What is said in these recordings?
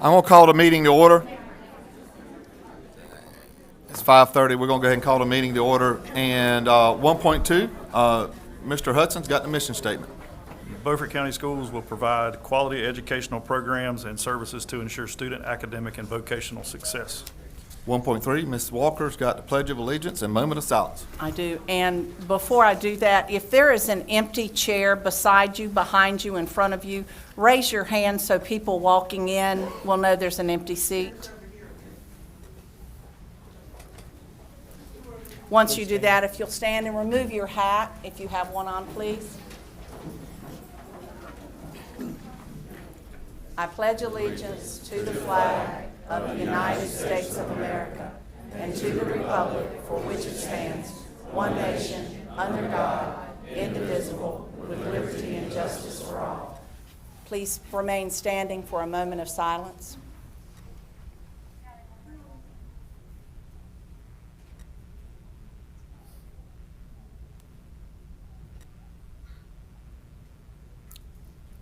I'm going to call the meeting to order. It's 5:30. We're going to go ahead and call the meeting to order. And 1.2, Mr. Hudson's got the mission statement. Beaufort County Schools will provide quality educational programs and services to ensure student academic and vocational success. 1.3, Ms. Walker's got the Pledge of Allegiance and moment of silence. I do. And before I do that, if there is an empty chair beside you, behind you, in front of you, raise your hand so people walking in will know there's an empty seat. Once you do that, if you'll stand and remove your hat, if you have one on, please. I pledge allegiance to the flag of the United States of America and to the republic for which it stands, one nation, under God, indivisible, with liberty and justice for all. Please remain standing for a moment of silence.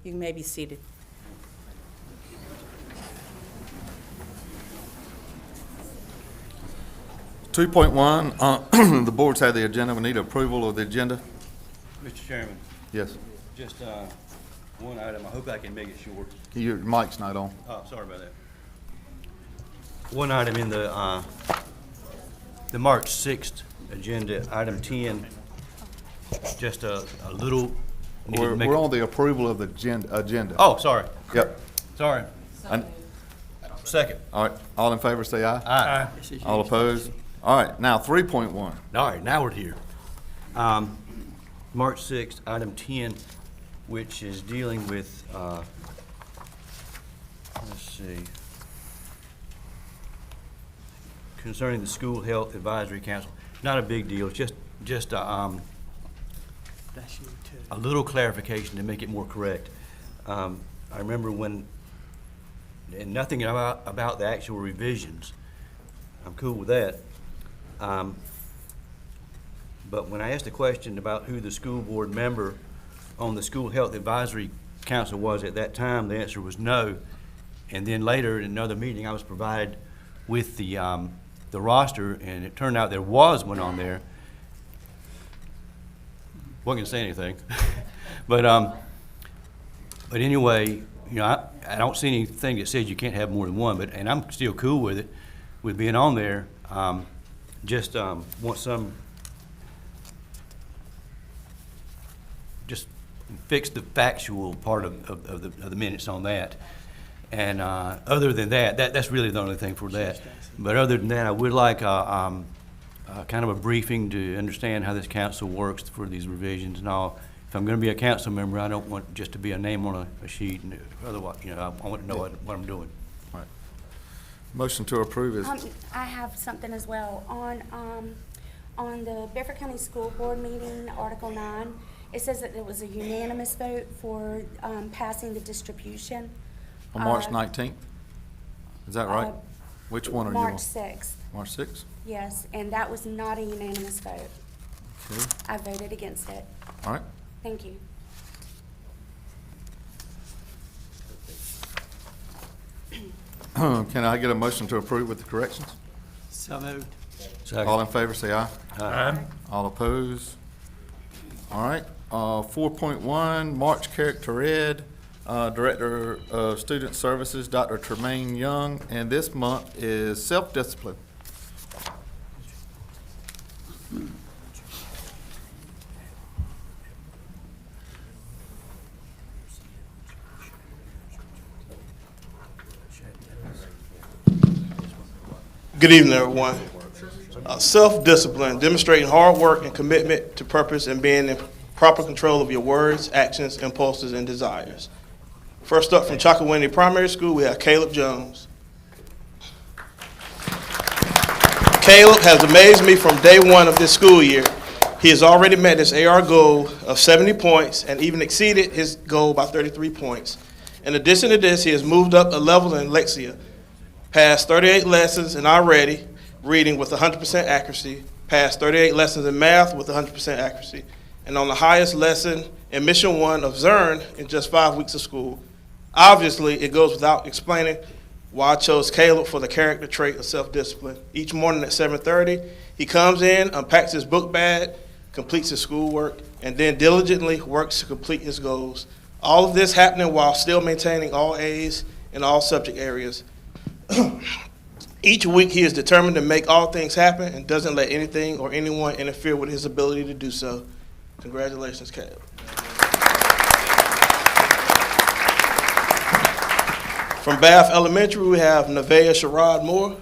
You may be seated. .1, the board's had the agenda. We need approval of the agenda. Mr. Chairman, Yes. just one item. I hope I can make it short. Your mic's not on. Oh, sorry about that. One item in the March 6th agenda, item 10, just a little. We're on the approval of the agenda. Oh, sorry. Yep. Sorry. Second. All right. All in favor say aye. Aye. All opposed? All right. Now 3.1. All right, now we're here. March 6th, item 10, which is dealing with, let's see, concerning the School Health Advisory Council. Not a big deal, it's just a little clarification to make it more correct. I remember when, and nothing about the actual revisions. I'm cool with that. But when I asked the question about who the school board member on the School Health Advisory Council was at that time, the answer was no. And then later in another meeting, I was provided with the roster, and it turned out there was one on there. Wasn't gonna say anything, but anyway, you know, I don't see anything that says you can't have more than one. And I'm still cool with it, with being on there. Just want some. Just fix the factual part of the minutes on that. And other than that, that's really the only thing for that. But other than that, I would like kind of a briefing to understand how this council works for these revisions and all. If I'm going to be a council member, I don't want just to be a name on a sheet. And otherwise, you know, I want to know what I'm doing. Right. Motion to approve is. I have something as well on the Beaufort County School Board meeting, Article 9. It says that it was a unanimous vote for passing the distribution. On March 19th? Is that right? Which one are you on? March 6th. March 6th? Yes, and that was not a unanimous vote. Okay. I voted against it. All right. Thank you. Can I get a motion to approve with the corrections? So moved. Second. All in favor say aye. Aye. All opposed? All right. 4.1, March Character Ed, Director of Student Services, Dr. Tremaine Young, and this month is self-discipline. Good evening, everyone. Self-discipline, demonstrating hard work and commitment to purpose and being in proper control of your words, actions, impulses, and desires. First up from Chakawindy Primary School, we have Caleb Jones. Caleb has amazed me from day one of this school year. He has already met his AR goal of 70 points and even exceeded his goal by 33 points. In addition to this, he has moved up a level in Lexia, passed 38 lessons in already, reading with 100% accuracy, passed 38 lessons in math with 100% accuracy, and on the highest lesson in Mission 1 of Zern in just 5 weeks of school. Obviously, it goes without explaining why I chose Caleb for the character trait of self-discipline. Each morning at 7:30, he comes in, unpacks his book bag, completes his schoolwork, and then diligently works to complete his goals. All of this happening while still maintaining all A's in all subject areas. Each week, he is determined to make all things happen and doesn't let anything or anyone interfere with his ability to do so. Congratulations, Caleb. From Bath Elementary, we have Nevaeh Sherrod Moore.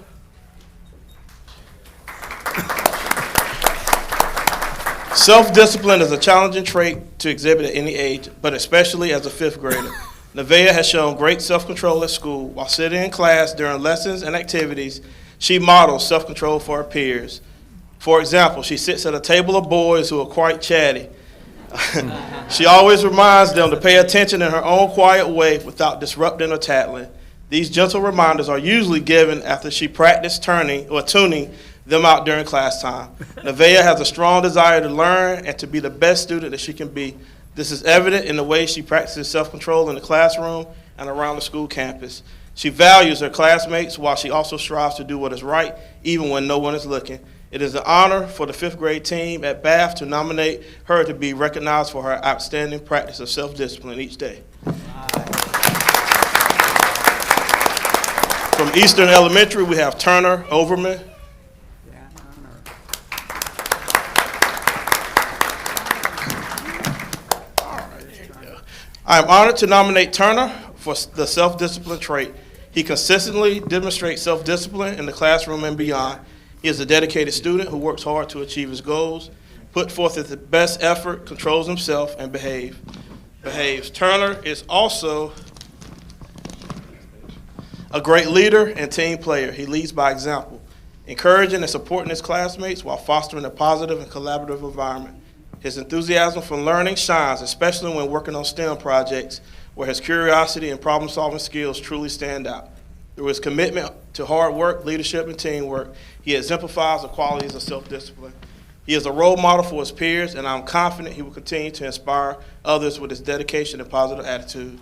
Self-discipline is a challenging trait to exhibit at any age, but especially as a fifth grader. Nevaeh has shown great self-control at school. While sitting in class during lessons and activities, she models self-control for her peers. For example, she sits at a table of boys who are quite chatty. She always reminds them to pay attention in her own quiet way without disrupting or tattling. These gentle reminders are usually given after she practiced tuning them out during class time. Nevaeh has a strong desire to learn and to be the best student that she can be. This is evident in the way she practices self-control in the classroom and around the school campus. She values her classmates while she also strives to do what is right, even when no one is looking. It is an honor for the fifth grade team at Bath to nominate her to be recognized for her outstanding practice of self-discipline each day. From Eastern Elementary, we have Turner Overman. I am honored to nominate Turner for the self-discipline trait. He consistently demonstrates self-discipline in the classroom and beyond. He is a dedicated student who works hard to achieve his goals, put forth his best effort, controls himself, and behaves. Turner is also a great leader and team player. He leads by example, encouraging and supporting his classmates while fostering a positive and collaborative environment. His enthusiasm for learning shines, especially when working on STEM projects, where his curiosity and problem-solving skills truly stand out. Through his commitment to hard work, leadership, and teamwork, he exemplifies the qualities of self-discipline. He is a role model for his peers, and I'm confident he will continue to inspire others with his dedication and positive attitude.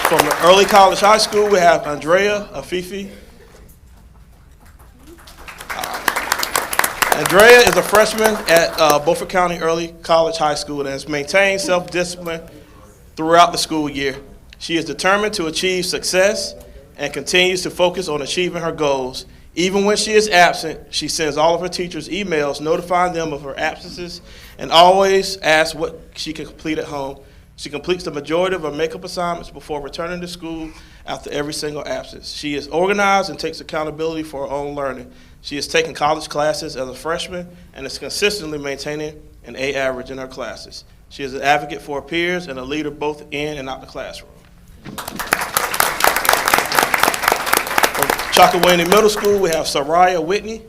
From the Early College High School, we have Andrea Afifi. Andrea is a freshman at Beaufort County Early College High School and has maintained self-discipline throughout the school year. She is determined to achieve success and continues to focus on achieving her goals. Even when she is absent, she sends all of her teachers emails notifying them of her absences and always asks what she can complete at home. She completes the majority of her makeup assignments before returning to school after every single absence. She is organized and takes accountability for her own learning. She has taken college classes as a freshman and is consistently maintaining an A average in her classes. She is an advocate for her peers and a leader both in and out the classroom. From Chakawani Middle School, we have Soraya Whitney.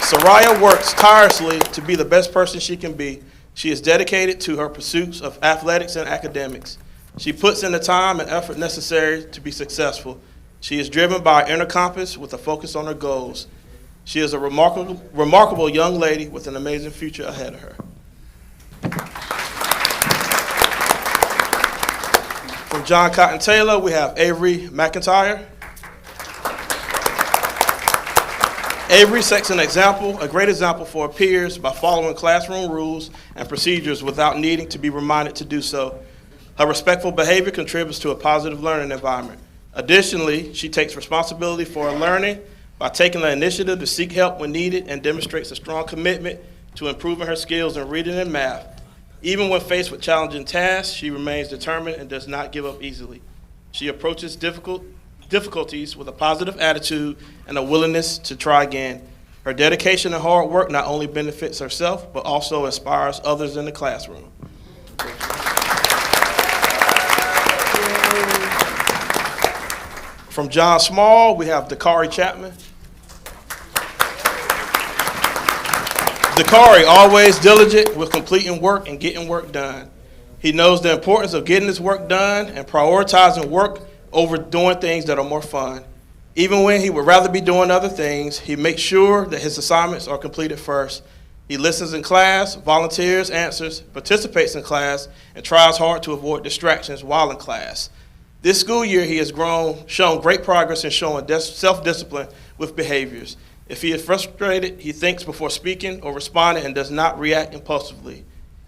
Soraya works tirelessly to be the best person she can be. She is dedicated to her pursuits of athletics and academics. She puts in the time and effort necessary to be successful. She is driven by her inner compass with a focus on her goals. She is a remarkable young lady with an amazing future ahead of her. From John Cotton Taylor, we have Avery McIntyre. Avery sets a great example for her peers by following classroom rules and procedures without needing to be reminded to do so. Her respectful behavior contributes to a positive learning environment. Additionally, she takes responsibility for her learning by taking the initiative to seek help when needed and demonstrates a strong commitment to improving her skills in reading and math. Even when faced with challenging tasks, she remains determined and does not give up easily. She approaches difficulties with a positive attitude and a willingness to try again. Her dedication and hard work not only benefits herself, but also inspires others in the classroom. From John Small, we have Dakari Chapman. Dakari, always diligent with completing work and getting work done. He knows the importance of getting his work done and prioritizing work over doing things that are more fun. Even when he would rather be doing other things, he makes sure that his assignments are completed first. He listens in class, volunteers, answers, participates in class, and tries hard to avoid distractions while in class. This school year, he has shown great progress in showing self-discipline with behaviors. If he is frustrated, he thinks before speaking or responding and does not react impulsively.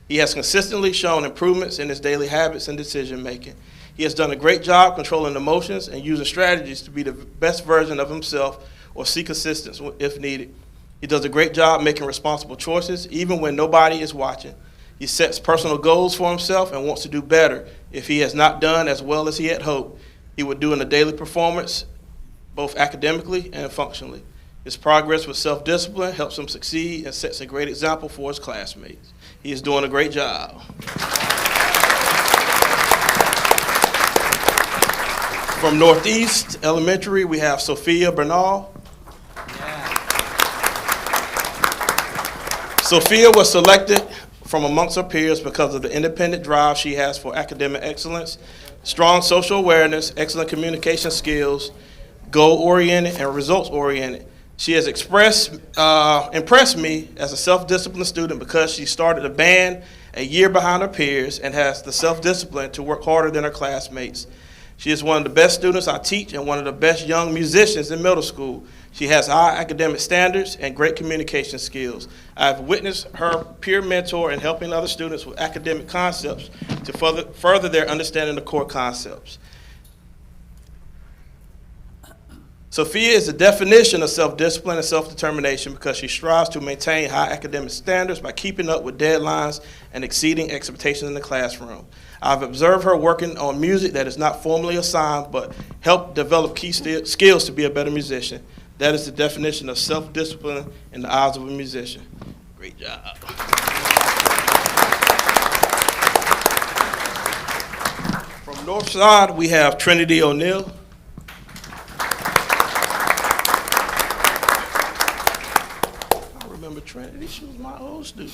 He has consistently shown improvements in his daily habits and decision-making. He has done a great job controlling emotions and using strategies to be the best version of himself or seek assistance if needed. He does a great job making responsible choices, even when nobody is watching. He sets personal goals for himself and wants to do better. If he has not done as well as he had hoped, he would do in a daily performance, both academically and functionally. His progress with self-discipline helps him succeed and sets a great example for his classmates. He is doing a great job. From Northeast Elementary, we have Sophia Bernal. Sophia was selected from amongst her peers because of the independent drive she has for academic excellence, strong social awareness, excellent communication skills, goal-oriented, and results-oriented. She has impressed me as a self-disciplined student because she started a band a year behind her peers and has the self-discipline to work harder than her classmates. She is one of the best students I teach and one of the best young musicians in middle school. She has high academic standards and great communication skills. I have witnessed her peer mentor in helping other students with academic concepts to further their understanding of core concepts. Sophia is the definition of self-discipline and self-determination because she strives to maintain high academic standards by keeping up with deadlines and exceeding expectations in the classroom. I've observed her working on music that is not formally assigned but helped develop key skills to be a better musician. That is the definition of self-discipline in the eyes of a musician. Great job. From North Side, we have Trinity O'Neill. Trinity, she was my old student.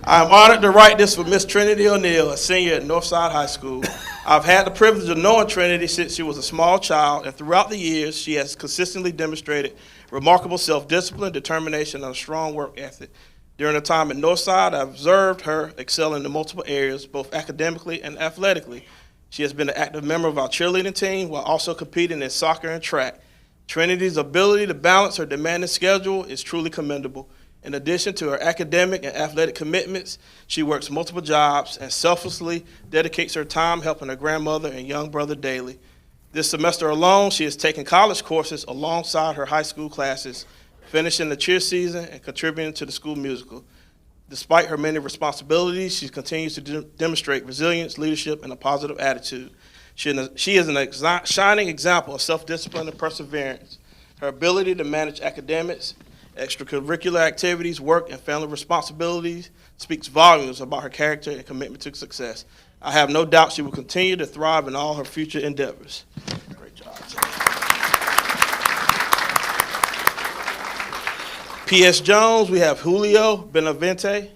I am honored to write this for Miss Trinity O'Neill, a senior at Northside High School. I've had the privilege of knowing Trinity since she was a small child, and throughout the years, she has consistently demonstrated remarkable self-discipline, determination, and a strong work ethic. During her time at Northside, I've observed her excel in multiple areas, both academically and athletically. She has been an active member of our cheerleading team while also competing in soccer and track. Trinity's ability to balance her demanding schedule is truly commendable. In addition to her academic and athletic commitments, she works multiple jobs and selflessly dedicates her time helping her grandmother and young brother daily. This semester alone, she has taken college courses alongside her high school classes, finishing the cheer season and contributing to the school musical. Despite her many responsibilities, she continues to demonstrate resilience, leadership, and a positive attitude. She is a shining example of self-discipline and perseverance. Her ability to manage academics, extracurricular activities, work, and family responsibilities speaks volumes about her character and commitment to success. I have no doubt she will continue to thrive in all her future endeavors. Great job. P.S. Jones, we have Julio Benavente.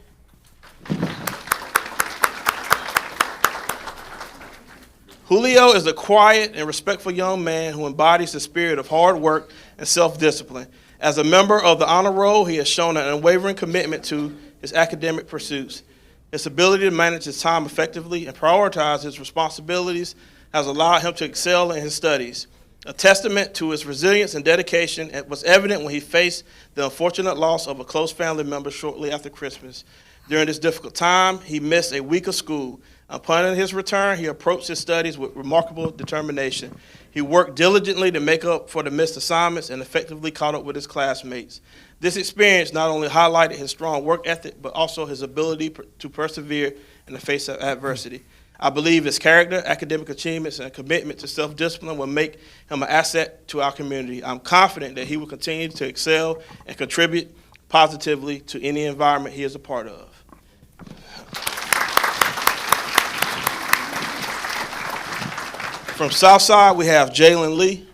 Julio is a quiet and respectful young man who embodies the spirit of hard work and self-discipline. As a member of the honor roll, he has shown an unwavering commitment to his academic pursuits. His ability to manage his time effectively and prioritize his responsibilities has allowed him to excel in his studies. A testament to his resilience and dedication was evident when he faced the unfortunate loss of a close family member shortly after Christmas. During this difficult time, he missed a week of school. Upon his return, he approached his studies with remarkable determination. He worked diligently to make up for the missed assignments and effectively caught up with his classmates. This experience not only highlighted his strong work ethic, but also his ability to persevere in the face of adversity. I believe his character, academic achievements, and commitment to self-discipline will make him an asset to our community. I'm confident that he will continue to excel and contribute positively to any environment he is a part of. From Southside, we have Jalen Lee.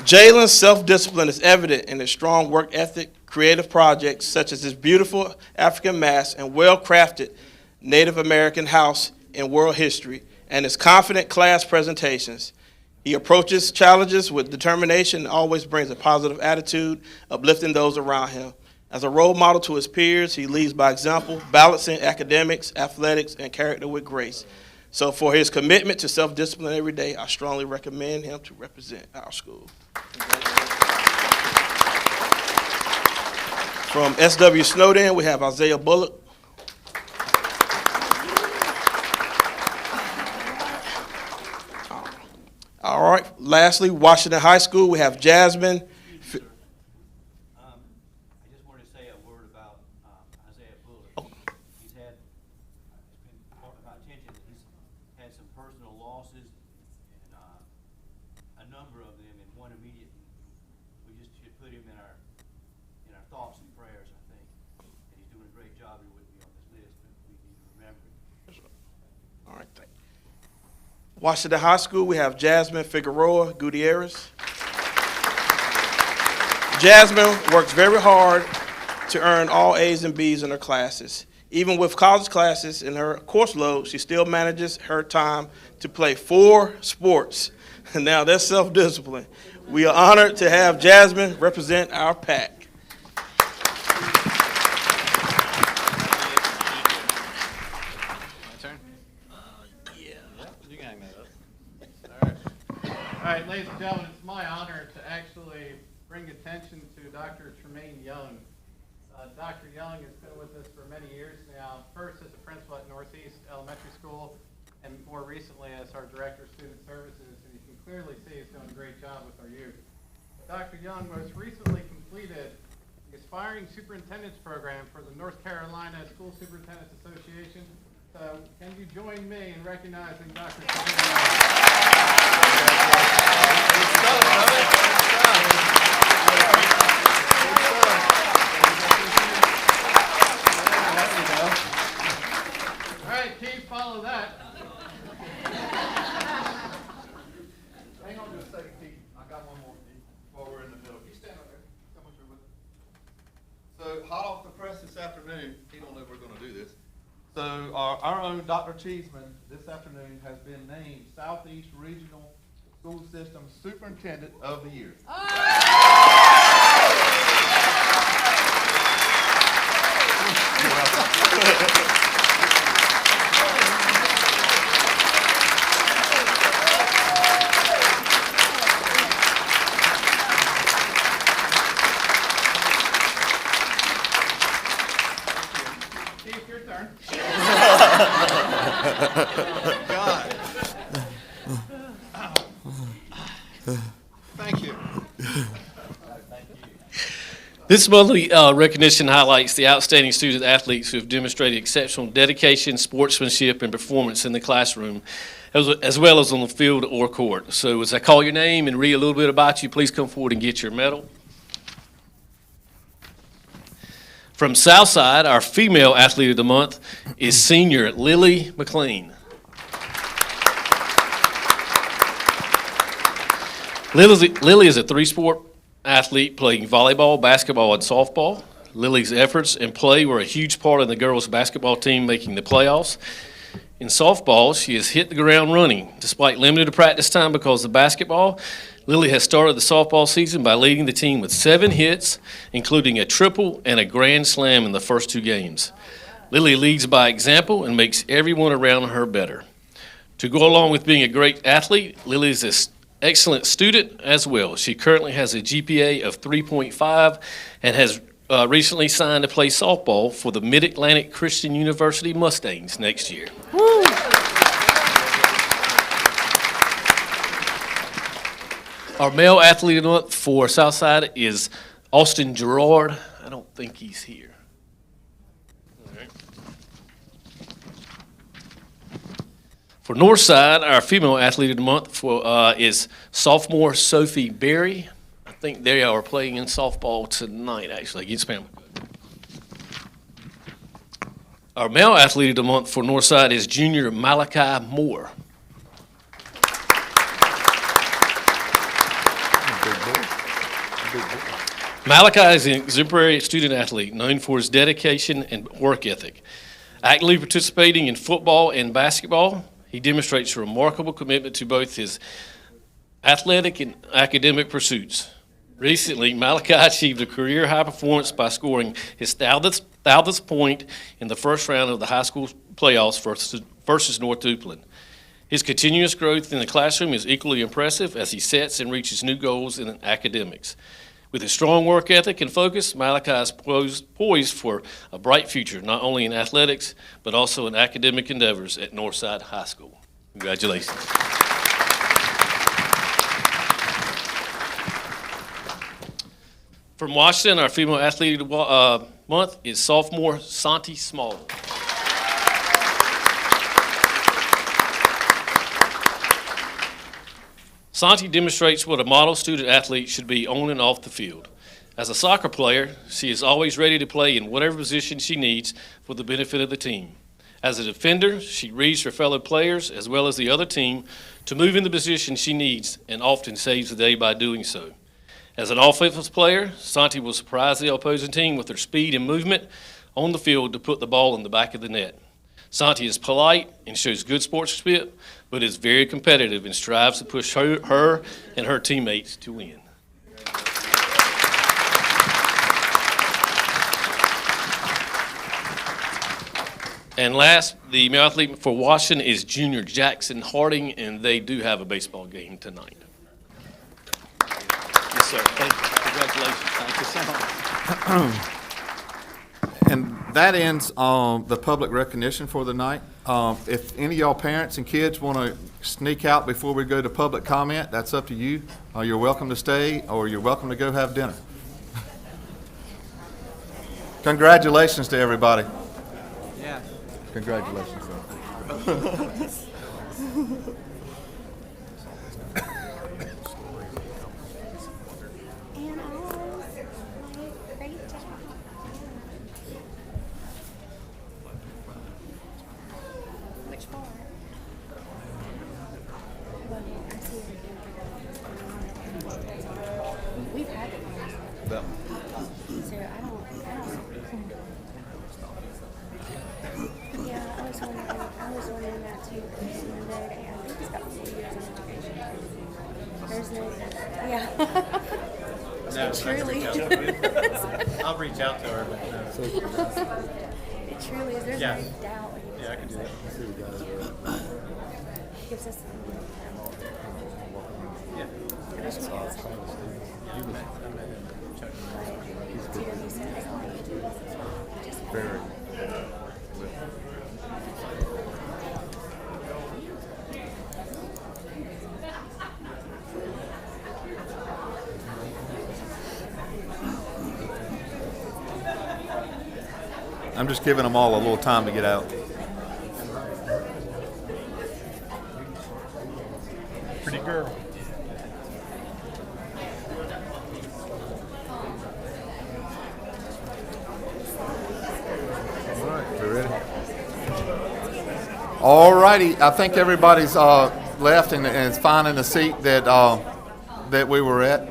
Jalen's self-discipline is evident in his strong work ethic, creative projects such as his beautiful African mask and well-crafted Native American house in world history, and his confident class presentations. He approaches challenges with determination and always brings a positive attitude, uplifting those around him. As a role model to his peers, he leads by example, balancing academics, athletics, and character with grace. So for his commitment to self-discipline every day, I strongly recommend him to represent our school. From SW Snowden, we have Isaiah Bullock. All right, lastly, Washington High School, we have Jasmine. I just wanted to say a word about Isaiah Bullock. He's had, it's been brought to my attention that he's had some personal losses, and a number of them, and one immediate. We just should put him in our thoughts and prayers, I think. And he's doing a great job. He wouldn't be on this list, but we need to remember him. All right, thank you. Washington High School, we have Jasmine Figueroa Gutierrez. Jasmine works very hard to earn all A's and B's in her classes. Even with college classes and her course load, she still manages her time to play 4 sports. Now that's self-discipline. We are honored to have Jasmine represent our pack. All right, ladies and gentlemen, it's my honor to actually bring attention to Dr. Tremaine Young. Dr. Young has been with us for many years now, first as a principal at Northeast Elementary School, and more recently as our Director of Student Services, and you can clearly see he's doing a great job with our youth. Dr. Young most recently completed the Aspiring Superintendents Program for the North Carolina School Superintendents Association. So can you join me in recognizing Dr. Tremaine Young? All right, Keith, follow that. Hang on just a second, Keith. I got one more, Keith, while we're in the middle. You stand up there. Come on through with it. So, hot off the press this afternoon, he don't know we're going to do this. So, our own Dr. Cheeseman this afternoon has been named Southeast Regional School System Superintendent of the Year. Keith, your turn. God. Thank you. This monthly recognition highlights the outstanding student athletes who have demonstrated exceptional dedication, sportsmanship, and performance in the classroom, as well as on the field or court. So as I call your name and read a little bit about you, please come forward and get your medal. From Southside, our female athlete of the month is senior Lily McLean. Lily is a 3-sport athlete playing volleyball, basketball, and softball. Lily's efforts and play were a huge part of the girls' basketball team making the playoffs. In softball, she has hit the ground running. Despite limited practice time because of basketball, Lily has started the softball season by leading the team with 7 hits, including a triple and a grand slam in the first 2 games. Lily leads by example and makes everyone around her better. To go along with being a great athlete, Lily is an excellent student as well. She currently has a GPA of 3.5 and has recently signed to play softball for the Mid-Atlantic Christian University Mustangs next year. Woo! Our male athlete of the month for Southside is Austin Gerard. I don't think he's here. All right. For Northside, our female athlete of the month is sophomore Sophie Berry. I think they are playing in softball tonight, actually, against Pamela. Our male athlete of the month for Northside is junior Malachi Moore. Malachi is an exemplary student athlete known for his dedication and work ethic. Actively participating in football and basketball, he demonstrates a remarkable commitment to both his athletic and academic pursuits. Recently, Malachi achieved a career high performance by scoring his thousandth point in the first round of the high school playoffs versus North Duplin. His continuous growth in the classroom is equally impressive as he sets and reaches new goals in academics. With his strong work ethic and focus, Malachi is poised for a bright future, not only in athletics, but also in academic endeavors at Northside High School. Congratulations. From Washington, our female athlete of the month is sophomore Santi Small. Santi demonstrates what a model student athlete should be on and off the field. As a soccer player, she is always ready to play in whatever position she needs for the benefit of the team. As a defender, she reads her fellow players as well as the other team to move in the position she needs and often saves the day by doing so. As an offensive player, Santi will surprise the opposing team with her speed and movement on the field to put the ball in the back of the net. Santi is polite and shows good sportsmanship, but is very competitive and strives to push her and her teammates to win. And last, the male athlete for Washington is junior Jackson Harding, and they do have a baseball game tonight. Yes, sir. Thank you. Congratulations. Thank you so much. And that ends the public recognition for the night. If any of y'all parents and kids want to sneak out before we go to public comment, that's up to you. You're welcome to stay, or you're welcome to go have dinner. Congratulations to everybody. Yeah. Congratulations. And great job. Which part? Well, I see it again. We've had it. So I don't. Yeah, I was wondering that too. The other day, I think he's got 4 years in education. There's no, yeah. No, Truly. I'll reach out to her, but no. It truly is. There's Yeah. no doubt. Yeah, I can do that. Gives us. Yeah. I wish we could say. But TW says, just Very. I'm just giving them all a little time to get out. Pretty girl. All righty, I think everybody's left and is finding the seat that that we were at.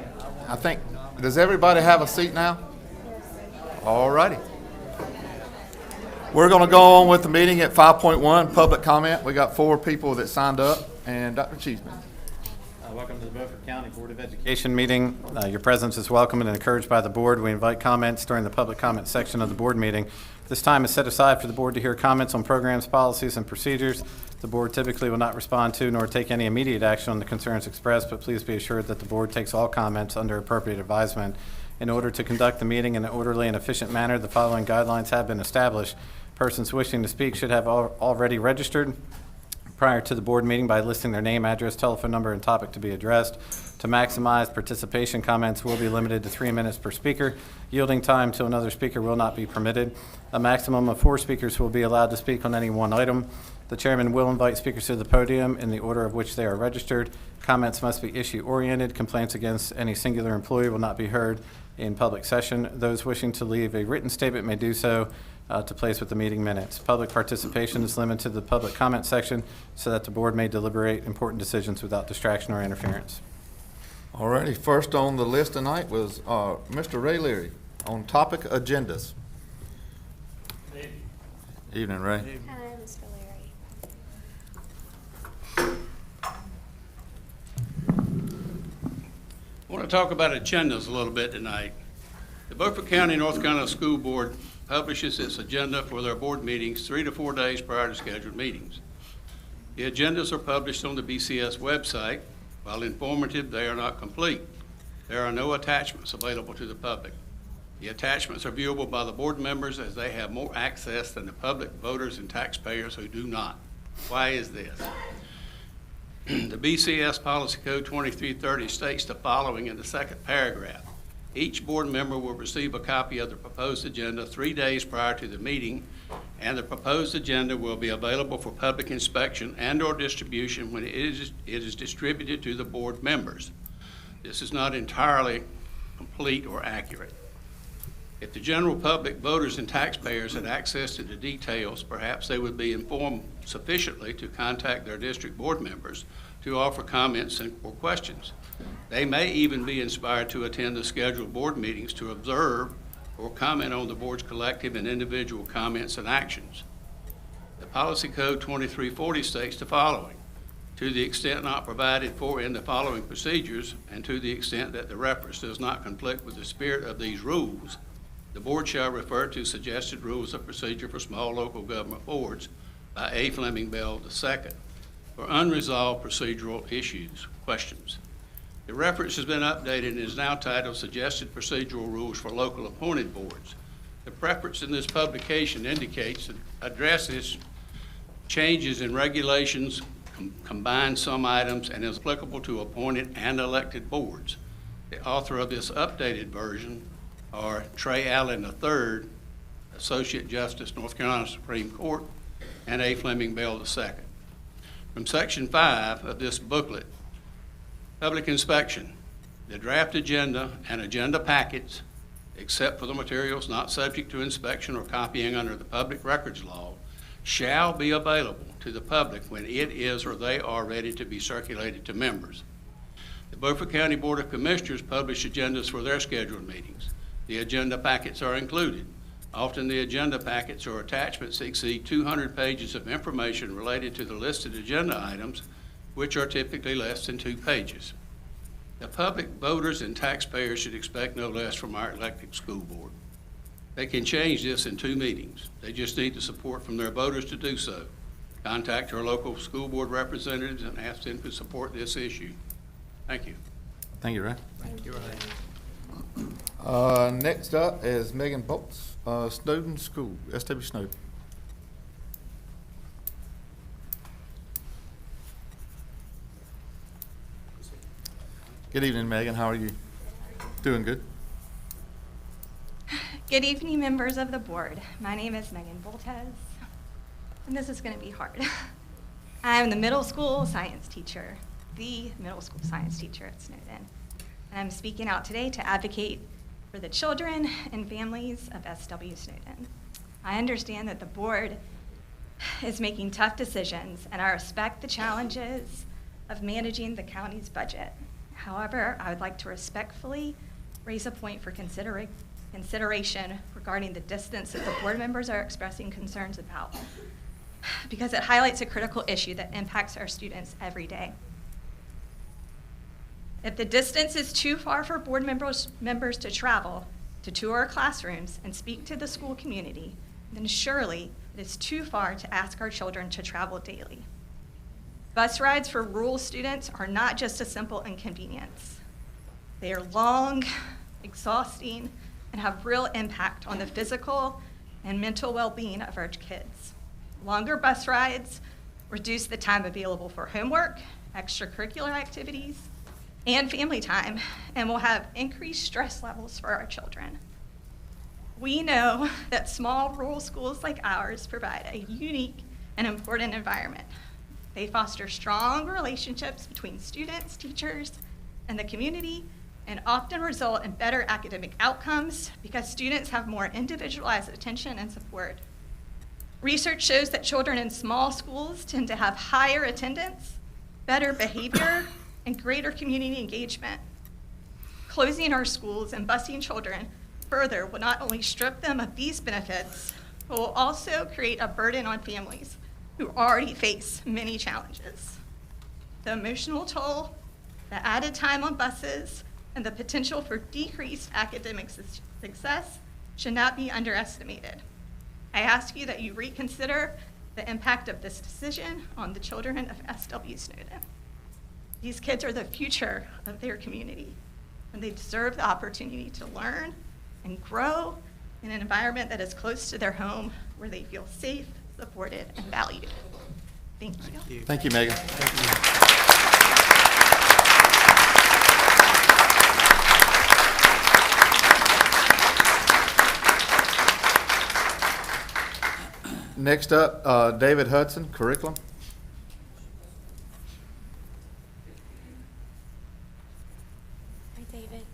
I think, does everybody have a seat now? All righty. We're going to go on with the meeting at 5.1, public comment. We got 4 people that signed up, and Dr. Cheeseman. Welcome to the Beaufort County Board of Education meeting. Your presence is welcome and encouraged by the board. We invite comments during the public comment section of the board meeting. This time is set aside for the board to hear comments on programs, policies, and procedures. The board typically will not respond to nor take any immediate action on the concerns expressed, but please be assured that the board takes all comments under appropriate advisement. In order to conduct the meeting in an orderly and efficient manner, the following guidelines have been established. Persons wishing to speak should have already registered prior to the board meeting by listing their name, address, telephone number, and topic to be addressed. To maximize participation, comments will be limited to 3 minutes per speaker. Yielding time to another speaker will not be permitted. A maximum of 4 speakers will be allowed to speak on any one item. The chairman will invite speakers to the podium in the order of which they are registered. Comments must be issue-oriented. Complaints against any singular employee will not be heard in public session. Those wishing to leave a written statement may do so to place with the meeting minutes. Public participation is limited to the public comment section so that the board may deliberate important decisions without distraction or interference. All righty, first on the list tonight was Mr. Ray Leary on topic agendas. Evening, Ray. Hi, Mr. Larry. I want to talk about agendas a little bit tonight. The Beaufort County North Carolina School Board publishes its agenda for their board meetings 3 to 4 days prior to scheduled meetings. The agendas are published on the BCS website. While informative, they are not complete. There are no attachments available to the public. The attachments are viewable by the board members as they have more access than the public, voters, and taxpayers who do not. Why is this? The BCS Policy Code 2330 states the following in the second paragraph. Each board member will receive a copy of the proposed agenda 3 days prior to the meeting, and the proposed agenda will be available for public inspection and/or distribution when it is distributed to the board members. This is not entirely complete or accurate. If the general public, voters, and taxpayers had access to the details, perhaps they would be informed sufficiently to contact their district board members to offer comments or questions. They may even be inspired to attend the scheduled board meetings to observe or comment on the board's collective and individual comments and actions. The Policy Code 2340 states the following. To the extent not provided for in the following procedures, and to the extent that the reference does not conflict with the spirit of these rules, the board shall refer to suggested rules of procedure for small local government boards by A. Fleming Bell II for unresolved procedural issues, questions. The reference has been updated and is now titled Suggested Procedural Rules for Local Appointed Boards. The preference in this publication indicates that addresses changes in regulations, combines some items, and is applicable to appointed and elected boards. The author of this updated version are Trey Allen III, Associate Justice, North Carolina Supreme Court, and A. Fleming Bell II. From Section 5 of this booklet, Public Inspection, the draft agenda and agenda packets, except for the materials not subject to inspection or copying under the Public Records Law, shall be available to the public when it is or they are ready to be circulated to members. The Beaufort County Board of Commissioners publish agendas for their scheduled meetings. The agenda packets are included. Often the agenda packets or attachments exceed 200 pages of information related to the listed agenda items, which are typically less than 2 pages. The public, voters, and taxpayers should expect no less from our elected school board. They can change this in 2 meetings. They just need the support from their voters to do so. Contact our local school board representatives and ask them to support this issue. Thank you. Thank you, Ray. Thank you. Next up is Megan Bolts, Snowden School, SW Snowden. Good evening, Megan. How are you? Doing good. Good evening, members of the board. My name is Megan Boltez, and this is going to be hard. I'm the middle school science teacher at Snowden. And I'm speaking out today to advocate for the children and families of SW Snowden. I understand that the board is making tough decisions, and I respect the challenges of managing the county's budget. However, I would like to respectfully raise a point for consideration regarding the distance that the board members are expressing concerns about, because it highlights a critical issue that impacts our students every day. If the distance is too far for board members to travel to tour classrooms and speak to the school community, then surely it is too far to ask our children to travel daily. Bus rides for rural students are not just a simple inconvenience. They are long, exhausting, and have real impact on the physical and mental well-being of our kids. Longer bus rides reduce the time available for homework, extracurricular activities, and family time, and will have increased stress levels for our children. We know that small rural schools like ours provide a unique and important environment. They foster strong relationships between students, teachers, and the community, and often result in better academic outcomes because students have more individualized attention and support. Research shows that children in small schools tend to have higher attendance, better behavior, and greater community engagement. Closing our schools and busing children further will not only strip them of these benefits, but will also create a burden on families who already face many challenges. The emotional toll, the added time on buses, and the potential for decreased academic success should not be underestimated. I ask you that you reconsider the impact of this decision on the children of SW Snowden. These kids are the future of their community, and they deserve the opportunity to learn and grow in an environment that is close to their home, where they feel safe, supported, and valued. Thank you. Thank you, Megan. Next up, David Hudson, curriculum. Hi, David.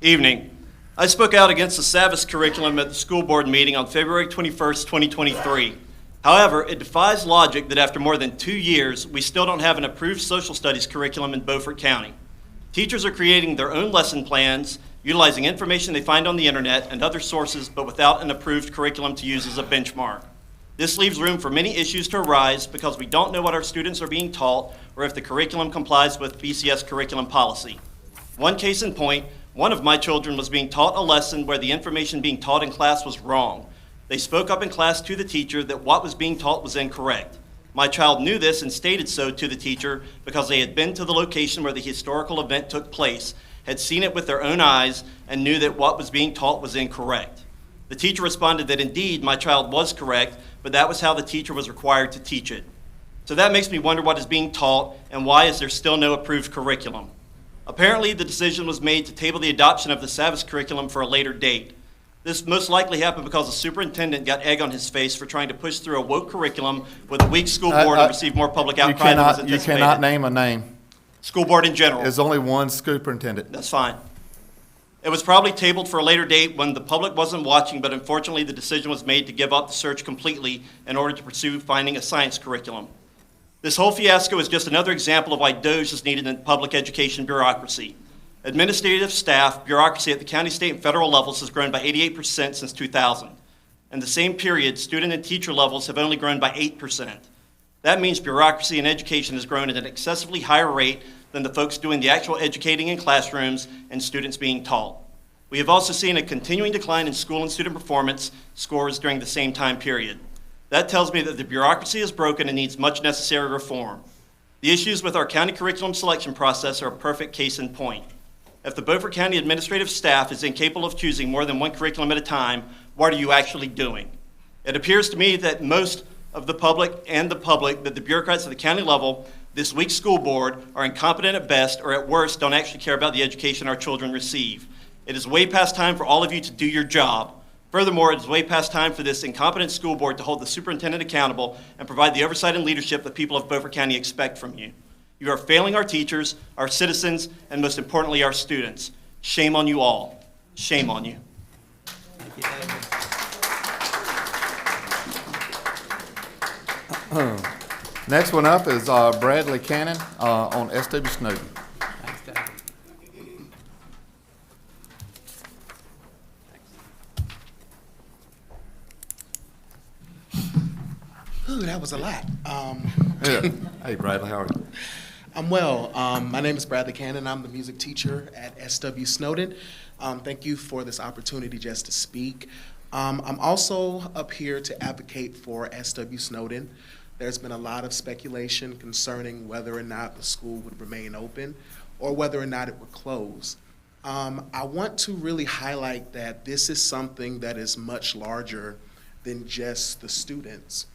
Evening. I spoke out against the Savas curriculum at the school board meeting on February 21st, 2023. However, it defies logic that after more than 2 years, we still don't have an approved social studies curriculum in Beaufort County. Teachers are creating their own lesson plans, utilizing information they find on the internet and other sources, but without an approved curriculum to use as a benchmark. This leaves room for many issues to arise because we don't know what our students are being taught or if the curriculum complies with BCS curriculum policy. One case in point, one of my children was being taught a lesson where the information being taught in class was wrong. They spoke up in class to the teacher that what was being taught was incorrect. My child knew this and stated so to the teacher because they had been to the location where the historical event took place, had seen it with their own eyes, and knew that what was being taught was incorrect. The teacher responded that indeed my child was correct, but that was how the teacher was required to teach it. So that makes me wonder what is being taught and why is there still no approved curriculum. Apparently, the decision was made to table the adoption of the Savas curriculum for a later date. This most likely happened because the superintendent got egg on his face for trying to push through a woke curriculum with a weak school board and receive more public outcry than was anticipated. You cannot name a name. School board in general. There's only one superintendent. That's fine. It was probably tabled for a later date when the public wasn't watching, but unfortunately the decision was made to give up the search completely in order to pursue finding a science curriculum. This whole fiasco is just another example of why DOGE is needed in public education bureaucracy. Administrative staff bureaucracy at the county, state, and federal levels has grown by 88% since 2000. In the same period, student and teacher levels have only grown by 8%. That means bureaucracy in education has grown at an excessively higher rate than the folks doing the actual educating in classrooms and students being taught. We have also seen a continuing decline in school and student performance scores during the same time period. That tells me that the bureaucracy is broken and needs much necessary reform. The issues with our county curriculum selection process are a perfect case in point. If the Beaufort County administrative staff is incapable of choosing more than one curriculum at a time, what are you actually doing? It appears to me that most of the public that the bureaucrats at the county level, this week's school board, are incompetent at best, or at worst, don't actually care about the education our children receive. It is way past time for all of you to do your job. Furthermore, it is way past time for this incompetent school board to hold the superintendent accountable and provide the oversight and leadership the people of Beaufort County expect from you. You are failing our teachers, our citizens, and most importantly, our students. Shame on you all. Shame on you. Next one up is Bradley Cannon on SW Snowden. Ooh, that was a lot. Yeah. Hey, Bradley, how are you? I'm well. My name is Bradley Cannon. I'm the music teacher at SW Snowden. Thank you for this opportunity just to speak. I'm also up here to advocate for SW Snowden. There's been a lot of speculation concerning whether or not the school would remain open or whether or not it would close. I want to really highlight that this is something that is much larger than just the students.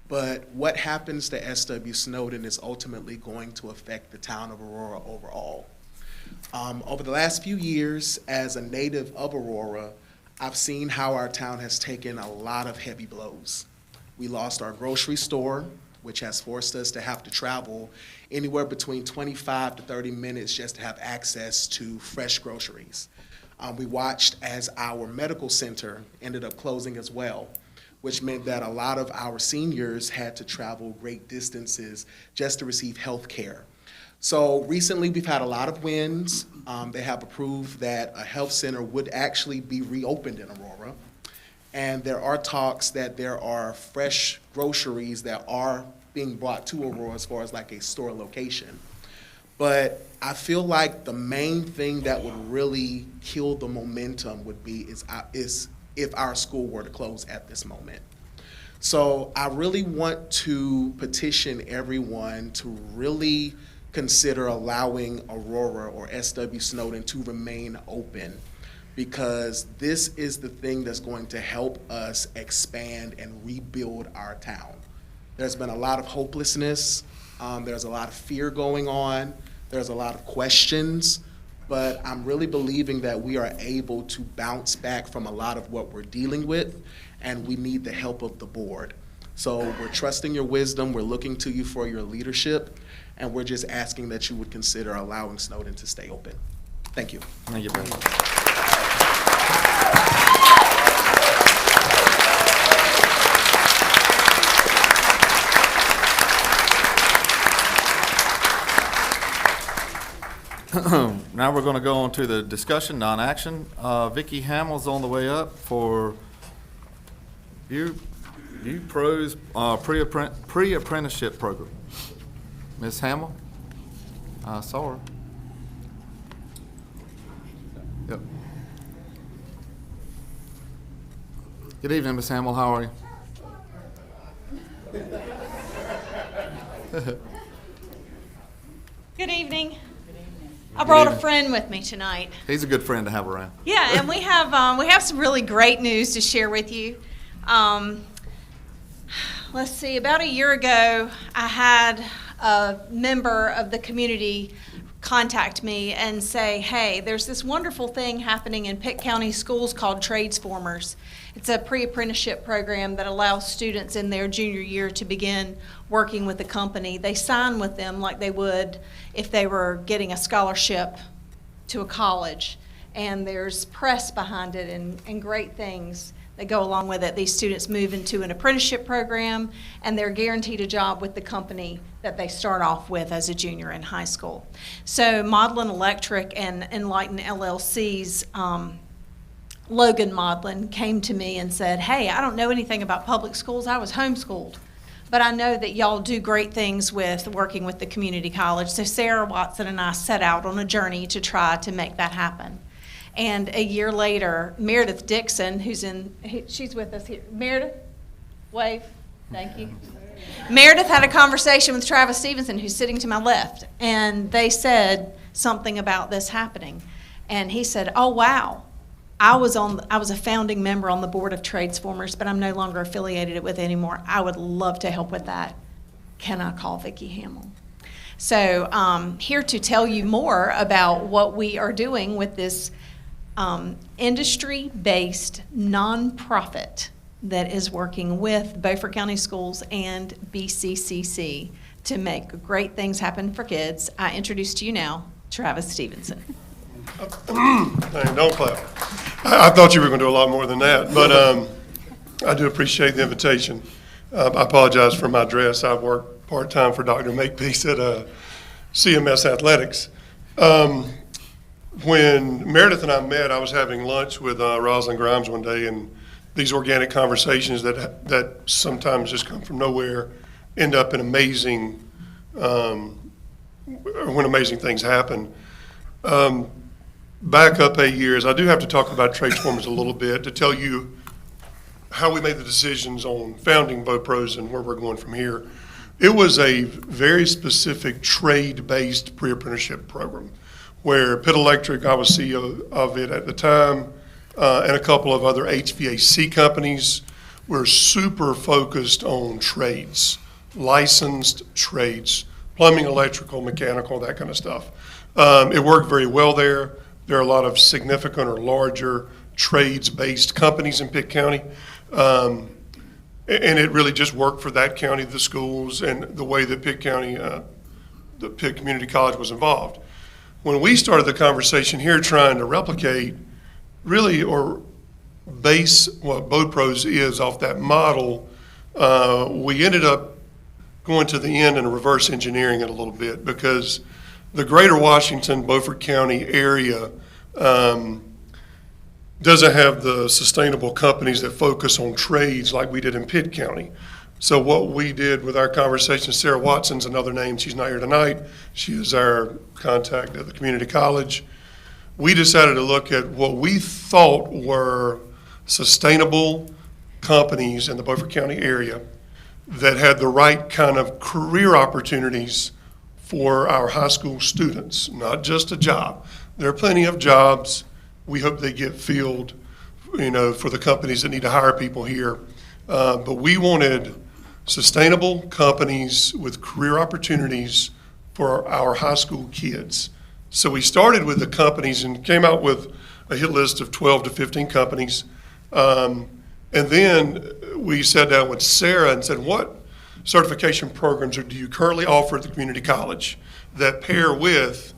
But what happens to SW Snowden is ultimately going to affect the town of Aurora overall. Over the last few years, as a native of Aurora, I've seen how our town has taken a lot of heavy blows. We lost our grocery store, which has forced us to have to travel anywhere between 25 to 30 minutes just to have access to fresh groceries. We watched as our medical center ended up closing as well, which meant that a lot of our seniors had to travel great distances just to receive health care. So recently we've had a lot of wins. They have approved that a health center would actually be reopened in Aurora. And there are talks that there are fresh groceries that are being brought to Aurora as far as like a store location. But I feel like the main thing that would really kill the momentum would be is if our school were to close at this moment. So I really want to petition everyone to really consider allowing Aurora or SW Snowden to remain open, because this is the thing that's going to help us expand and rebuild our town. There's been a lot of hopelessness, there's a lot of fear going on, there's a lot of questions, but I'm really believing that we are able to bounce back from a lot of what we're dealing with, and we need the help of the board. So we're trusting your wisdom, we're looking to you for your leadership, and we're just asking that you would consider allowing Snowden to stay open. Thank you. Thank you, President. Now we're going to go on to the discussion, non-action. Vicki Hamill's on the way up for Pro's pre-apprenticeship program. Ms. Hamill? I saw her. Yep. Good evening, Ms. Hamill. How are you? Good evening. I brought a friend with me tonight. He's a good friend to have around. Yeah, and we have some really great news to share with you. Let's see, about a year ago, I had a member of the community contact me and say, hey, there's this wonderful thing happening in Pitt County schools called Tradesformers. It's a pre-apprenticeship program that allows students in their junior year to begin working with the company. They sign with them like they would if they were getting a scholarship to a college. And there's press behind it and great things that go along with it. These students move into an apprenticeship program, and they're guaranteed a job with the company that they start off with as a junior in high school. So Maudlin Electric and Enlighten LLC's Logan Maudlin came to me and said, hey, I don't know anything about public schools. I was homeschooled, but I know that y'all do great things with working with the community college. So Sarah Watson and I set out on a journey to try to make that happen. And a year later, Meredith Dixon, she's with us here. Meredith, wave, thank you. Meredith had a conversation with Travis Stevenson, who's sitting to my left, and they said something about this happening. And he said, oh, wow, I was a founding member on the board of Tradesformers, but I'm no longer affiliated with it anymore. I would love to help with that. Can I call Vicki Hamill? So here to tell you more about what we are doing with this industry-based nonprofit that is working with Beaufort County Schools and BCCC to make great things happen for kids. I introduce to you now Travis Stevenson. Hey, don't clap. I thought you were going to do a lot more than that, but I do appreciate the invitation. I apologize for my dress. I work part-time for Dr. Makepeace at CMS Athletics. When Meredith and I met, I was having lunch with Rosalind Grimes one day, and these organic conversations that sometimes just come from nowhere end up in amazing, when amazing things happen. Back up 8 years, I do have to talk about Tradesformers a little bit to tell you how we made the decisions on founding board3 and where we're going from here. It was a very specific trade-based pre-apprenticeship program where Pitt Electric, I was CEO of it at the time, and a couple of other HVAC companies were super focused on trades, licensed trades, plumbing, electrical, mechanical, that kind of stuff. It worked very well there. There are a lot of significant or larger trades-based companies in Pitt County. And it really just worked for that county, the schools, and the way that Pitt County, the Pitt Community College was involved. When we started the conversation here trying to replicate really or base what board3 is off that model, we ended up going to the end and reverse engineering it a little bit, because the greater Washington, Beaufort County area doesn't have the sustainable companies that focus on trades like we did in Pitt County. So what we did with our conversation, Sarah Watson's another name, she's not here tonight. She is our contact at the community college. We decided to look at what we thought were sustainable companies in the Beaufort County area that had the right kind of career opportunities for our high school students, not just a job. There are plenty of jobs. We hope they get filled, for the companies that need to hire people here. But we wanted sustainable companies with career opportunities for our high school kids. So we started with the companies and came out with a hit list of 12 to 15 companies. And then we sat down with Sarah and said, what certification programs do you currently offer at the community college that pair with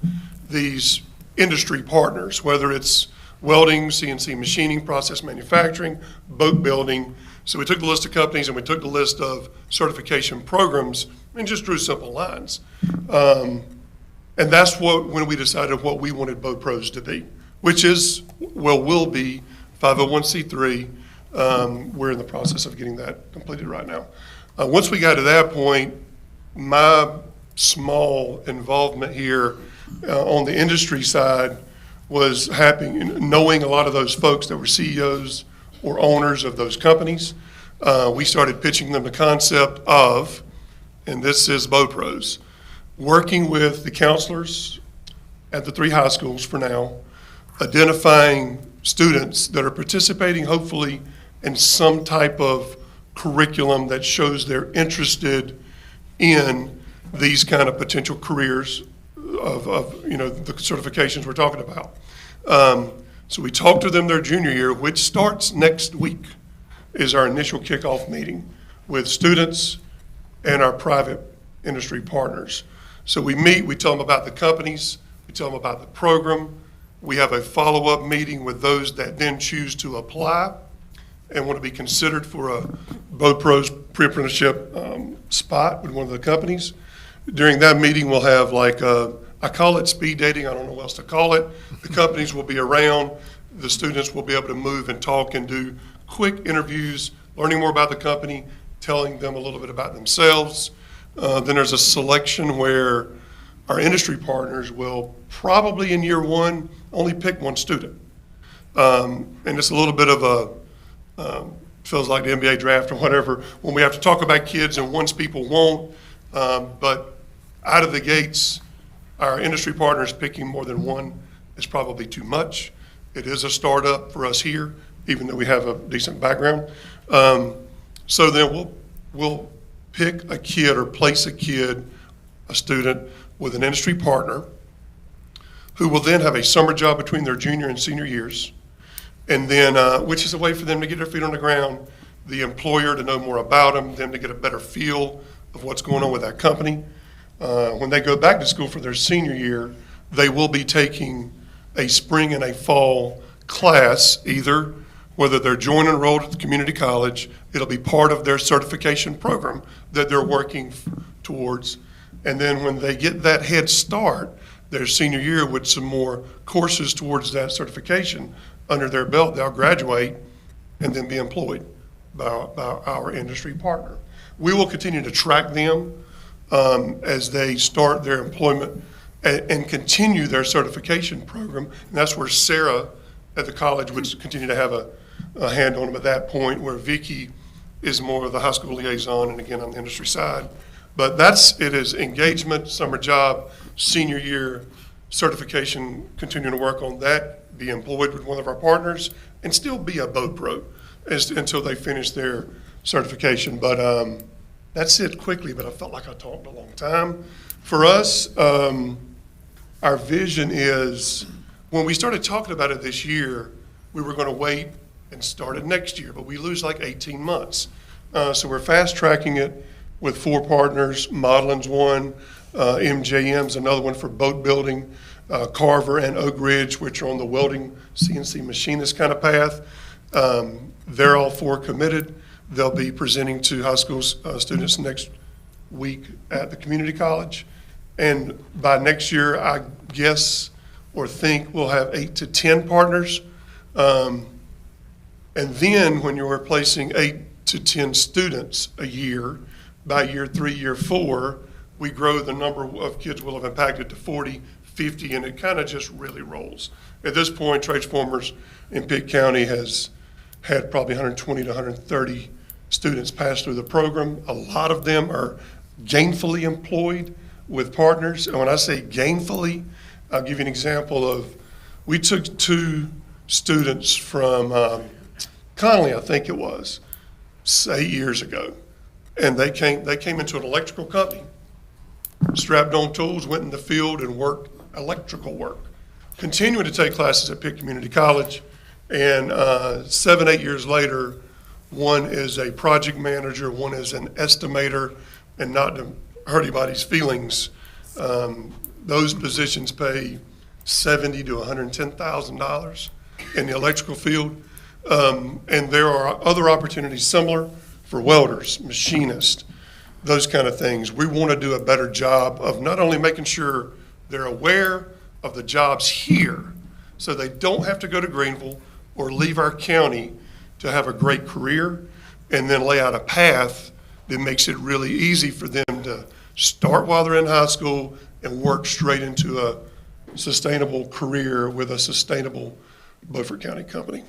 these industry partners, whether it's welding, CNC machining, process manufacturing, boat building. So we took the list of companies and we took the list of certification programs and just drew simple lines. And that's when we decided what we wanted boat-pros to be, which is, will be 501c3. We're in the process of getting that completed right now. Once we got to that point, my small involvement here on the industry side was happy, knowing a lot of those folks that were CEOs or owners of those companies. We started pitching them the concept of, and this is boat-pros, working with the counselors at the 3 high schools for now, identifying students that are participating hopefully in some type of curriculum that shows they're interested in these kind of potential careers of the certifications we're talking about. So we talked to them their junior year, which starts next week, is our initial kickoff meeting with students and our private industry partners. So we meet, we tell them about the companies, we tell them about the program. We have a follow-up meeting with those that then choose to apply and want to be considered for a boat-pros pre-apprenticeship spot with one of the companies. During that meeting, we'll have I call it speed dating, I don't know what else to call it. The companies will be around, the students will be able to move and talk and do quick interviews, learning more about the company, telling them a little bit about themselves. Then there's a selection where our industry partners will probably in year 1 only pick one student. And it's a little bit of a, feels like the NBA draft or whatever, when we have to talk about kids and once people won't. But out of the gates, our industry partners picking more than one is probably too much. It is a startup for us here, even though we have a decent background. So then we'll pick a kid or place a student with an industry partner who will then have a summer job between their junior and senior years. And then, which is a way for them to get their feet on the ground, the employer to know more about them to get a better feel of what's going on with that company. When they go back to school for their senior year, they will be taking a spring and a fall class, either whether they're joint enrolled at the community college, it'll be part of their certification program that they're working towards. And then when they get that head start, their senior year with some more courses towards that certification under their belt, they'll graduate and then be employed by our industry partner. We will continue to track them as they start their employment and continue their certification program. And that's where Sarah at the college would continue to have a hand on them at that point, where Vicky is more of the high school liaison and again on the industry side. But it is engagement, summer job, senior year, certification, continuing to work on that, be employed with one of our partners, and still be a boat pro until they finish their certification. But that's it quickly, but I felt like I talked a long time. For us, our vision is, when we started talking about it this year, we were going to wait and start it next year, but we lose like 18 months. So we're fast tracking it with 4 partners. Modeling's one, MJM's another one for boat building, Carver and Oak Ridge, which are on the welding CNC machinist kind of path. They're all 4 committed. They'll be presenting to high school students next week at the community college. And by next year, I guess or think we'll have 8 to 10 partners And then when you're replacing 8 to 10 students a year, by year 3, year 4, we grow the number of kids we'll have impacted to 40, 50, and it kind of just really rolls. At this point, Trades Formers in Pitt County has had probably 120 to 130 students pass through the program. A lot of them are gainfully employed with partners. And when I say gainfully, I'll give you an example of, we took 2 students from Connolly, I think it was, 8 years ago. And they came into an electrical company, strapped on tools, went in the field and worked electrical work. Continuing to take classes at Pitt Community College, and 7, 8 years later, one is a project manager, one is an estimator, and not to hurt anybody's feelings, those positions pay $70,000 to $110,000 in the electrical field. And there are other opportunities similar for welders, machinists, those kind of things. We want to do a better job of not only making sure they're aware of the jobs here, so they don't have to go to Greenville or leave our county to have a great career, and then lay out a path that makes it really easy for them to start while they're in high school and work straight into a sustainable career with a sustainable Beaufort County company.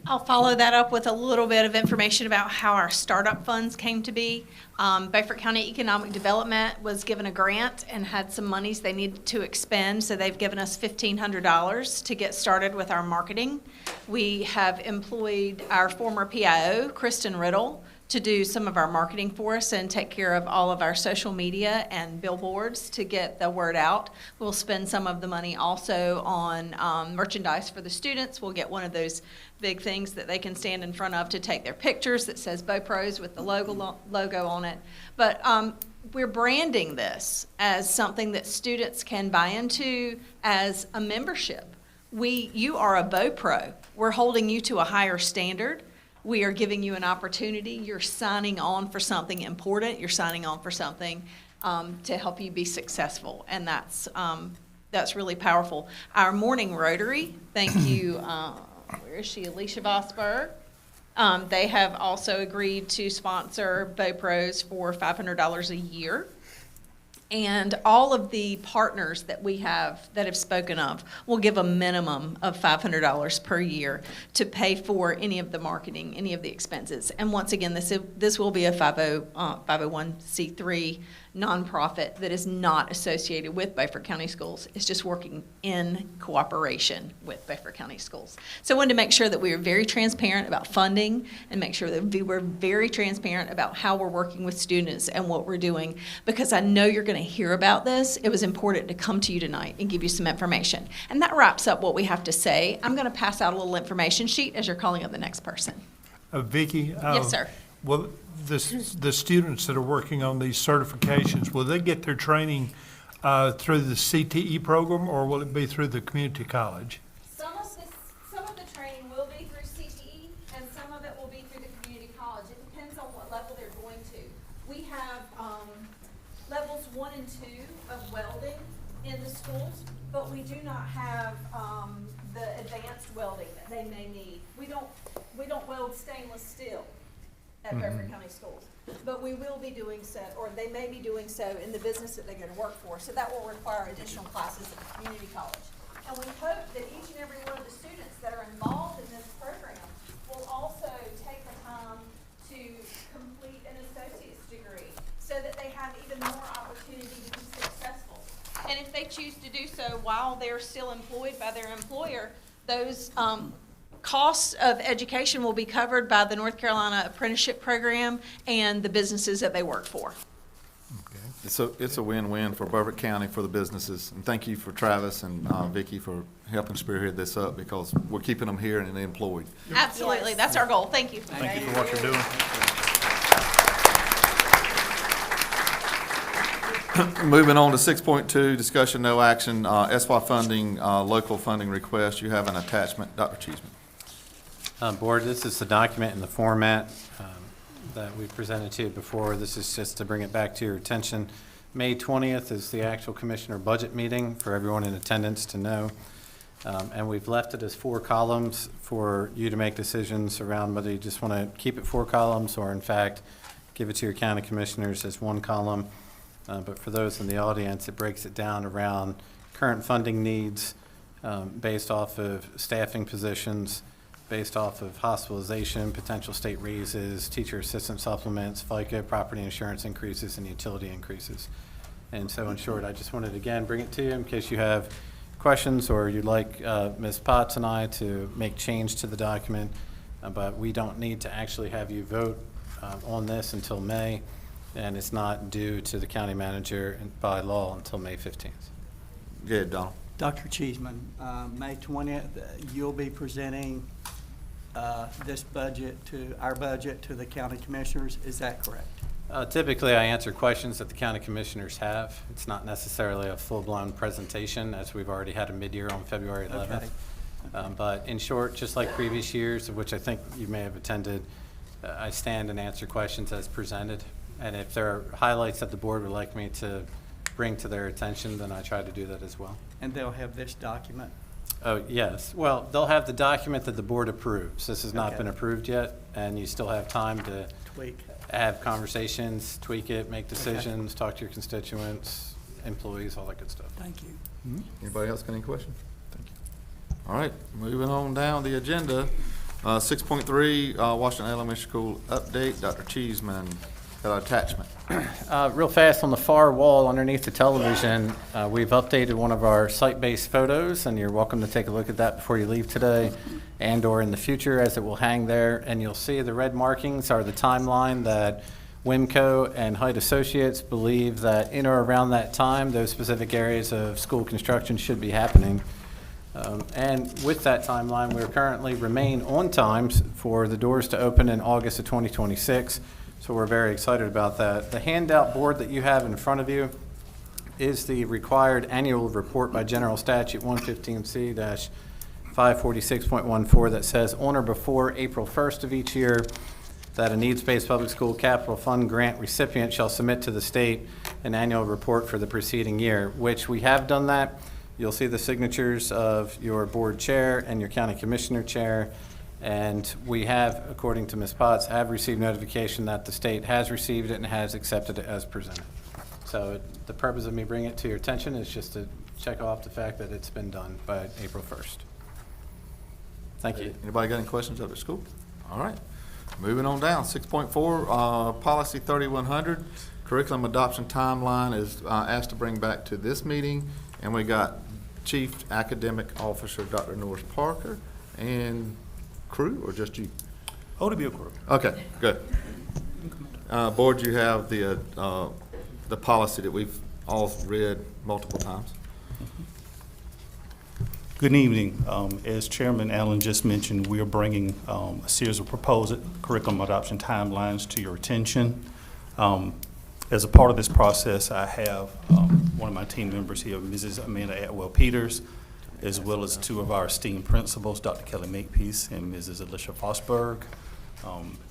I'll follow that up with a little bit of information about how our startup funds came to be. Beaufort County Economic Development was given a grant and had some monies they needed to expend, so they've given us $1,500 to get started with our marketing. We have employed our former PIO, Kristen Riddle, to do some of our marketing for us and take care of all of our social media and billboards to get the word out. We'll spend some of the money also on merchandise for the students. We'll get one of those big things that they can stand in front of to take their pictures that says BoPros with the logo on it. But we're branding this as something that students can buy into as a membership. You are a BoPro. We're holding you to a higher standard. We are giving you an opportunity. You're signing on for something important. You're signing on for something to help you be successful, and that's really powerful. Our morning Rotary, thank you. Where is she? Alicia Vosberg. They have also agreed to sponsor BoPros for $500 a year. And all of the partners that we have that have spoken of will give a minimum of $500 per year to pay for any of the marketing, any of the expenses. And once again, this will be a 501c3 nonprofit that is not associated with Beaufort County Schools. It's just working in cooperation with Beaufort County Schools. So I wanted to make sure that we were very transparent about funding and make sure that we were very transparent about how we're working with students and what we're doing, because I know you're going to hear about this. It was important to come to you tonight and give you some information. And that wraps up what we have to say. I'm going to pass out a little information sheet as you're calling up the next person. Vicki? Yes, sir. Well, the students that are working on these certifications, will they get their training through the CTE program, or will it be through the community college? Some of the training will be through CTE, and some of it will be through the community college. It depends on what level they're going to. We have levels 1 and 2 of welding in the schools, but we do not have the advanced welding that they may need. We don't weld stainless steel at Beaufort County Schools, but we will be doing so, or they may be doing so in the business that they're going to work for. So that will require additional classes at the community college. And we hope that each and every one of the students that are involved in this program will also take the time to complete an associate's degree so that they have even more opportunity to be successful. And if they choose to do so while they're still employed by their employer, those costs of education will be covered by the North Carolina Apprenticeship Program and the businesses that they work for. It's a win-win for Beaufort County, for the businesses. And thank you for Travis and Vicki for helping spearhead this up, because we're keeping them here and employed. Absolutely. That's our goal. Thank you. Thank you for what you're doing. Moving on to 6.2, discussion, no action, SY funding, local funding request. You have an attachment. Dr. Cheeseman. Board, this is the document in the format that we presented to you before. This is just to bring it back to your attention. May 20th is the actual commissioner budget meeting for everyone in attendance to know. And we've left it as 4 columns for you to make decisions around whether you just want to keep it 4 columns or in fact give it to your county commissioners as 1 column. But for those in the audience, it breaks it down around current funding needs based off of staffing positions, based off of hospitalization, potential state raises, teacher assistant supplements, FICA, property insurance increases, and utility increases. And so in short, I just wanted to again bring it to you in case you have questions or you'd like Ms. Potts and I to make change to the document, but we don't need to actually have you vote on this until May, and it's not due to the county manager by law until May 15th. Yeah, Donald. Dr. Cheeseman, May 20th, you'll be presenting this budget to, our budget to the county commissioners, is that correct? Typically, I answer questions that the county commissioners have. It's not necessarily a full-blown presentation, as we've already had a mid-year on February 11th. Okay. But in short, just like previous years, of which I think you may have attended, I stand and answer questions as presented. And if there are highlights that the board would like me to bring to their attention, then I try to do that as well. And they'll have this document? Oh, yes. Well, they'll have the document that the board approves. This has not Okay. been approved yet, and you still have time to Tweak. have conversations, tweak it, make decisions, talk to your constituents, employees, all that good stuff. Thank you. Anybody else got any questions? Thank you. All right, moving on down the agenda. 6.3, Washington Elementary School update. Dr. Cheeseman, got an attachment. Real fast, on the far wall underneath the television, we've updated one of our site-based photos, and you're welcome to take a look at that before you leave today and or in the future, as it will hang there. And you'll see the red markings are the timeline that WIMCO and Height Associates believe that in or around that time, those specific areas of school construction should be happening. And with that timeline, we currently remain on time for the doors to open in August of 2026. So we're very excited about that. The handout board that you have in front of you is the required annual report by General Statute 115C-546.14 that says on or before April 1st of each year that a needs-based public school capital fund grant recipient shall submit to the state an annual report for the preceding year, which we have done that. You'll see the signatures of your board chair and your county commissioner chair. And we have, according to Ms. Potts, have received notification that the state has received it and has accepted it as presented. So the purpose of me bringing it to your attention is just to check off the fact that it's been done by April 1st. Thank you. Anybody got any questions of the school? All right, moving on down. 6.4, Policy 3100, curriculum adoption timeline is asked to bring back to this meeting. And we got Chief Academic Officer Dr. Norris Parker and crew, or just you? Oh, to be a crew. Okay, good. Board, you have the policy that we've all read multiple times. Good evening. As Chairman Allen just mentioned, we are bringing a series of proposed curriculum adoption timelines to your attention. As a part of this process, I have one of my team members here, Mrs. Amanda Atwell-Peters, as well as 2 of our esteemed principals, Dr. Kelly Makepeace and Mrs. Alicia Fosberg.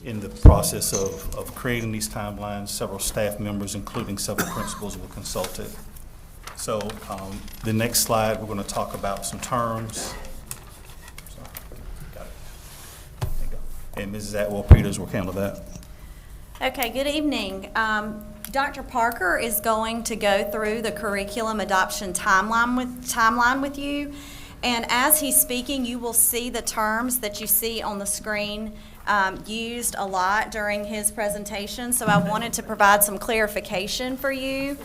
In the process of creating these timelines, several staff members, including several principals, were consulted. So the next slide, we're going to talk about some terms. Got it. There you go. And Mrs. Atwell-Peters will handle that. Okay, good evening. Dr. Parker is going to go through the curriculum adoption timeline with you. And as he's speaking, you will see the terms that you see on the screen used a lot during his presentation. So I wanted to provide some clarification for you.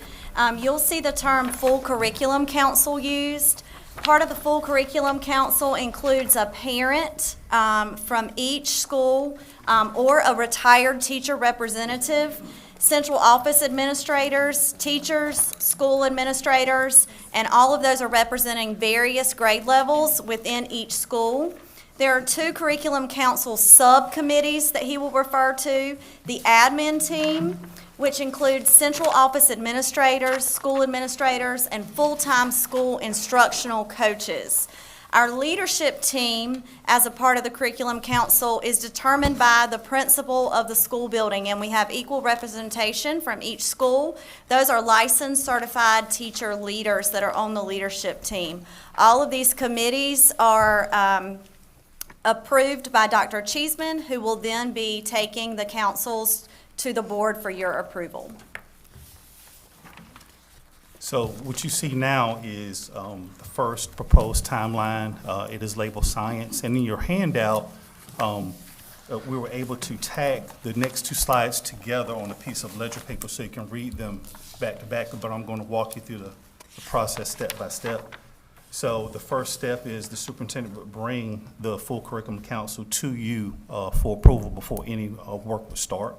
You'll see the term full curriculum council used. Part of the full curriculum council includes a parent from each school or a retired teacher representative, central office administrators, teachers, school administrators, and all of those are representing various grade levels within each school. There are 2 curriculum council subcommittees that he will refer to. The admin team, which includes central office administrators, school administrators, and full-time school instructional coaches. Our leadership team, as a part of the Curriculum Council, is determined by the principal of the school building, and we have equal representation from each school. Those are licensed, certified teacher leaders that are on the leadership team. All of these committees are approved by Dr. Cheeseman, who will then be taking the councils to the board for your approval. So what you see now is the first proposed timeline. It is labeled science. And in your handout, we were able to tag the next two slides together on a piece of ledger paper so you can read them back to back, but I'm going to walk you through the process step by step. So the first step is the superintendent would bring the full curriculum council to you for approval before any work would start.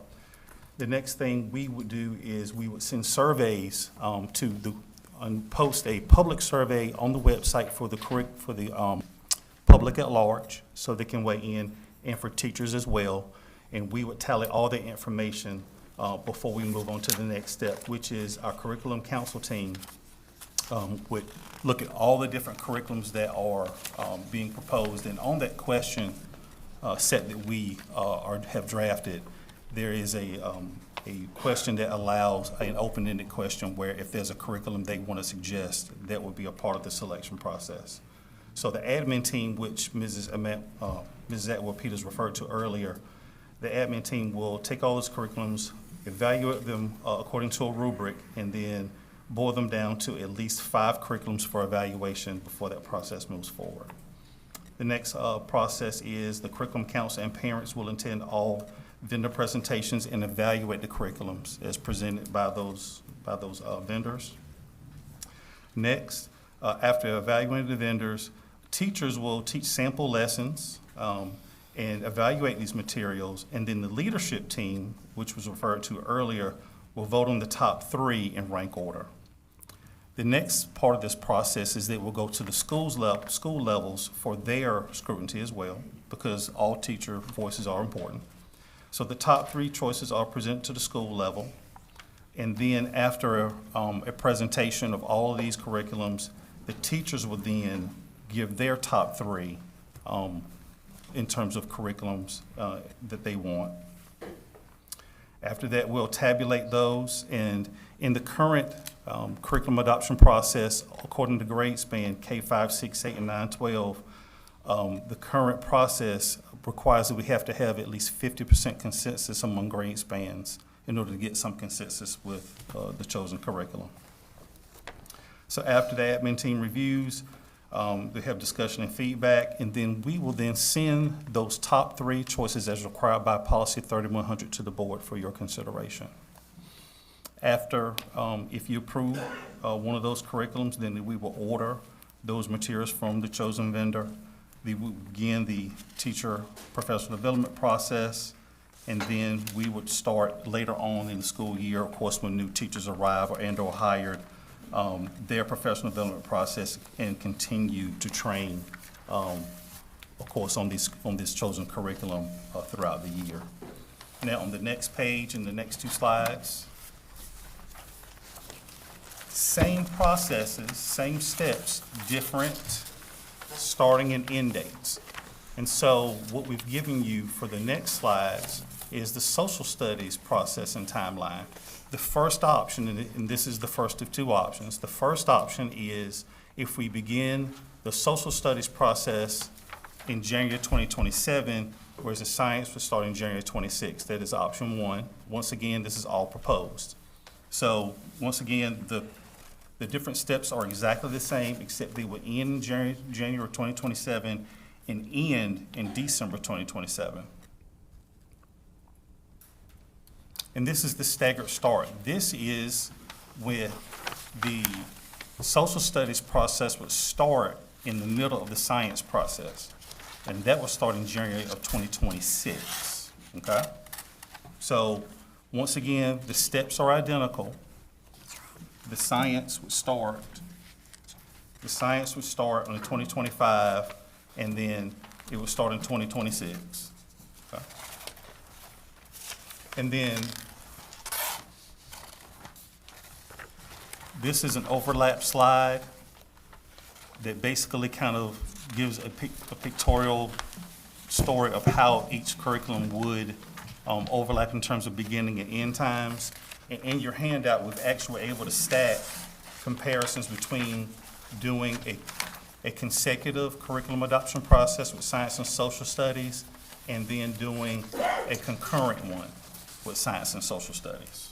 The next thing we would do is we would send surveys and post a public survey on the website for the public at large, so they can weigh in, and for teachers as well. And we would tally all the information before we move on to the next step, which is our curriculum council team would look at all the different curriculums that are being proposed. And on that question set that we have drafted, there is a question that allows an open-ended question where if there's a curriculum they want to suggest, that would be a part of the selection process. So the admin team, which Mrs. Atwell-Peters referred to earlier, the admin team will take all those curriculums, evaluate them according to a rubric, and then boil them down to at least 5 curriculums for evaluation before that process moves forward. The next process is the curriculum council and parents will attend all vendor presentations and evaluate the curriculums as presented by those vendors. Next, after evaluating the vendors, teachers will teach sample lessons and evaluate these materials, and then the leadership team, which was referred to earlier, will vote on the top 3 in rank order. The next part of this process is that we'll go to the school levels for their scrutiny as well, because all teacher voices are important. So the top 3 choices are presented to the school level, and then after a presentation of all of these curriculums, the teachers will then give their top 3 in terms of curriculums that they want. After that, we'll tabulate those, and in the current curriculum adoption process, according to grade span K-5, 6, 8, and 9, 12, the current process requires that we have to have at least 50% consensus among grade spans in order to get some consensus with the chosen curriculum. So after the admin team reviews, they have discussion and feedback, and then we will then send those top 3 choices as required by policy 3100 to the board for your consideration. After, if you approve one of those curriculums, then we will order those materials from the chosen vendor. We would begin the teacher professional development process, and then we would start later on in the school year, of course, when new teachers arrive or hired, their professional development process, and continue to train, of course, on this chosen curriculum throughout the year. Now, on the next page, in the next 2 slides, same processes, same steps, different starting and end dates. And so what we've given you for the next slides is the social studies process and timeline. The first option, and this is the first of 2 options, the first option is if we begin the social studies process in January 2027, whereas the science would start in January 26. That is option 1. Once again, this is all proposed. So once again, the different steps are exactly the same, except they will end in January 2027 and end in December 2027. And this is the staggered start. This is where the social studies process would start in the middle of the science process. And that will start in January of 2026, okay? So once again, the steps are identical. The science would start on 2025, and then it would start in 2026. Okay? And then this is an overlap slide that basically kind of gives a pictorial story of how each curriculum would overlap in terms of beginning and end times. And in your handout, we've actually able to stack comparisons between doing a consecutive curriculum adoption process with science and social studies, and then doing a concurrent one with science and social studies.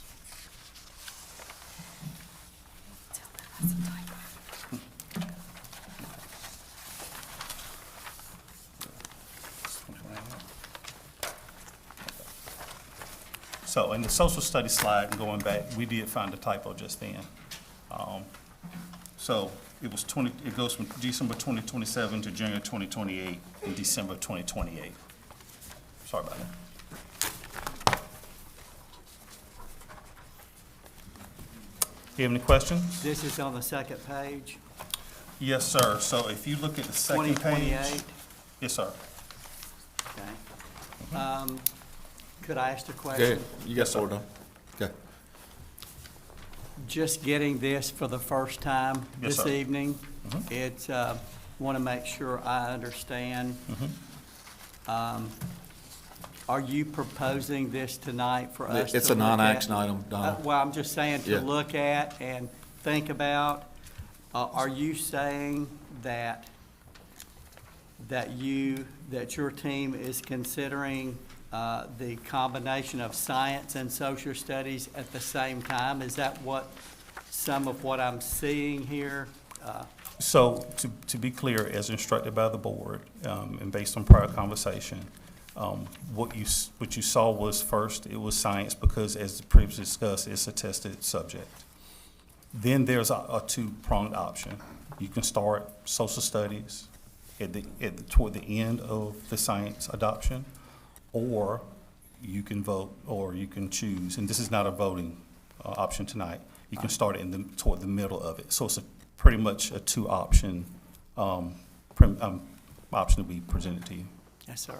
So in the social studies slide, and going back, we did find a typo just then. So it goes from December 2027 to January 2028 and December 2028. Sorry about that. You have any questions? This is on the second page, Yes, sir. So if you look at the second page. 2028. Yes, sir. Okay. Could I ask a Okay, question? you got four done. Okay. Just getting this for the first time Yes, this sir. evening, Mhm. it's, want to make sure I understand. Are you proposing this tonight for us to It's a look at? non-action item, Donna. Well, I'm just saying Yeah. to look at and think about. Are you saying that your team is considering the combination of science and social studies at the same time? Is that some of what I'm seeing here? So to be clear, as instructed by the board, and based on prior conversation, what you saw was first, it was science because as previously discussed, it's a tested subject. Then there's a two-pronged option. You can start social studies toward the end of the science adoption, or you can vote, or you can choose, and this is not a voting option tonight. You can start it toward the middle of it. So it's pretty much a two-option option to be presented to you. Yes, sir.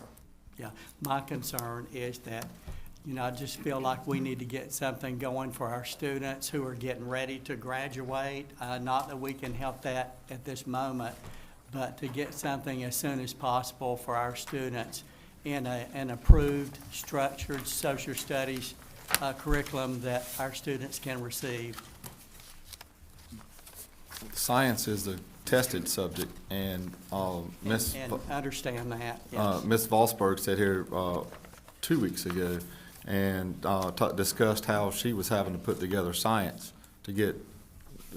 Yeah, my concern is that, I just feel like we need to get something going for our students who are getting ready to graduate. Not that we can help that at this moment, but to get something as soon as possible for our students in an approved, structured social studies curriculum that our students can receive. Science is the tested subject, and Miss And understand that, yes. Miss Volsberg sat here 2 weeks ago and discussed how she was having to put together science to get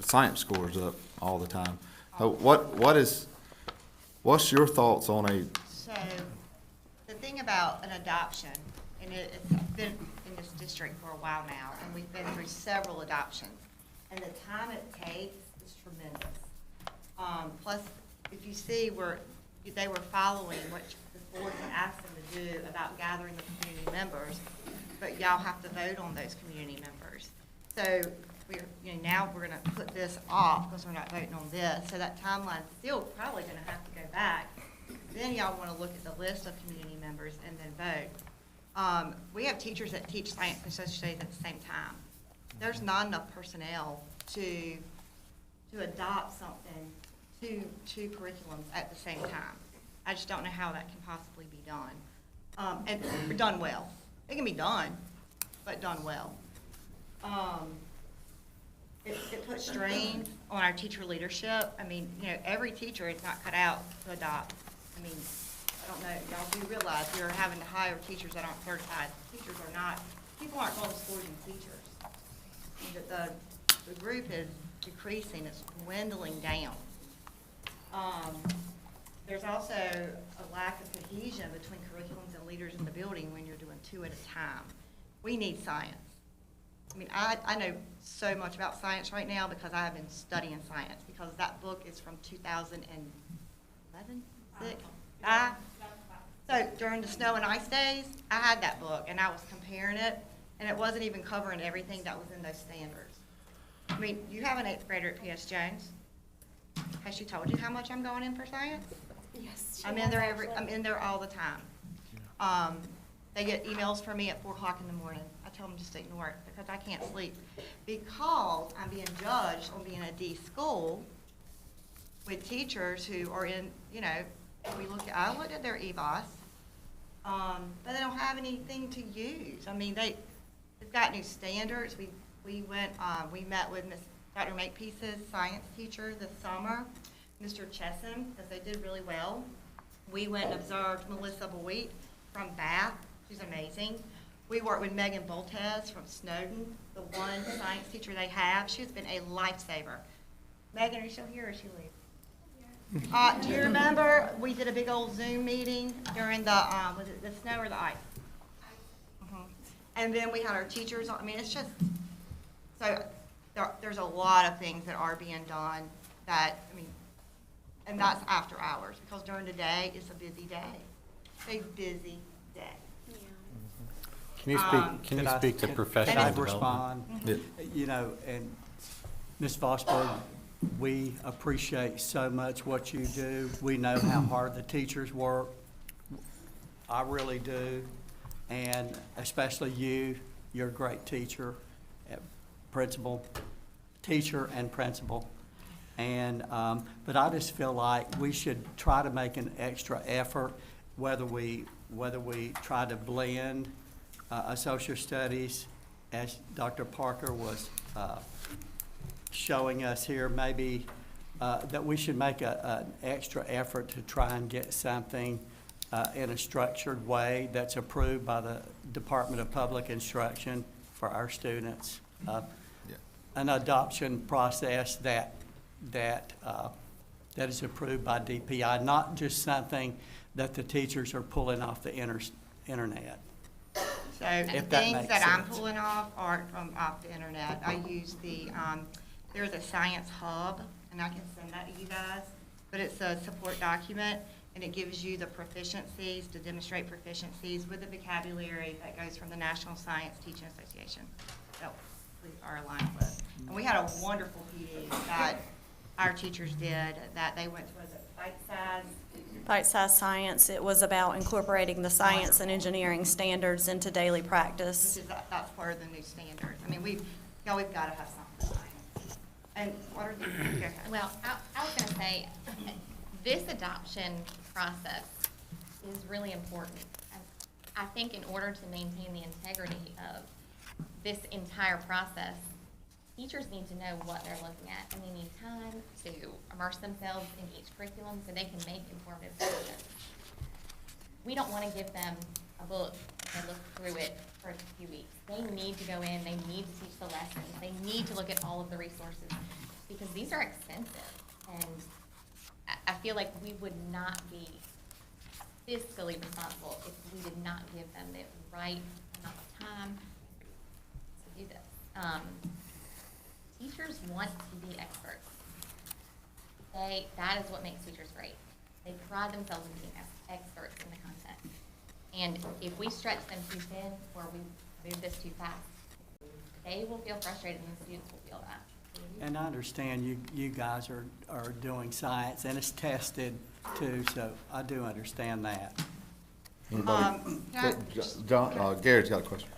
science scores up all the time. What's your thoughts on So, the thing about an adoption, and it's been in this district for a while now, and we've been through several adoptions, and the time it takes is tremendous. Plus, if you see where they were following what the board had asked them to do about gathering the community members, but y'all have to vote on those community members. So now we're gonna put this off because we're not voting on this. So that timeline's still probably gonna have to go back. Then y'all wanna look at the list of community members and then vote. We have teachers that teach science and social studies at the same time. There's not enough personnel to adopt something, two curriculums at the same time. I just don't know how that can possibly be done. And done well. It can be done, but done well. It puts strain on our teacher leadership. I mean, every teacher is not cut out to adopt. I mean, I don't know, y'all do realize we are having to hire teachers that aren't certified. Teachers are not, people aren't going to schools and teachers. The group is decreasing, it's dwindling down. There's also a lack of cohesion between curriculums and leaders in the building when you're doing two at a time. We need science. I mean, I know so much about science right now because I have been studying science, because that book is from 2011, 6? So during the snow and ice days, I had that book and I was comparing it, and it wasn't even covering everything that was in those standards. I mean, you have an 8th grader at P.S. Jones. Has she told you how much I'm going in for science? Yes. I'm in there all the time. They get emails from me at 4 o'clock in the morning. I tell them just to ignore it because I can't sleep. Because I'm being judged on being a D school, with teachers who are in, you know, I looked at their EVOS, but they don't have anything to use. I mean, they've got new standards. We met with Dr. Makepeace's science teacher this summer, Mr. Chesham, because they did really well. We went and observed Melissa Boyd from Bath. She's amazing. We worked with Megan Boltez from Snowden, the one science teacher they have. She's been a lifesaver. Megan, are you still here or is she leave? Do you remember we did a big old Zoom meeting during the, was it the snow or the ice? And then we had our teachers, I mean, it's just, so there's a lot of things that are being done that, I mean, and that's after hours, because during the day, it's a busy day. It's a busy day. Can you speak to professional Can I development? respond? You know, and Ms. Vosberg, we appreciate so much what you do. We know how hard the teachers work. I really do. And especially you, you're a great teacher, teacher and principal. And, but I just feel like we should try to make an extra effort, whether we try to blend social studies, as Dr. Parker was showing us here, maybe that we should make an extra effort to try and get something in a structured way that's approved by the Department of Public Instruction for our students. An adoption process that is approved by DPI, not just something that the teachers are pulling off the internet. So the things that I'm pulling off aren't from off the internet. I use there's a science hub, and I can send that to you guys, but it's a support document, and it gives you the proficiencies, to demonstrate proficiencies with the vocabulary that goes from the National Science Teaching Association that we are aligned with. And we had a wonderful PD that our teachers did, that they went to, was it Bite-sized Science. It was about incorporating the science and engineering standards into daily practice. That's part of the new standards. I mean, we've got to have something. And what are you? Well, I was going to say, this adoption process is really important. I think in order to maintain the integrity of this entire process, teachers need to know what they're looking at, and they need time to immerse themselves in each curriculum so they can make informative decisions. We don't want to give them a book and look through it for a few weeks. They need to go in, they need to teach the lessons, they need to look at all of the resources, because these are expensive. And I feel like we would not be fiscally responsible if we did not give them the right amount of time to do this. Teachers want to be experts. That is what makes teachers great. They pride themselves in being experts in the content. And if we stretch them too thin or we move this too fast, they will feel frustrated and the students will feel that. And I understand you guys are doing science and it's tested too, so I do understand that. John, Gary's got a question.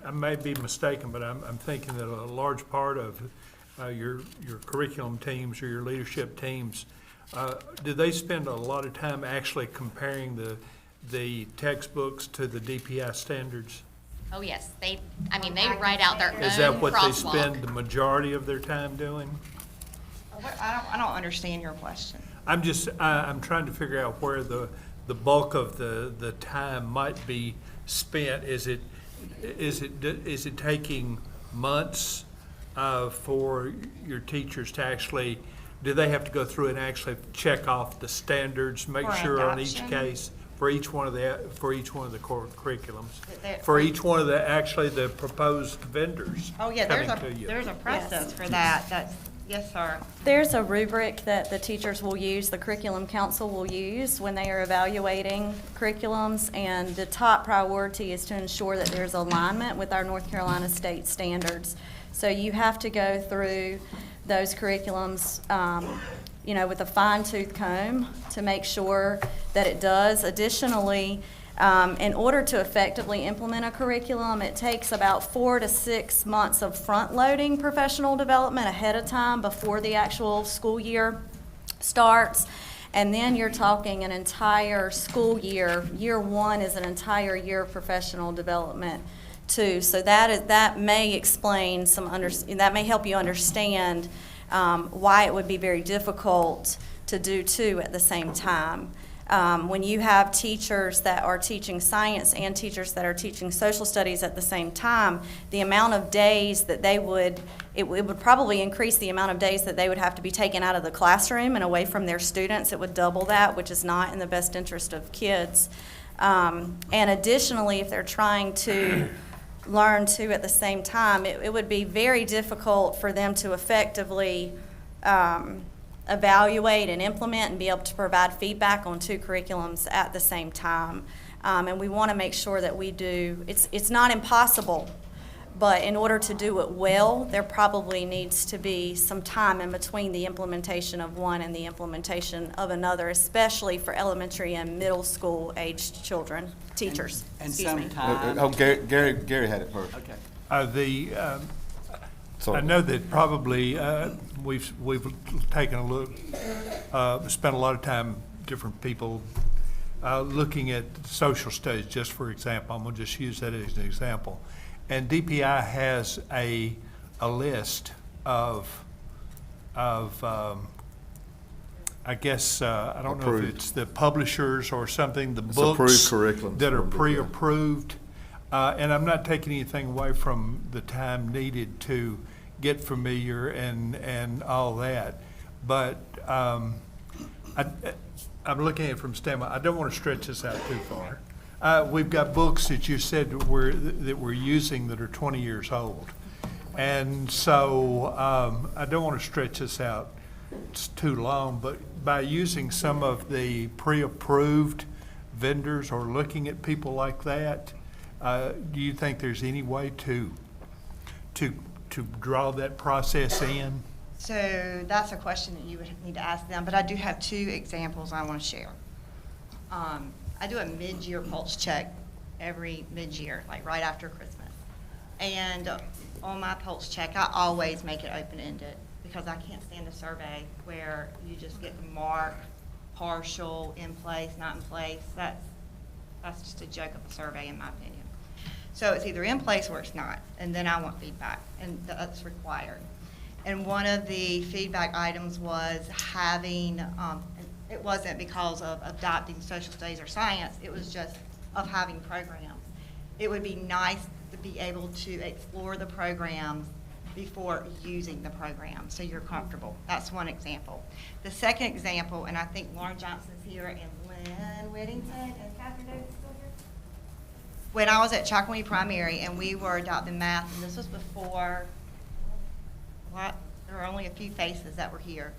I may be mistaken, but I'm thinking that a large part of your curriculum teams or your leadership teams, do they spend a lot of time actually comparing the textbooks to the DPI standards? Oh yes, they write out their own Is that what they crosswalk. spend the majority of their time doing? I don't understand your question. I'm trying to figure out where the bulk of the time might be spent. Is it taking months for your teachers to actually, do they have to go through and actually check off the standards, make For sure on each adoption? case, for each one of the curriculums, There- for each one of the proposed vendors? Oh, yeah, coming to you? there's a process for that. Yes, sir. There's a rubric that the teachers will use, the curriculum council will use when they are evaluating curriculums, and the top priority is to ensure that there's alignment with our North Carolina state standards. So you have to go through those curriculums, with a fine-tooth comb to make sure that it does. Additionally, In order to effectively implement a curriculum, it takes about 4 to 6 months of front-loading professional development ahead of time before the actual school year starts. And then you're talking an entire school year. Year one is an entire year of professional development too. So that may explain that may help you understand why it would be very difficult to do two at the same time. When you have teachers that are teaching science and teachers that are teaching social studies at the same time, the amount of days that it would probably increase the amount of days that they would have to be taken out of the classroom and away from their students. It would double that, which is not in the best interest of kids. And additionally, if they're trying to learn two at the same time, it would be very difficult for them to effectively evaluate and implement and be able to provide feedback on two curriculums at the same time. And we want to make sure that we do, it's not impossible, but in order to do it well, there probably needs to be some time in between the implementation of one and the implementation of another, especially for elementary and middle school aged children, teachers. And Excuse me. sometimes. Oh, Gary had it first. Okay. I know that probably we've taken a look, spent a lot of time, different people, looking at social studies, just for example. I'm going to just use that as an example. And DPI has a list of I guess, I don't know if it's the publishers or something, the books approved curriculums that are from DPI. pre-approved. And I'm not taking anything away from the time needed to get familiar and all that. But I'm looking at it from standpoint, I don't want to stretch this out too far. We've got books that you said that we're using that are 20 years old. And so I don't want to stretch this out too long, but by using some of the pre-approved vendors or looking at people like that, do you think there's any way to draw that process in? So that's a question that you would need to ask them, but I do have 2 examples I want to share. I do a mid-year pulse check every mid-year, like right after Christmas. And on my pulse check, I always make it open-ended because I can't stand a survey where you just get the mark, partial, in place, not in place. That's just a joke of a survey in my opinion. So it's either in place or it's not, and then I want feedback, and that's required. And one of the feedback items was having, it wasn't because of adopting social studies or science, it was just of having programs. It would be nice to be able to explore the programs before using the program, so you're comfortable. That's one example. The second example, and I think Lauren Johnson's here and Lynn Whittington, is Catherine Davis still here? When I was at Chocowee Primary and we were adopting math, and this was before, there were only a few faces that were here,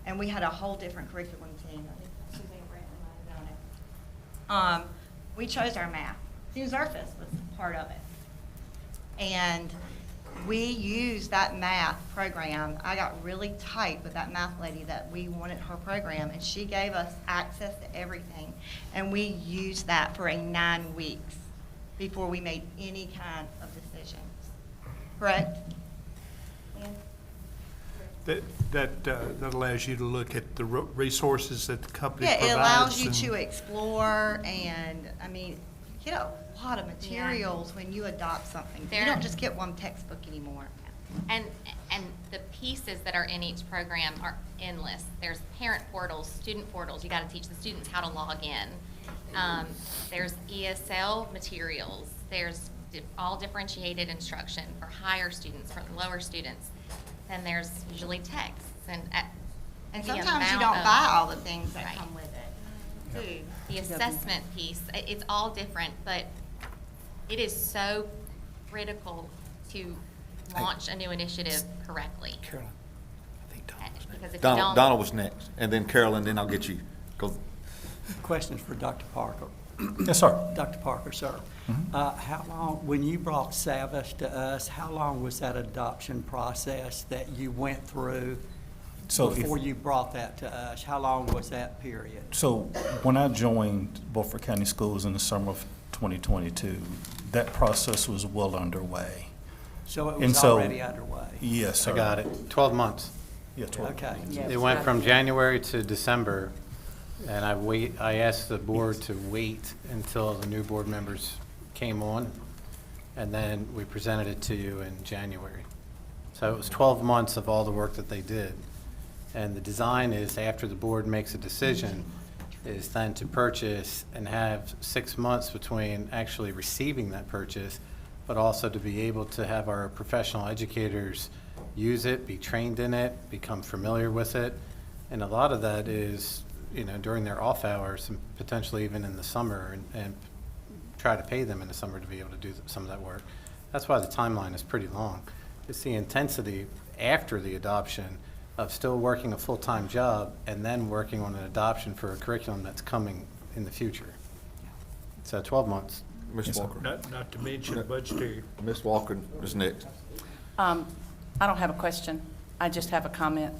and we had a whole different curriculum team. I think Suzanne Brantley might have done it. We chose our math. Hugh Zerfus was part of it. And we used that math program. I got really tight with that math lady that we wanted her program, and she gave us access to everything. And we used that for 9 weeks before we made any kind of decisions. Correct? That allows you to look at the resources that the company provides. Yeah, it allows you to explore, and I mean, you get a lot of materials when you adopt something. You don't just get one textbook anymore. And the pieces that are in each program are endless. There's parent portals, student portals. You got to teach the students how to log in. There's ESL materials. There's all differentiated instruction for higher students, for lower students. Then there's usually texts and sometimes you don't buy all the things that come with it, too. The assessment piece, it's all different, but it is so critical to launch a new initiative correctly. Carolyn, I think Donald was Because next. if you don't, Donald was next, and then Carolyn, then I'll get you. Go. Questions for Dr. Parker. Yes, sir. Dr. Parker, sir. How long, when you brought Savas to us, how long was that adoption process that you went through So if- before you brought that to us? How long was that period? So when I joined Beaufort County Schools in the summer of 2022, that process was well underway. So it And was so- already underway? Yes, sir. I got it. 12 months. Yeah, 12. Okay. It went from January to December, and I asked the board to wait until the new board members came on, and then we presented it to you in January. So it was 12 months of all the work that they did. And the design is, after the board makes a decision, is then to purchase and have 6 months between actually receiving that purchase, but also to be able to have our professional educators use it, be trained in it, become familiar with it. And a lot of that is, during their off hours and potentially even in the summer, and try to pay them in the summer to be able to do some of that work. That's why the timeline is pretty long. It's the intensity after the adoption of still working a full-time job and then working on an adoption for a curriculum that's coming in the future. So 12 months. Ms. Walker. Not to mention budgetary. Ms. Walker is next. I don't have a question. I just have a comment.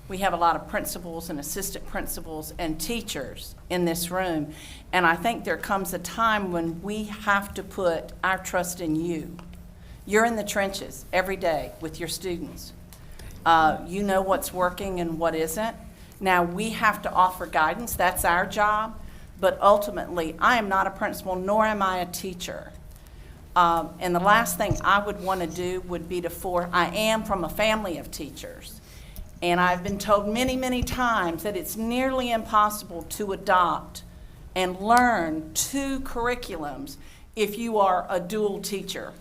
We have a lot of principals and assistant principals and teachers in this room, and I think there comes a time when we have to put our trust in you. You're in the trenches every day with your students. You know what's working and what isn't. Now, we have to offer guidance. That's our job. But ultimately, I am not a principal, nor am I a teacher. And the last thing I would want to do would be I am from a family of teachers. And I've been told many, many times that it's nearly impossible to adopt and learn 2 curriculums if you are a dual teacher.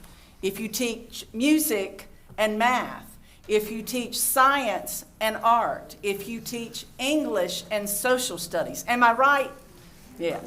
If you teach music and math, if you teach science and art, if you teach English and social studies. Am I right? Yeah.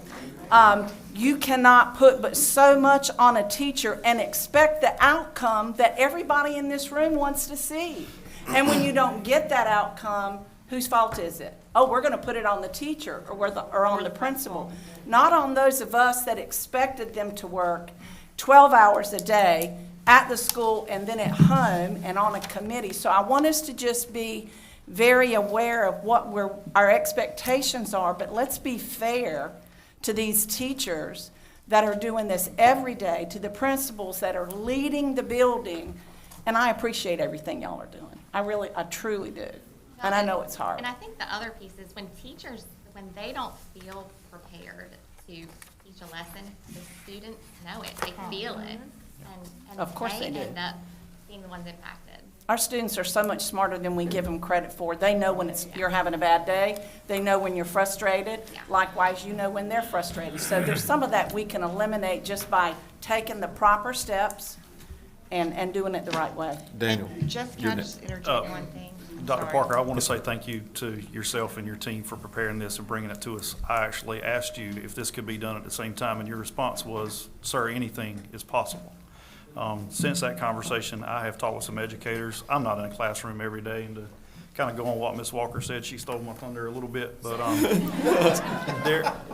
You cannot put but so much on a teacher and expect the outcome that everybody in this room wants to see. And when you don't get that outcome, whose fault is it? Oh, we're going to put it on the teacher or on the principal. Not on those of us that expected them to work 12 hours a day at the school and then at home and on a committee. So I want us to just be very aware of what our expectations are, but let's be fair to these teachers that are doing this every day, to the principals that are leading the building, and I appreciate everything y'all are doing. I truly do, and I know it's hard. And I think the other piece is when teachers, when they don't feel prepared to teach a lesson, the students know it, they feel it, and Of course they do. end up being the ones impacted. Our students are so much smarter than we give them credit for. They know when you're having a bad day. They know when you're frustrated. Likewise, you know when they're frustrated. So there's some of that we can eliminate just by taking the proper steps and doing it the right way. Daniel. Just, can I just interject one thing? Dr. Sorry. Parker, I want to say thank you to yourself and your team for preparing this and bringing it to us. I actually asked you if this could be done at the same time, and your response was, sir, anything is possible. Since that conversation, I have talked with some educators. I'm not in a classroom every day, and to kind of go on what Ms. Walker said, she stole my thunder a little bit, but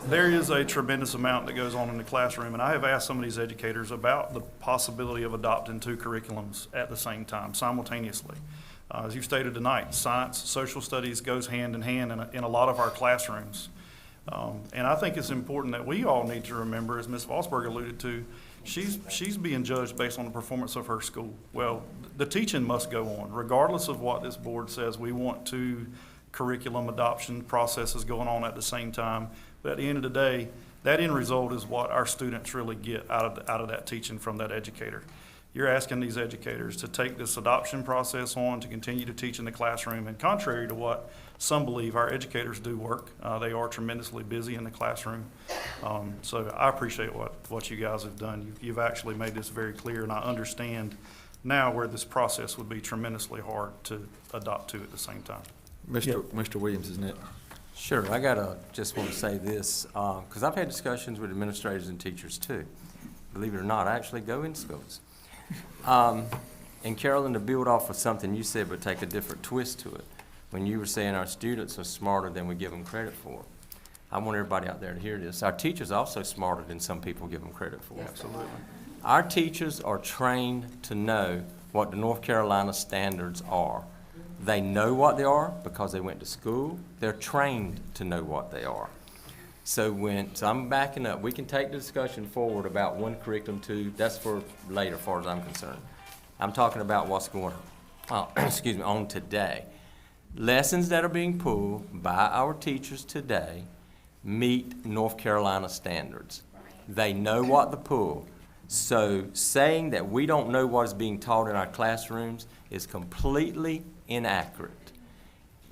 there is a tremendous amount that goes on in the classroom, and I have asked some of these educators about the possibility of adopting 2 curriculums at the same time, simultaneously. As you stated tonight, science, social studies goes hand in hand in a lot of our classrooms. And I think it's important that we all need to remember, as Ms. Vosberg alluded to, she's being judged based on the performance of her school. Well, the teaching must go on, regardless of what this board says. We want 2 curriculum adoption processes going on at the same time. But at the end of the day, that end result is what our students really get out of that teaching from that educator. You're asking these educators to take this adoption process on, to continue to teach in the classroom, and contrary to what some believe, our educators do work. They are tremendously busy in the classroom. So I appreciate what you guys have done. You've actually made this very clear, and I understand now where this process would be tremendously hard to adopt 2 at the same time. Mr. Williams is next. Sure, just want to say this, because I've had discussions with administrators and teachers too. Believe it or not, I actually go in schools. And Carolyn, to build off of something you said, but take a different twist to it, when you were saying our students are smarter than we give them credit for, I want everybody out there to hear this. Our teachers are also smarter than some people give them credit for. Absolutely. Our teachers are trained to know what the North Carolina standards are. They know what they are because they went to school. They're trained to know what they are. So I'm backing up. We can take the discussion forward about one curriculum, two. That's for later, as far as I'm concerned. I'm talking about what's going on, on today. Lessons that are being pulled by our teachers today meet North Carolina standards. They know what to pull. So saying that we don't know what is being taught in our classrooms is completely inaccurate.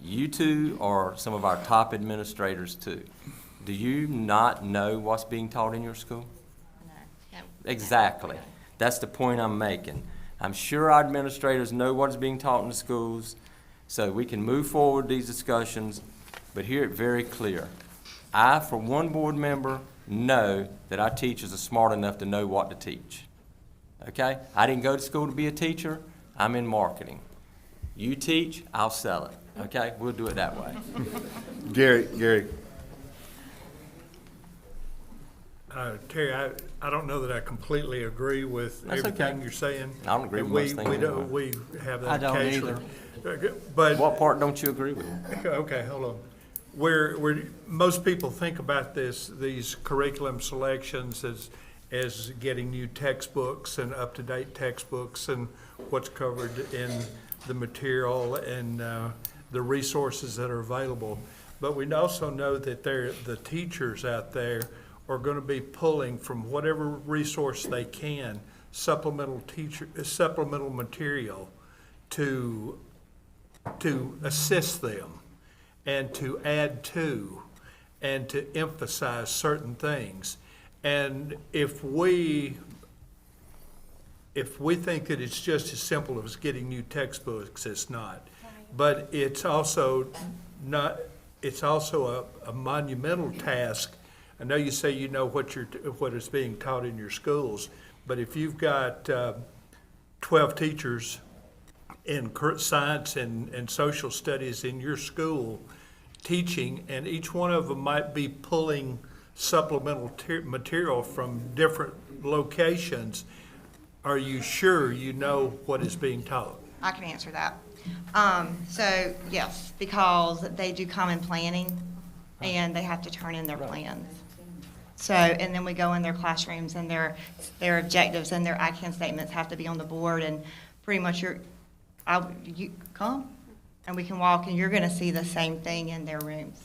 You two are some of our top administrators too. Do you not know what's being taught in your school? No. Exactly. That's the point I'm making. I'm sure our administrators know what is being taught in the schools, so we can move forward these discussions, but hear it very clear. I, for one board member, know that our teachers are smart enough to know what to teach. Okay? I didn't go to school to be a teacher. I'm in marketing. You teach, I'll sell it. Okay? We'll do it that way. Gary. Terry, I don't know that I completely agree with That's everything okay. you're saying. I don't agree And with most things anyway. We have that I don't occasionally. But What part don't you agree with? okay, hold on. Where most people think about these curriculum selections as getting new textbooks and up-to-date textbooks and what's covered in the material and the resources that are available. But we also know that the teachers out there are going to be pulling from whatever resource they can, supplemental material to assist them and to add to and to emphasize certain things. And if we think that it's just as simple as getting new textbooks, it's not. But it's also not, it's also a monumental task. I know you say you know what is being taught in your schools, but if you've got 12 teachers in science and social studies in your school teaching, and each one of them might be pulling supplemental material from different locations, are you sure you know what is being taught? I can answer that. So yes, because they do common planning and they have to turn in their plans. So, and then we go in their classrooms and their objectives and their action statements have to be on the board, and pretty much you come and we can walk and you're gonna see the same thing in their rooms.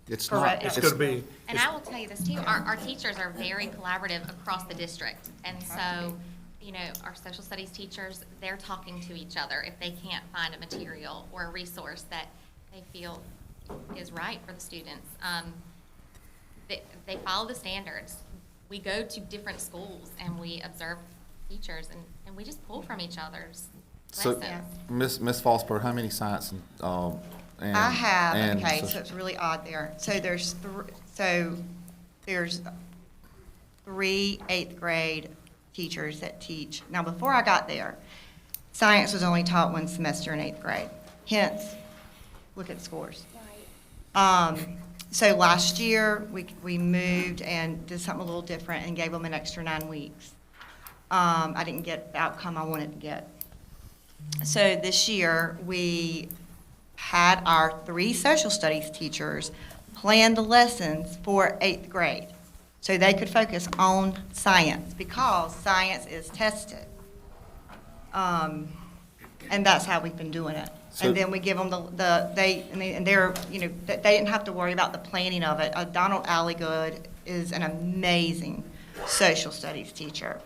It's Correct. not. It's going to be. And I will tell you this too, our teachers are very collaborative across the district. And so, our social studies teachers, they're talking to each other if they can't find a material or a resource that they feel is right for the students. They follow the standards. We go to different schools and we observe teachers and we just pull from each other's So, lessons. Ms. Fosper, how many science and I have, and okay, social- so it's really odd there. So there's 3 8th grade teachers that teach. Now, before I got there, science was only taught one semester in 8th grade. Hence, look at the scores. So last year, we moved and did something a little different and gave them an extra 9 weeks. I didn't get the outcome I wanted to get. So this year, we had our 3 social studies teachers plan the lessons for 8th grade so they could focus on science because science is tested. And that's how we've been doing it. So- And then we give them they didn't have to worry about the planning of it. Donald Alligood is an amazing social studies teacher.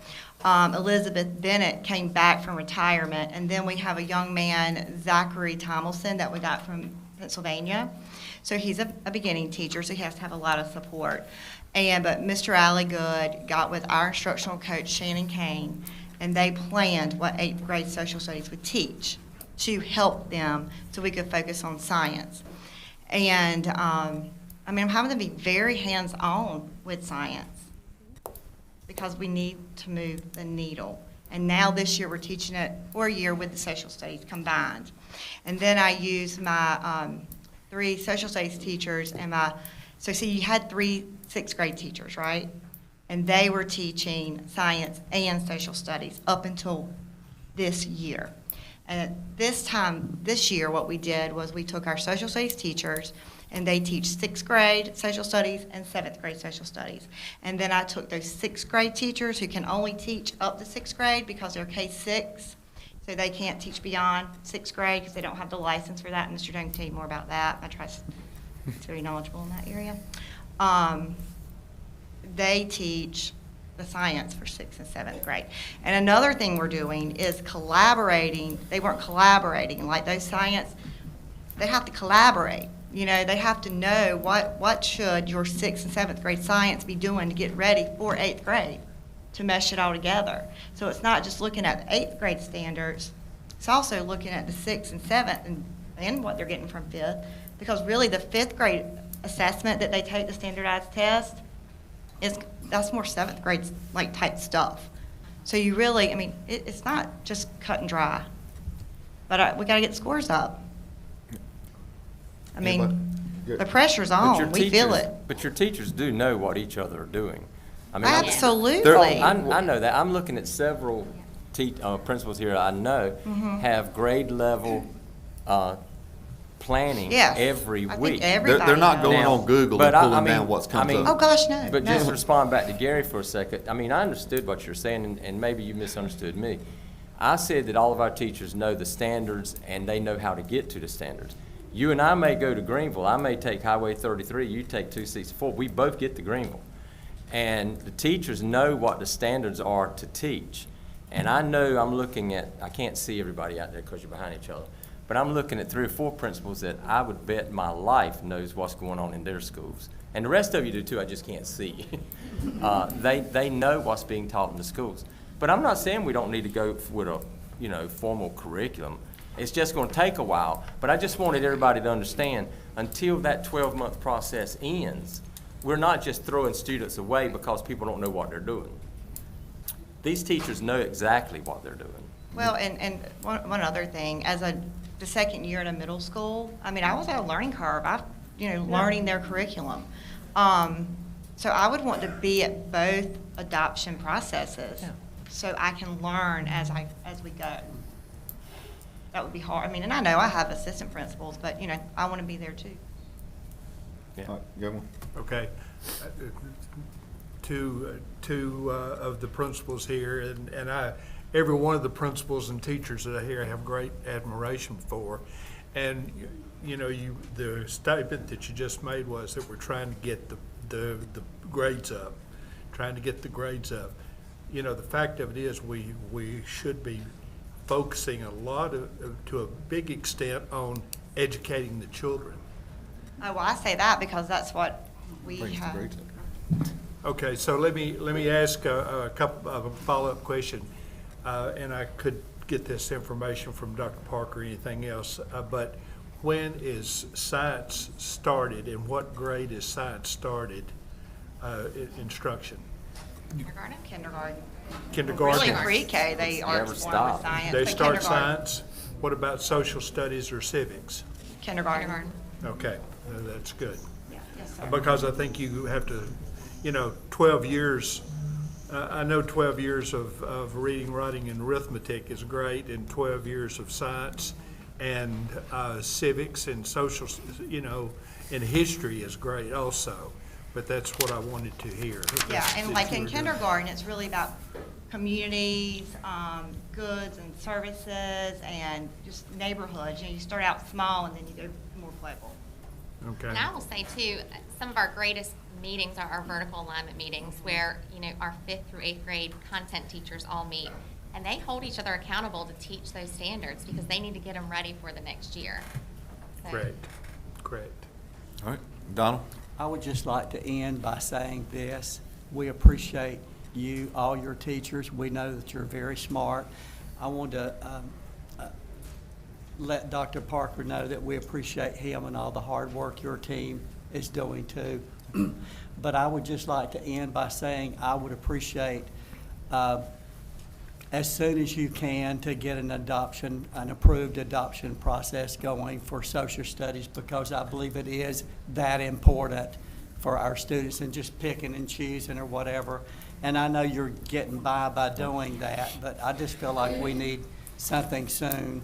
Elizabeth Bennett came back from retirement, and then we have a young man, Zachary Tomlinson, that we got from Pennsylvania. So he's a beginning teacher, so he has to have a lot of support. But Mr. Alligood got with our instructional coach, Shannon Kane, and they planned what 8th grade social studies would teach to help them so we could focus on science. And I'm having to be very hands-on with science because we need to move the needle. And now this year, we're teaching it for a year with the social studies combined. And then I use my 3 social studies teachers and so see, you had 3 6th grade teachers, right? And they were teaching science and social studies up until this year. And at this year, what we did was we took our social studies teachers, and they teach 6th grade social studies and 7th grade social studies. And then I took those 6th grade teachers who can only teach up to 6th grade because they're K-6, so they can't teach beyond 6th grade because they don't have the license for that. And Mr. Dunn can tell you more about that. I try to be very knowledgeable in that area. They teach the science for 6th and 7th grade. And another thing we're doing is collaborating. They weren't collaborating. Like those science, they have to collaborate. You know, they have to know what should your 6th and 7th grade science be doing to get ready for 8th grade, to mesh it all together. So it's not just looking at the 8th grade standards, it's also looking at the 6th and 7th and what they're getting from 5th, because really the 5th grade assessment that they take, the standardized test, that's more 7th grade like type stuff. So you really, I mean, it's not just cut and dry, but we got to get the scores up. I mean, the pressure's on. We feel it. But your teachers do know what each other are doing. I mean, Absolutely. I know that. I'm looking at several principals here I know have grade level planning every week. They're not going on Google and pulling down what's coming up. Oh, gosh, no. But just to respond back to Gary for a second, I mean, I understood what you're saying, and maybe you misunderstood me. I said that all of our teachers know the standards, and they know how to get to the standards. You and I may go to Greenville. I may take Highway 33. You take 264. We both get to Greenville. And the teachers know what the standards are to teach. And I know I'm looking at, I can't see everybody out there because you're behind each other, but I'm looking at 3 or 4 principals that I would bet my life knows what's going on in their schools. And the rest of you do too, I just can't see. They know what's being taught in the schools. But I'm not saying we don't need to go with a formal curriculum. It's just going to take a while. But I just wanted everybody to understand, until that 12-month process ends, we're not just throwing students away because people don't know what they're doing. These teachers know exactly what they're doing. Well, and one other thing, as the second year in a middle school, I mean, I was at a learning curve. Learning their curriculum. So I would want to be at both adoption processes, so I can learn as we go. That would be hard. I mean, and I know I have assistant principals, but I want to be there too. Yeah. All right, good one. Okay. Two of the principals here, and every one of the principals and teachers that I hear I have great admiration for. And the statement that you just made was that we're trying to get the grades up, The fact of it is we should be focusing a lot to a big extent on educating the children. Oh, well, I say that because that's what we have. Okay, so let me ask a couple of a follow-up question, and I could get this information from Dr. Parker or anything else, but when is science started, and what grade is science started instruction? Kindergarten. Really pre-K, they are born with science. They but start science. What about social studies or civics? Kindergarten. Okay, that's good. Yeah. Yes, sir. Because I think you have to, 12 years, I know 12 years of reading, writing, and arithmetic is great, and 12 years of science and civics and social, and history is great also. But that's what I wanted to hear. Yeah, and like in kindergarten, it's really about communities, goods and services, and just neighborhoods. You start out small and then you go more playful. Okay. And I will say too, some of our greatest meetings are our vertical alignment meetings where, our 5th through 8th grade content teachers all meet. And they hold each other accountable to teach those standards because they need to get them ready for the next year. So. Great. All right, Donald? I would just like to end by saying this. We appreciate you, all your teachers. We know that you're very smart. I want to let Dr. Parker know that we appreciate him and all the hard work your team is doing too. But I would just like to end by saying I would appreciate as soon as you can to get an approved adoption process going for social studies, because I believe it is that important for our students, and just picking and choosing or whatever. And I know you're getting by doing that, but I just feel like we need something soon,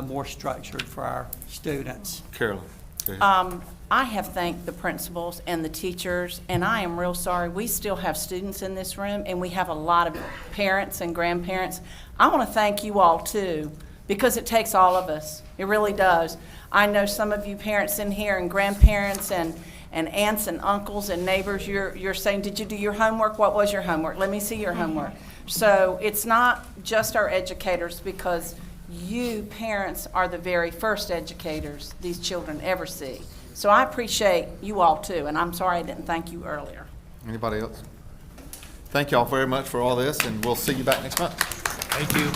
more structured for our students. Carolyn, go ahead. I have thanked the principals and the teachers, and I am real sorry. We still have students in this room, and we have a lot of parents and grandparents. I want to thank you all, too, because it takes all of us. It really does. I know some of you parents in here and grandparents and aunts and uncles and neighbors, you're saying, did you do your homework? What was your homework? Let me see your homework. So it's not just our educators, because you parents are the very first educators these children ever see. So I appreciate you all too, and I'm sorry I didn't thank you earlier. Anybody else? Thank y'all very much for all this, and we'll see you back next month. Thank you.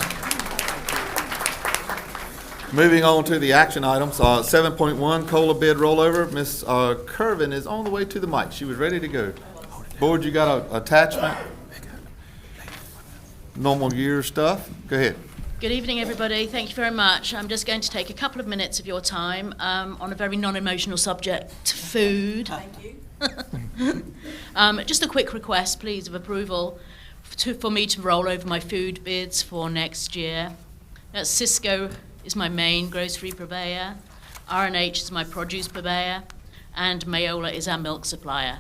Moving on to the action items, 7.1 COLA bid rollover. Ms. Kervin is on the way to the mic. She was ready to go. Board, you got an attachment? Normal year stuff? Go ahead. Good evening, everybody. Thank you very much. I'm just going to take a couple of minutes of your time on a very non-emotional subject, food. Thank you. Just a quick request, please, of approval for me to roll over my food bids for next year. Cisco is my main grocery purveyor, R&H is my produce purveyor, and Mayola is our milk supplier.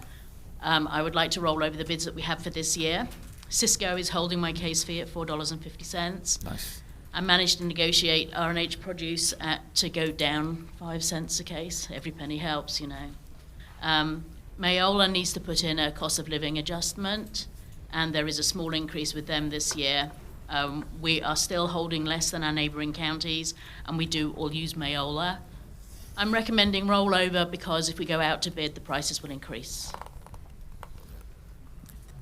I would like to roll over the bids that we have for this year. Cisco is holding my case fee at $4.50. Nice. I managed to negotiate R&H produce to go down 5 cents a case. Every penny helps, you know. Mayola needs to put in a cost of living adjustment, and there is a small increase with them this year. We are still holding less than our neighboring counties, and we do all use Mayola. I'm recommending rollover because if we go out to bid, the prices will increase.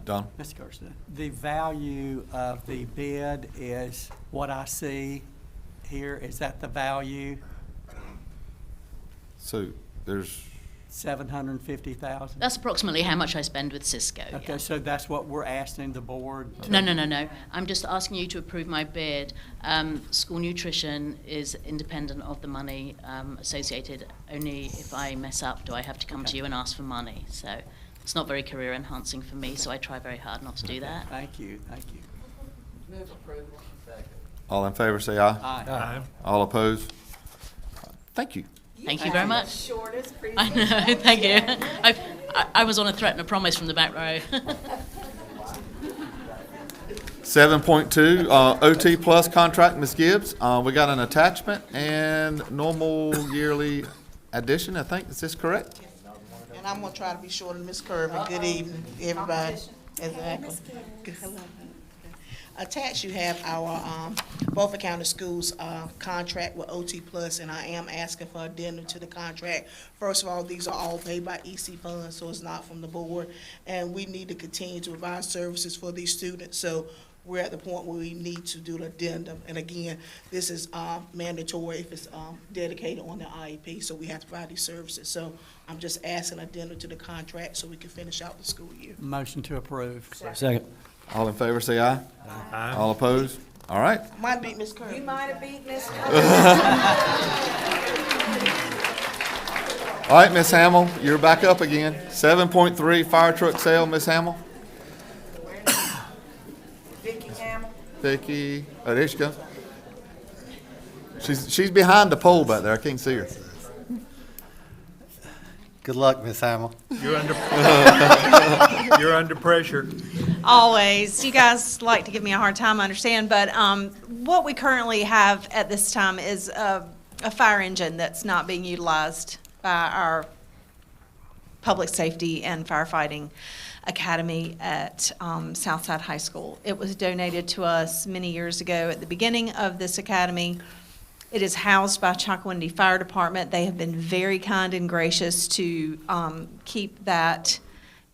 Don? Ms. Kirsten, the value of the bid is what I see here. Is that the value? So there's... $750,000? That's approximately how much I spend with Cisco. Okay, yeah. so that's what we're asking the board to... No. I'm just asking you to approve my bid. School nutrition is independent of the money associated. Only if I mess up do I have to come to you and ask for money. So it's not very career enhancing for me, so I try very hard not to do that. Thank you. Move approval. All in favor, say aye. Aye. All opposed? Thank you. Thank you very much. Shortest I know, thank you. I was on a threat and a promise from the back row. 7.2 OT plus contract, Ms. Gibbs. We got an attachment and normal yearly addition, I think. Is this correct? And I'm gonna try to be shorter than Ms. Kervin. Good evening, everybody. Exactly. Attached, you have our Beaufort County Schools contract with OT Plus, and I am asking for addendum to the contract. First of all, these are all paid by EC funds, so it's not from the board, and we need to continue to provide services for these students. So we're at the point where we need to do the addendum. And again, this is mandatory if it's dedicated on the IEP, so we have to provide these services. So I'm just asking addendum to the contract so we can finish out the school year. Motion to approve. Second. All in favor, say aye. Aye. All opposed? All right. Might beat Ms. Kerr. You might have beat Miss All right, Ms. Hamel, you're back up again. 7.3 fire truck sale, Ms. Hamel. Vicki Hamill. Vicki, oh, there she goes. She's behind the pole back there. I can't see her. Good luck, Ms. Hamill. You're under pressure. Always. You guys like to give me a hard time, I understand, but what we currently have at this time is a fire engine that's not being utilized by our Public Safety and Firefighting Academy at Southside High School. It was donated to us many years ago at the beginning of this academy. It is housed by Chocowindy Fire Department. They have been very kind and gracious to keep that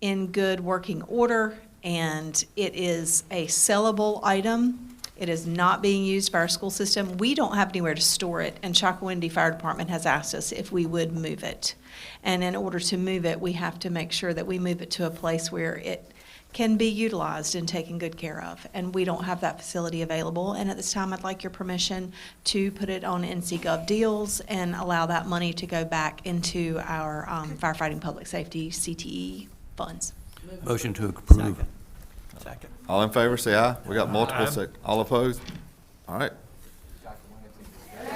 in good working order, and it is a sellable item. It is not being used by our school system. We don't have anywhere to store it, and Chocowindy Fire Department has asked us if we would move it. And in order to move it, we have to make sure that we move it to a place where it can be utilized and taken good care of. And we don't have that facility available. And at this time, I'd like your permission to put it on NC Gov deals and allow that money to go back into our firefighting public safety CTE funds. Motion to approve. Second. All in favor, say aye. We got multiple. Aye. All opposed? All right.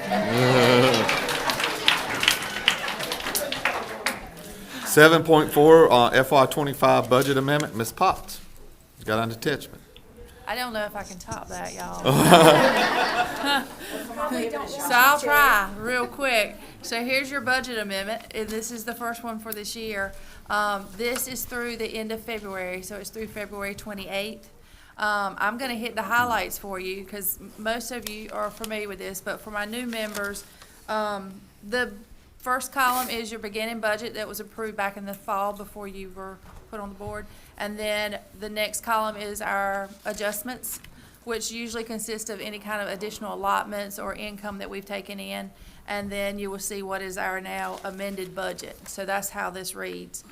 $7.4, FY25 budget amendment, Ms. Potts, you got an attachment. I don't know if I can top that, y'all. So I'll try real quick. So here's your budget amendment, and this is the first one for this year. This is through the end of February, so it's through February 28th. I'm going to hit the highlights for you because most of you are familiar with this, but for my new members, the first column is your beginning budget that was approved back in the fall before you were put on the board. And then the next column is our adjustments, which usually consist of any kind of additional allotments or income that we've taken in. And then you will see what is our now amended budget. So that's how this reads.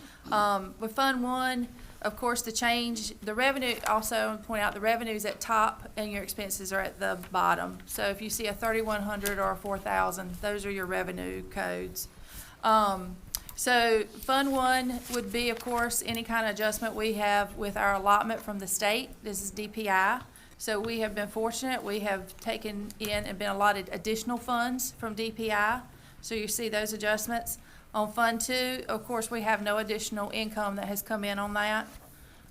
With Fund 1, of course, the revenue, also I want to point out the revenues at top and your expenses are at the bottom. So if you see a 3,100 or a 4,000, those are your revenue codes. So Fund 1 would be, of course, any kind of adjustment we have with our allotment from the state. This is DPI. So we have been fortunate. We have taken in and been allotted additional funds from DPI. So you see those adjustments. On Fund 2, of course, we have no additional income that has come in on that.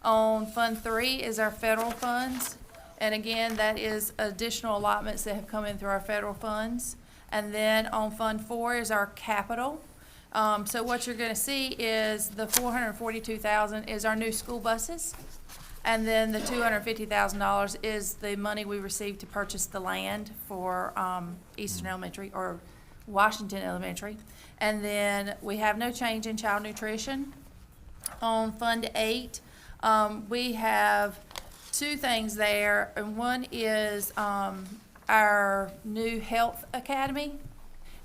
On Fund 3 is our federal funds. And again, that is additional allotments that have come in through our federal funds. And then on Fund 4 is our capital. So what you're going to see is the $442,000 is our new school buses. And then the $250,000 is the money we received to purchase the land for Eastern Elementary or Washington Elementary. And then we have no change in child nutrition. On Fund 8, we have two things there. And one is our new health academy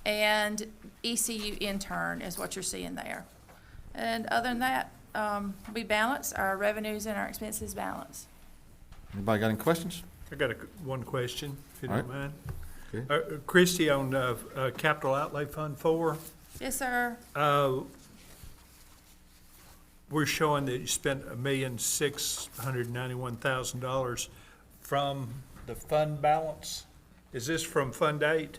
and ECU intern is what you're seeing there. And other than that, we balance, our revenues and our expenses balance. Anybody got any questions? I got one question, if you All don't right. mind. Okay. Christie, on Capital Outlay Fund 4, Yes, sir. we're showing that you spent $1,691,000 from the fund balance. Is this from Fund 8?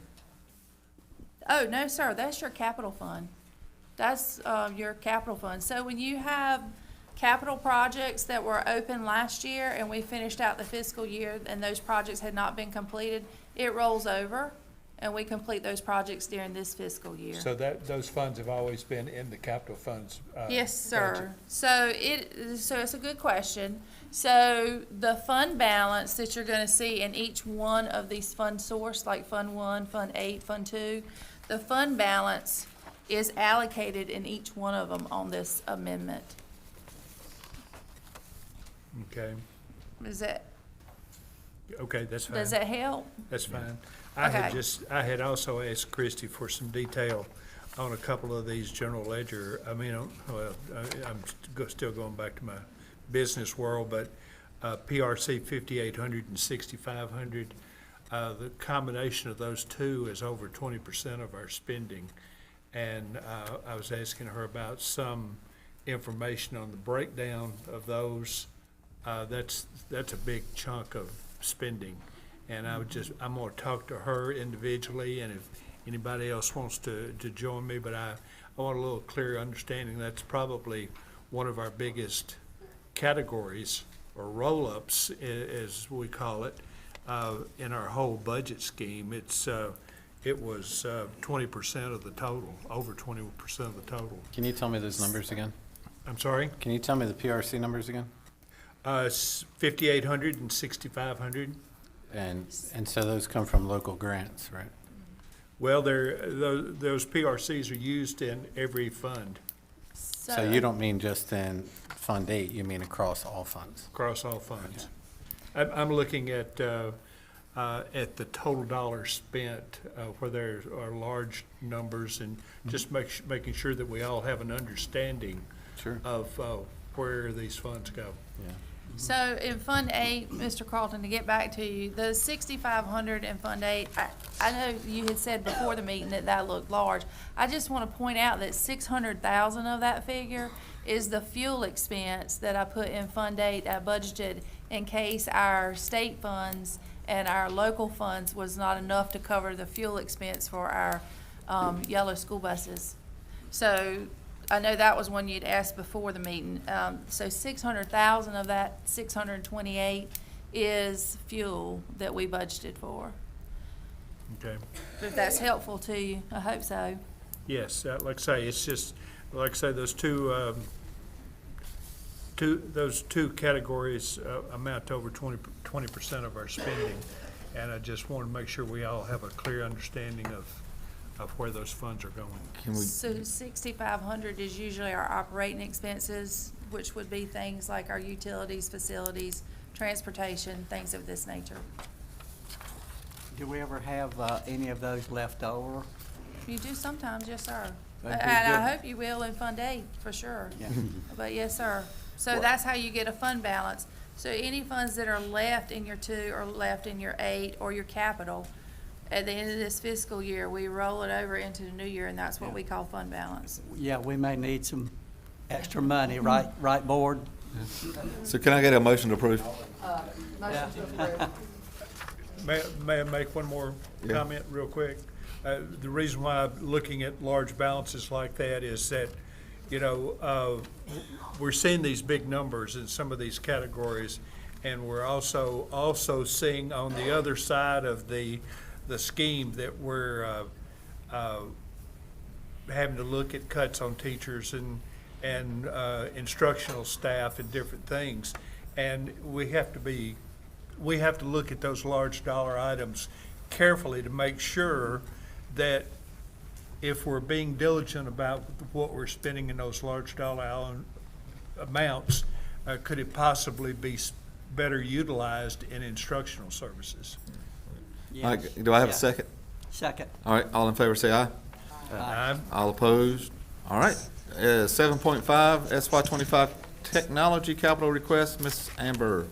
Oh, no, sir, that's your capital fund. That's your capital fund. So when you have capital projects that were open last year and we finished out the fiscal year and those projects had not been completed, it rolls over and we complete those projects during this fiscal year. So those funds have always been in the capital funds Yes, sir. budget. So it's a good question. So the fund balance that you're going to see in each one of these fund source, like Fund 1, Fund 8, Fund 2, the fund balance is allocated in each one of them on this amendment. Okay, Is that, okay, that's fine. does that help? That's fine. Okay. I had also asked Christie for some detail on a couple of these general ledger. I mean, I'm still going back to my business world, but PRC 5,800 and 6,500, the combination of those two is over 20% of our spending. And I was asking her about some information on the breakdown of those. That's a big chunk of spending. And I'm gonna talk to her individually, and if anybody else wants to join me, but I want a little clearer understanding. That's probably one of our biggest categories, or roll-ups, as we call it, in our whole budget scheme. It was 20% of the total, over 20% of the total. Can you tell me those numbers again? I'm sorry? Can you tell me the PRC numbers again? 5,800 and 6,500. And so those come from local grants, right? Well, those PRCs are used in every fund, So you don't mean just in Fund 8, you mean across all funds? across all funds. I'm looking at the total dollars spent, where there are large numbers, and just making sure that we all have an understanding Sure. of where these funds go. Yeah. So in Fund 8, Mr. Carlton, to get back to you, the 6,500 in Fund 8, I know you had said before the meeting that looked large. I just want to point out that 600,000 of that figure is the fuel expense that I put in Fund 8, I budgeted in case our state funds and our local funds was not enough to cover the fuel expense for our yellow school buses. So I know that was one you'd asked before the meeting. So 600,000 of that 628 is fuel that we budgeted for. Okay. If that's helpful to you, I hope so. Yes, like I say, it's just, like I say, those two categories amount to over 20% of our spending. And I just want to make sure we all have a clear understanding of where those funds are going. So 6,500 is usually our operating expenses, which would be things like our utilities, facilities, transportation, things of this nature. Do we ever have any of those left over? You do sometimes, yes, sir. That'd And be I good. hope you will in Fund 8, for sure. Yeah. But yes, sir. So that's how you get a fund balance. So any funds that are left in your 2 or left in your 8 or your capital, at the end of this fiscal year, we roll it over into the new year, and that's what we call fund balance. Yeah, we may need some extra money, right, board? So can I get a motion to approve? Motion to approve. May I make one more comment real quick? The reason why I'm looking at large balances like that is that, we're seeing these big numbers in some of these categories, and we're also seeing on the other side of the scheme that we're having to look at cuts on teachers and instructional staff and different things. And we have to look at those large dollar items carefully to make sure that if we're being diligent about what we're spending in those large dollar amounts, could it possibly be better utilized in instructional services? Yes. All right, do I have a second? Second. All right, all in favor say aye. Aye. All opposed? All right, 7.5, SY25 technology capital request, Ms. Amber.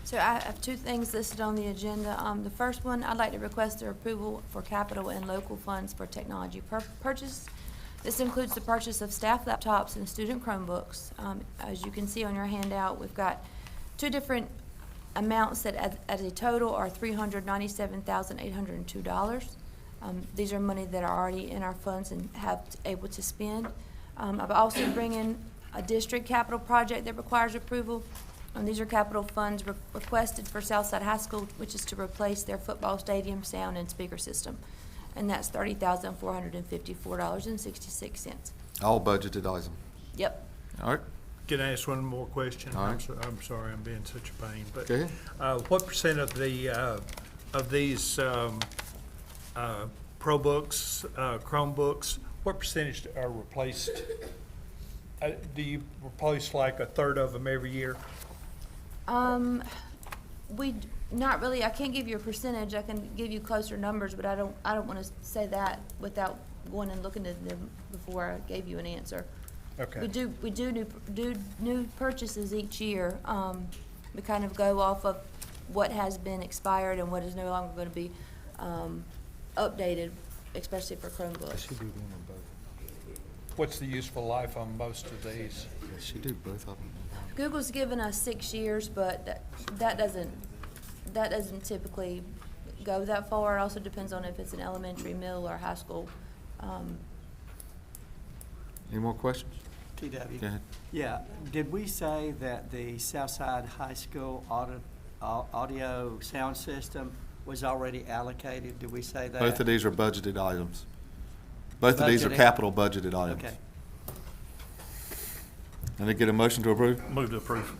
So I have two things listed on the agenda. The first one, I'd like to request their approval for capital and local funds for technology purchase. This includes the purchase of staff laptops and student Chromebooks. As you can see on your handout, we've got two different amounts that at a total are $397,802. These are money that are already in our funds and able to spend. I've also bring in a district capital project that requires approval. And these are capital funds requested for Southside High School, which is to replace their football stadium sound and speaker system. And that's $30,454.66. All budgeted items. Yep. All right. Can I ask one more question? All right. I'm sorry, I'm being such a pain, but Go ahead. what percent of these ProBooks, Chromebooks, what percentage are replaced? Do you replace like a third of them every year? Not really. I can't give you a percentage. I can give you closer numbers, but I don't want to say that without going and looking at them before I gave you an answer. Okay. We do new purchases each year. We kind of go off of what has been expired and what is no longer going to be updated, especially for Chromebooks. What's the useful life on most of these? Yes, you do both of them. Google's given us 6 years, but that doesn't typically go that far. It also depends on if it's an elementary, middle, or high school. Any more questions? TW. Go ahead. Yeah, did we say that the Southside High School audio sound system was already allocated? Did we say that? Both of these are budgeted items. Both of these are Budgeted? capital budgeted items. Okay. And they get a motion to approve? Move to approve.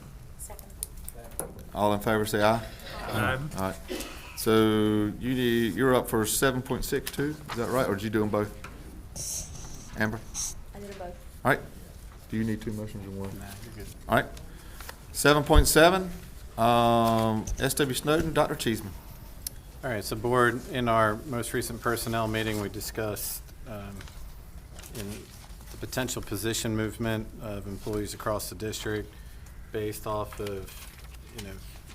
All in favor say aye. Aye. All right. So you're up for 7.62, is that right? Or did you do them both? Amber? I did them both. All right. Do you need two motions or one? Nah, you're good. All right. 7.7, SW Snowden, Dr. Cheeseman. All right, so board, in our most recent personnel meeting, we discussed in the potential position movement of employees across the district based off of,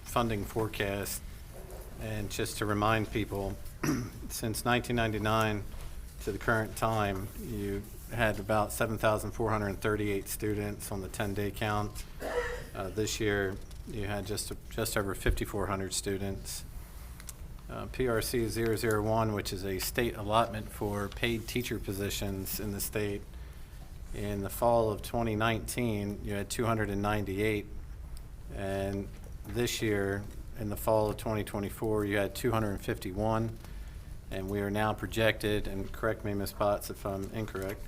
funding forecast. And just to remind people, since 1999 to the current time, you had about 7,438 students on the 10-day count. This year, you had just over 5,400 students. PRC 001, which is a state allotment for paid teacher positions in the state. In the fall of 2019, you had 298, and this year, in the fall of 2024, you had 251, and we are now projected, and correct me, Ms. Potts, if I'm incorrect,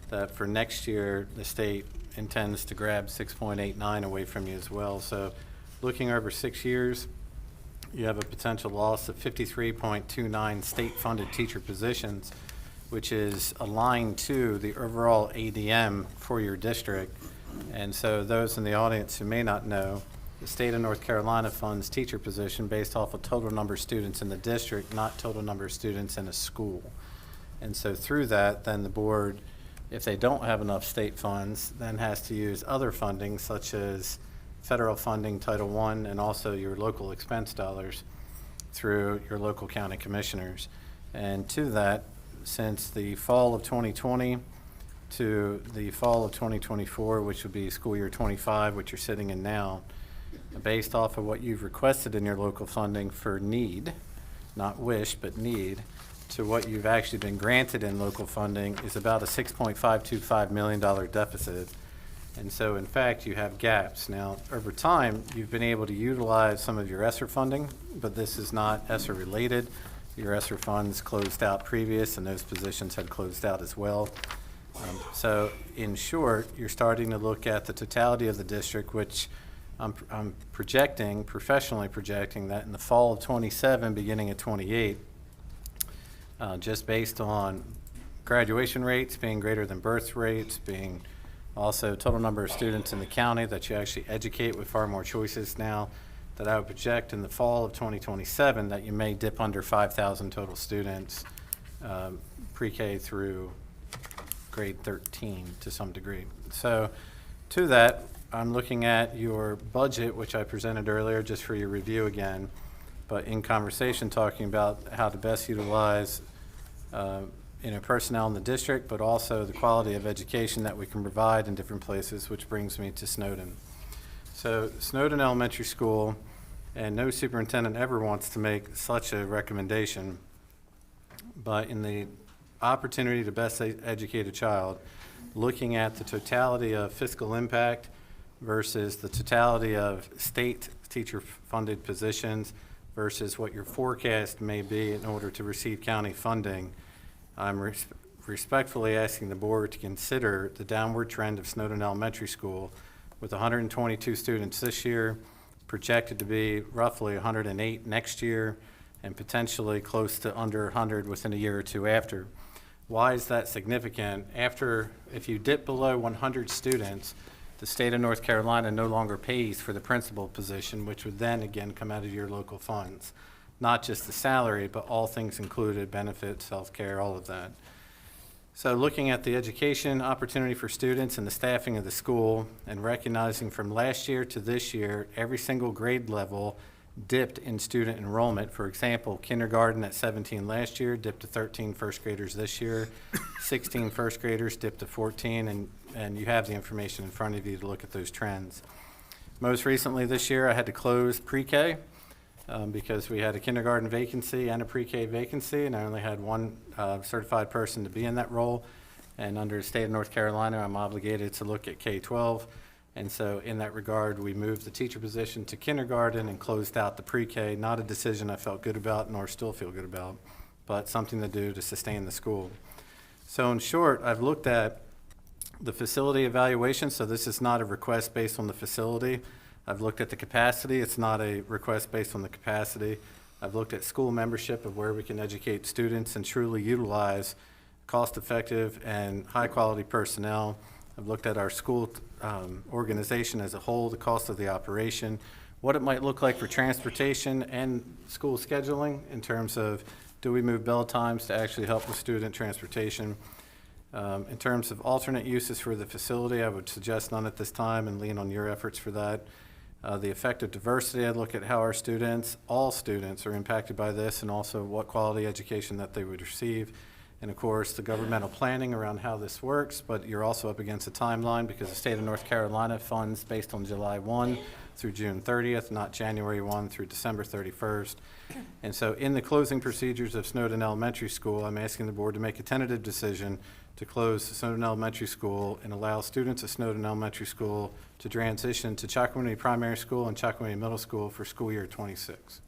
that for next year, the state intends to grab 6.89 away from you as well. So looking over 6 years, you have a potential loss of 53.29 state-funded teacher positions, which is aligned to the overall ADM for your district. And so those in the audience who may not know, the state of North Carolina funds teacher position based off of total number of students in the district, not total number of students in a school. And so through that, then the board, if they don't have enough state funds, then has to use other funding such as federal funding, Title I, and also your local expense dollars through your local county commissioners. And to that, since the fall of 2020 to the fall of 2024, which would be school year 25, which you're sitting in now, based off of what you've requested in your local funding for need, not wish, but need, to what you've actually been granted in local funding is about a $6.525 million deficit. And so, in fact, you have gaps. Now, over time, you've been able to utilize some of your ESSER funding, but this is not ESSER related. Your ESSER funds closed out previous, and those positions had closed out as well. So, in short, you're starting to look at the totality of the district, which I'm projecting, professionally projecting, that in the fall of 27, beginning of 28, just based on graduation rates being greater than birth rates, being also total number of students in the county that you actually educate with far more choices now, that I would project in the fall of 2027 that you may dip under 5,000 total students pre-K through grade 13 to some degree. So to that, I'm looking at your budget, which I presented earlier just for your review again, but in conversation talking about how to best utilize personnel in the district, but also the quality of education that we can provide in different places, which brings me to Snowden. So Snowden Elementary School, and no superintendent ever wants to make such a recommendation, but in the opportunity to best educate a child, looking at the totality of fiscal impact versus the totality of state teacher-funded positions versus what your forecast may be in order to receive county funding, I'm respectfully asking the board to consider the downward trend of Snowden Elementary School with 122 students this year, projected to be roughly 108 next year, and potentially close to under 100 within a year or two after. Why is that significant? If you dip below 100 students, the state of North Carolina no longer pays for the principal position, which would then again come out of your local funds. Not just the salary, but all things included, benefits, healthcare, all of that. So looking at the education opportunity for students and the staffing of the school, and recognizing from last year to this year, every single grade level dipped in student enrollment. For example, kindergarten at 17 last year dipped to 13 first graders this year, 16 first graders dipped to 14, and you have the information in front of you to look at those trends. Most recently this year, I had to close pre-K because we had a kindergarten vacancy and a pre-K vacancy, and I only had one certified person to be in that role. And under the state of North Carolina, I'm obligated to look at K-12. And so in that regard, we moved the teacher position to kindergarten and closed out the pre-K. Not a decision I felt good about nor still feel good about, but something to do to sustain the school. So in short, I've looked at the facility evaluation. So this is not a request based on the facility. I've looked at the capacity. It's not a request based on the capacity. I've looked at school membership of where we can educate students and truly utilize cost-effective and high-quality personnel. I've looked at our school organization as a whole, the cost of the operation, what it might look like for transportation and school scheduling in terms of do we move bell times to actually help with student transportation. In terms of alternate uses for the facility, I would suggest none at this time and lean on your efforts for that. The effect of diversity, I look at how our students, all students, are impacted by this, and also what quality education that they would receive. And of course, the governmental planning around how this works, but you're also up against a timeline because the state of North Carolina funds based on July 1, through June 30th, not January 1 through December 31st. And so in the closing procedures of Snowden Elementary School, I'm asking the board to make a tentative decision to close Snowden Elementary School and allow students at Snowden Elementary School to transition to Chocowinity Primary School and Chocowinity Middle School for school year 26.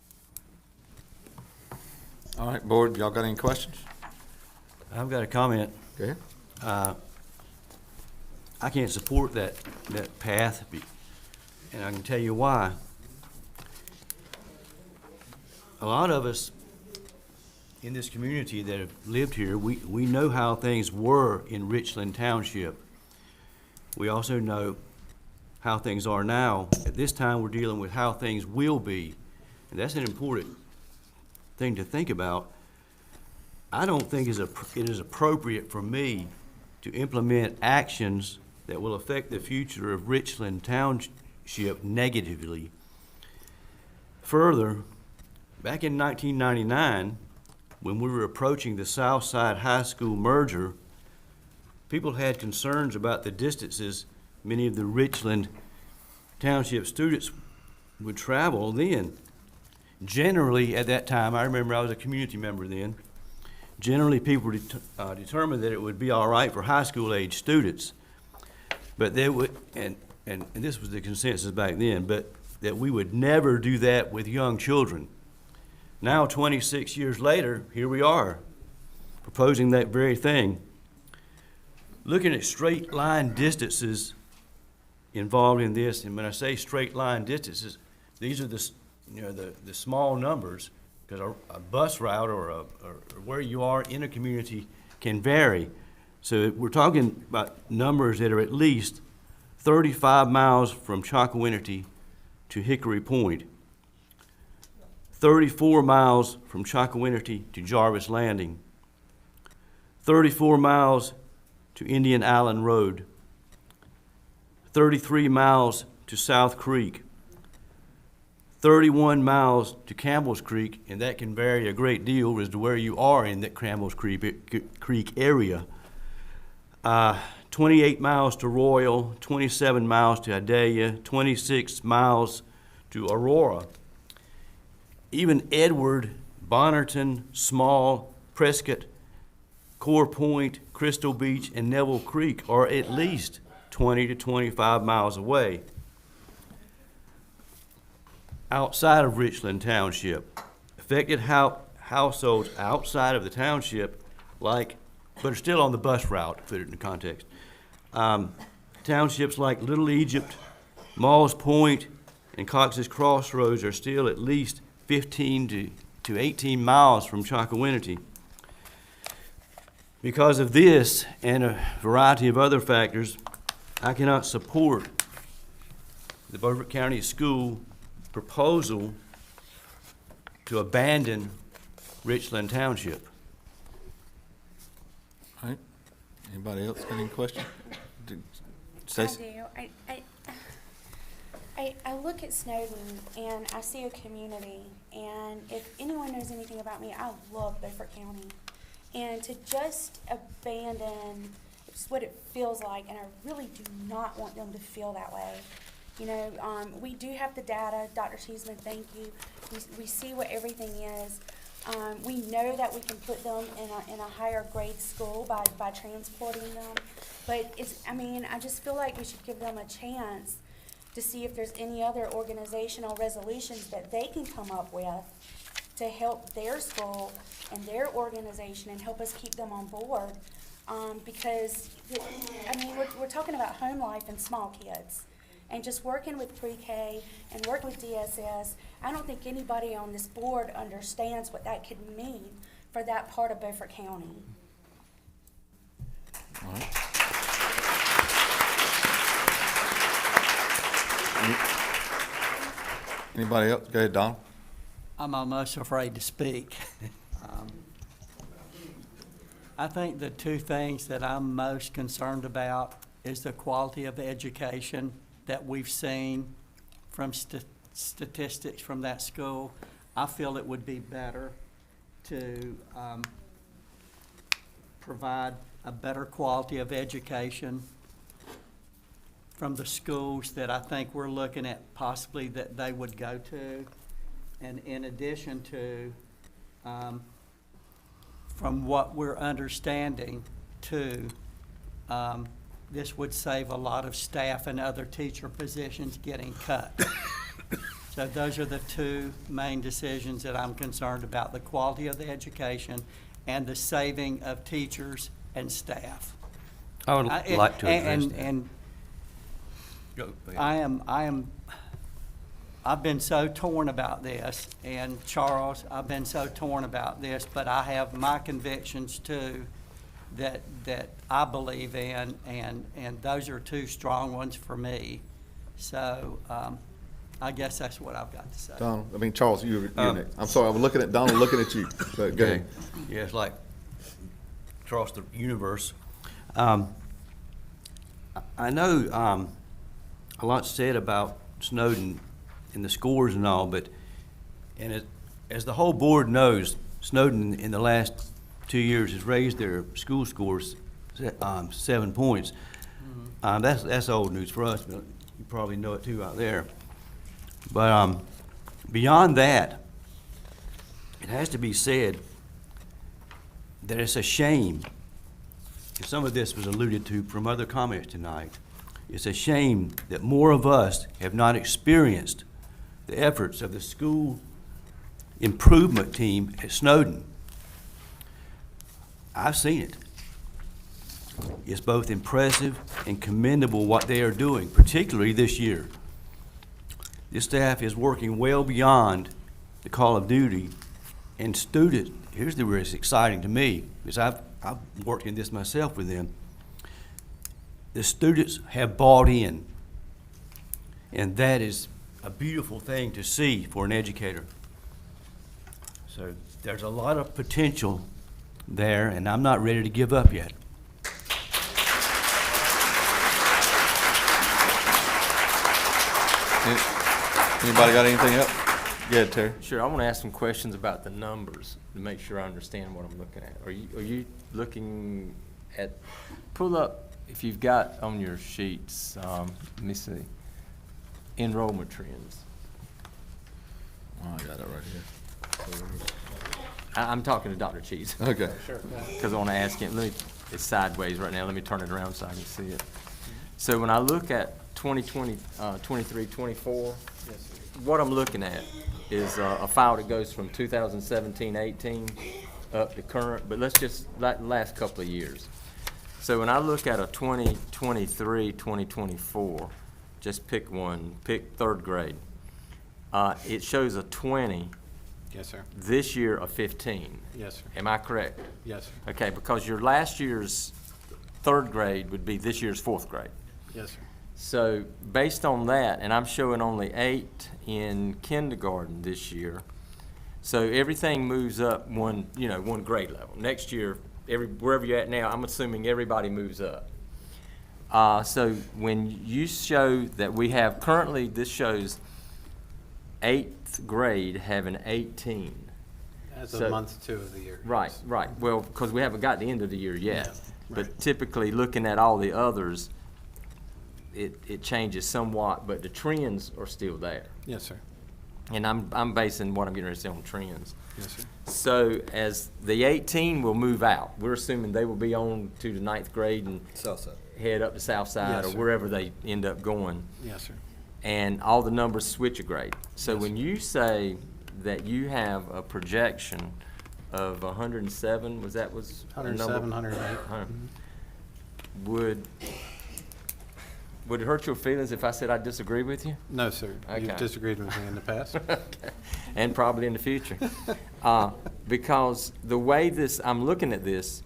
All right, board, y'all got any questions? I've got a comment. Go ahead. I can't support that path, and I can tell you why. A lot of us in this community that have lived here, we know how things were in Richland Township. We also know how things are now. At this time, we're dealing with how things will be, and that's an important thing to think about. I don't think it is appropriate for me to implement actions that will affect the future of Richland Township negatively. Further, back in 1999, when we were approaching the Southside High School merger, people had concerns about the distances many of the Richland Township students would travel then. Generally, at that time, I remember I was a community member then, generally people determined that it would be all right for high school age students, but they would, and this was the consensus back then, but that we would never do that with young children. Now, 26 years later, here we are, proposing that very thing. Looking at straight line distances involved in this, and when I say straight line distances, these are the small numbers, because a bus route or where you are in a community can vary. So we're talking about numbers that are at least 35 miles from Chocowinity to Hickory Point, 34 miles from Chocowinity to Jarvis Landing, 34 miles to Indian Island Road, 33 miles to South Creek, 31 miles to Campbell's Creek, and that can vary a great deal as to where you are in that Campbell's Creek area. 28 miles to Royal, 27 miles to Idalia, 26 miles to Aurora. Even Edward, Bonnerton, Small, Prescott, Core Point, Crystal Beach, and Neville Creek are at least 20 to 25 miles away. Outside of Richland Township, affected households outside of the township, but are still on the bus route, to put it into context. Townships like Little Egypt, Malls Point, and Cox's Crossroads are still at least 15 to 18 miles from Chocowinity. Because of this and a variety of other factors, I cannot support the Beaufort County School proposal to abandon Richland Township. All right. Anybody else got any questions? Stacy? I do. I look at Snowden and I see a community, and if anyone knows anything about me, I love Beaufort County. And to just abandon, it's what it feels like, and I really do not want them to feel that way. You know, we do have the data. Dr. Cheeseman, thank you. We see what everything is. We know that we can put them in a higher grade school by transporting them. But I just feel like we should give them a chance to see if there's any other organizational resolutions that they can come up with to help their school and their organization and help us keep them on board. Because, we're talking about home life and small kids. And just working with pre-K and working with DSS, I don't think anybody on this board understands what that could mean for that part of Beaufort County. All right. Anybody else? Go ahead, Don. I'm almost afraid to speak. I think the two things that I'm most concerned about is the quality of education that we've seen from statistics from that school. I feel it would be better to provide a better quality of education from the schools that I think we're looking at possibly that they would go to. And in addition to, from what we're understanding too, this would save a lot of staff and other teacher positions getting cut. So those are the two main decisions that I'm concerned about, the quality of the education and the saving of teachers and staff. I would like to address that. And I've been so torn about this, and Charles, I've been so torn about this, but I have my convictions too that I believe in, and those are two strong ones for me. So I guess that's what I've got to say. Charles, you're next. I'm sorry, I was looking at Donald, looking at you. Go ahead. Yeah, it's like across the universe. I know a lot's said about Snowden and the scores and all, but as the whole board knows, Snowden in the last 2 years has raised their school scores 7 points. That's old news for us, but you probably know it too out there. But beyond that, it has to be said that it's a shame, and some of this was alluded to from other comments tonight, it's a shame that more of us have not experienced the efforts of the school improvement team at Snowden. I've seen it. It's both impressive and commendable what they are doing, particularly this year. This staff is working well beyond the call of duty, and students, here's where it's exciting to me, because I've worked in this myself with them. The students have bought in, and that is a beautiful thing to see for an educator. So there's a lot of potential there, and I'm not ready to give up yet. Anybody got anything else? Go ahead, Terry. Sure, I want to ask some questions about the numbers to make sure I understand what I'm looking at. Are you looking at, pull up, if you've got on your sheets, let me see, enrollment trends. Oh, I got it right here. I'm talking to Dr. Cheese. Okay. Sure. Because I want to ask him, it's sideways right now, let me turn it around so I can see it. So when I look at 2020, 23, 24, what I'm looking at is a file that goes from 2017-18 up to current, but let's just, like the last couple of years. So when I look at a 2023, 2024, just pick one, pick third grade. It shows a 20. Yes, sir. This year a 15. Yes, sir. Am I correct? Yes, sir. Okay, because your last year's third grade would be this year's fourth grade. Yes, sir. So based on that, and I'm showing only 8 in kindergarten this year, so everything moves up one grade level. Next year, wherever you're at now, I'm assuming everybody moves up. So when you show that we have currently, this shows 8th grade having 18. As of month 2 of the year. Right, right. Well, because we haven't got the end of the year yet. Yeah, But right. typically, looking at all the others, it changes somewhat, but the trends are still there. Yes, sir. And I'm basing what I'm getting ready to say on trends. Yes, sir. So as the 18 will move out, we're assuming they will be on to the 9th grade and head up to South Side Yes, or sir. wherever they end up going. Yes, sir. And all the numbers switch a grade. So Yes, when sir. you say that you have a projection of 107, was that was a number? 107, 108. 100. Would it hurt your feelings if I said I disagree with you? No, sir. Okay. You've disagreed with me in the past. Okay. And probably in the future. Because the way I'm looking at this,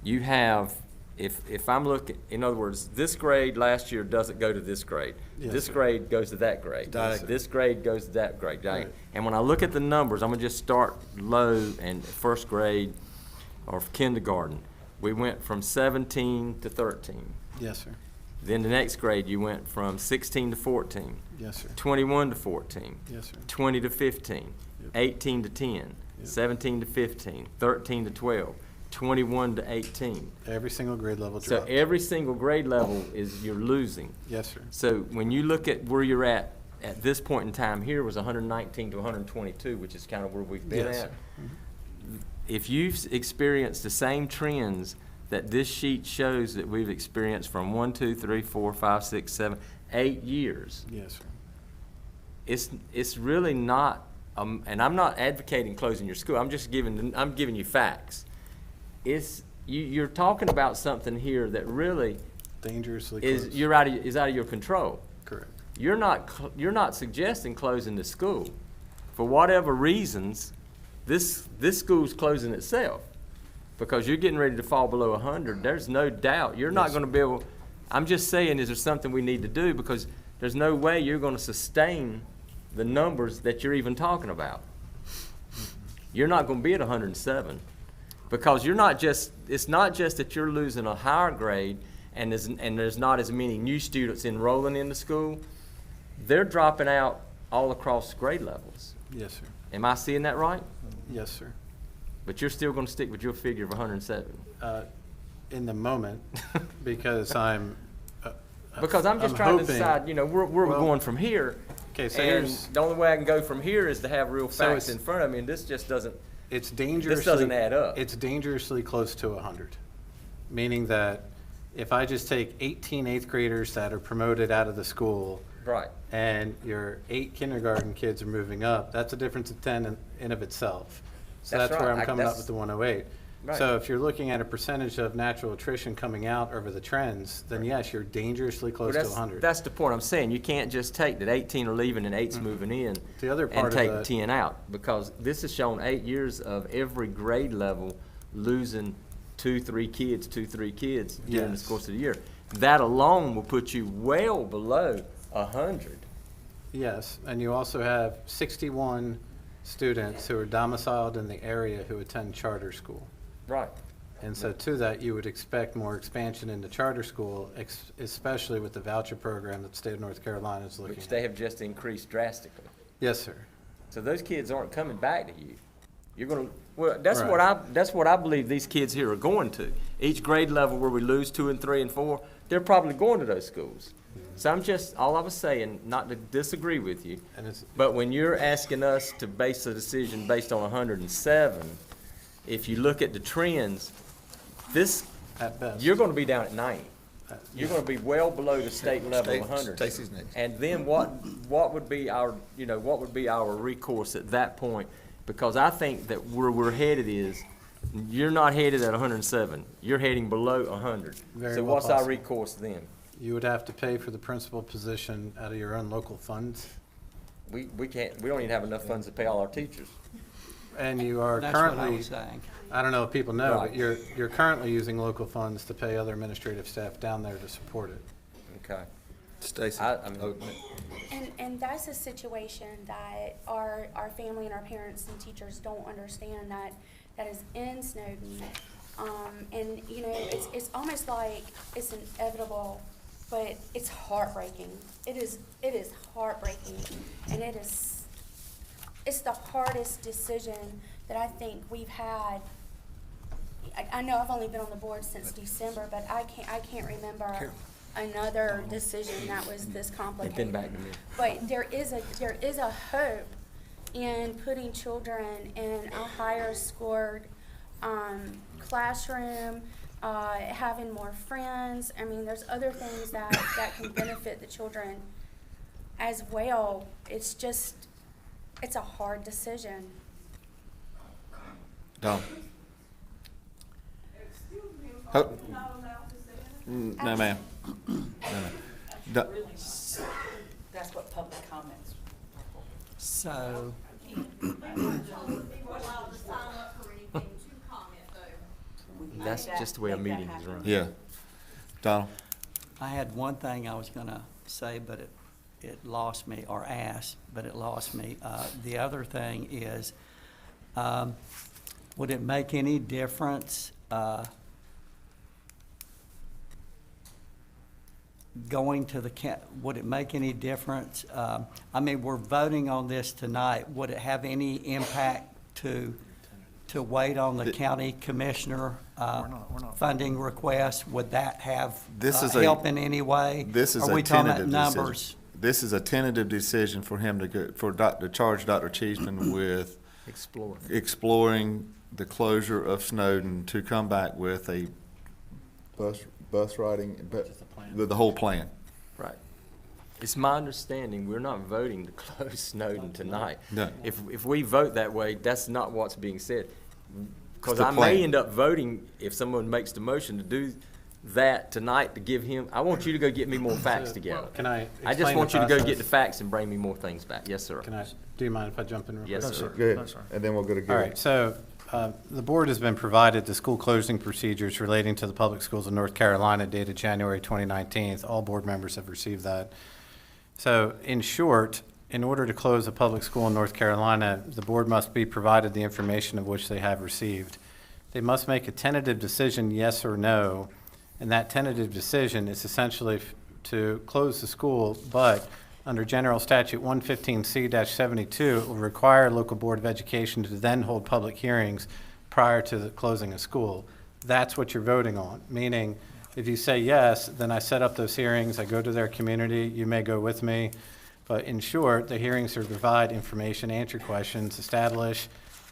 you have, if I'm looking, in other words, this grade last year doesn't go to this grade. Yes, This sir. grade goes to that grade. Yes, sir. This grade goes to that grade. Right. And when I look at the numbers, I'm gonna just start low and first grade or kindergarten. We went from 17 to 13. Yes, sir. Then the next grade, you went from 16 to 14. Yes, sir. 21 to 14. Yes, sir. 20 to 15. Yep. 18 to 10. Yep. 17 to 15. 13 to 12. 21 to 18. Every single grade level So dropped. every single grade level is, you're losing. Yes, sir. So when you look at where you're at this point in time here was 119 to 122, which is kind of where we've been Yes, at. sir. If you've experienced the same trends that this sheet shows that we've experienced from 1, 2, 3, 4, 5, 6, 7, 8 years, Yes, sir. it's really not, and I'm not advocating closing your school. I'm giving you facts. You're talking about something here that really Dangerously close. is out of your control. Correct. You're not suggesting closing the school. For whatever reasons, this school's closing itself because you're getting ready to fall below 100. There's no doubt you're not going to be able. I'm just saying, is there something we need to do, because there's no way you're going to sustain the numbers that you're even talking about. You're not going to be at 107 because it's not just that you're losing a higher grade and there's not as many new students enrolling in the school. They're dropping out all across grade levels. Yes, sir. Am I seeing that right? Yes, sir. But you're still going to stick with your figure of 107. In the moment, because I'm Because I'm just trying to decide, where we're going from here. Okay, so and here's the only way I can go from here is to have real So facts it's- in front of me, and this just doesn't. it's dangerously. This doesn't add up. It's dangerously close to 100, meaning that if I just take 18 eighth graders that are promoted out of the school, Right. and your 8 kindergarten kids are moving up, that's a difference of 10 in of itself. So That's that's where right. I'm coming up That's- with the 108. Right. So if you're looking at a percentage of natural attrition coming out over the trends, then yes, you're dangerously close to 100. That's the point I'm saying. You can't just take that 18 are leaving and 8's moving in The other and part of take the- 10 out, because this has shown 8 years of every grade level losing 2-3 kids during the Yes. course of the year. That alone will put you well below 100. Yes, and you also have 61 students who are domiciled in the area who attend charter school. Right. And so to that, you would expect more expansion into charter school, especially with the voucher program that the state of North Carolina is looking Which at. they have just increased drastically. Yes, sir. So those kids aren't coming back to you. You're gonna, well, that's Right. that's what I believe these kids here are going to. Each grade level where we lose 2 and 3 and 4, they're probably going to those schools. So all I was saying, not to disagree with you, but when you're asking us to base a decision based on 107, if you look at the trends, At best. you're gonna be down at 90. You're gonna be well below the state level of 100. Stacy's next. And then what would be our recourse at that point? Because I think that where we're headed is, you're not headed at 107. You're heading below 100. Very So well what's our possible. recourse then? You would have to pay for the principal position out of your own local funds, We don't even have enough funds to pay all our teachers. and you are That's what I currently, was saying. I don't know if people know, Right. but you're currently using local funds to pay other administrative staff down there to support it. Okay. Stacy. And that's a situation that our family and our parents and teachers don't understand that is in Snowden. And, it's almost like it's inevitable, but it's heartbreaking. It is heartbreaking, and it's the hardest decision that I think we've had. I know I've only been on the board since December, but I can't remember another decision that was this complicated. Then back to me. But there is a hope in putting children in a higher scored classroom, having more friends. I mean, there's other things that can benefit the children as well. It's a hard decision. Don. No, ma'am. No. That's what public comments. So, That's just the way a meeting is run. Yeah. Donald? I had one thing I was gonna say, but it lost me, or ask, but it lost me. The other thing is, would it make any difference, going to would it make any difference? I mean, we're voting on this tonight. Would it have any impact to to wait on the county commissioner funding request? Would that have help in any way? This is Are a we talking about tentative numbers? decision. This is a tentative decision for him to charge Dr. Cheeseman with exploring the closure of Snowden, to come back with a bus riding, the whole plan. Right. It's my understanding we're not voting to close Snowden tonight. No. If we vote that way, that's not what's being said. Because the I plan. may end up voting, if someone makes the motion to do that tonight, to give him, I want you to go get me more facts together. Can I I just explain want the you to go process? get the facts and bring me more things back. Yes, sir. Do you mind if I jump in real quick? Yes, sir. Go ahead, and then we'll go to All Gary. right, so the board has been provided the school closing procedures relating to the public schools of North Carolina dated January 2019. All board members have received that. So in short, in order to close a public school in North Carolina, the board must be provided the information of which they have received. They must make a tentative decision, yes or no, and that tentative decision is essentially to close the school, but under General Statute 115C-72, it will require local Board of Education to then hold public hearings prior to the closing of school. That's what you're voting on, meaning if you say yes, then I set up those hearings, I go to their community, you may go with me, but in short, the hearings are to provide information, answer questions, establish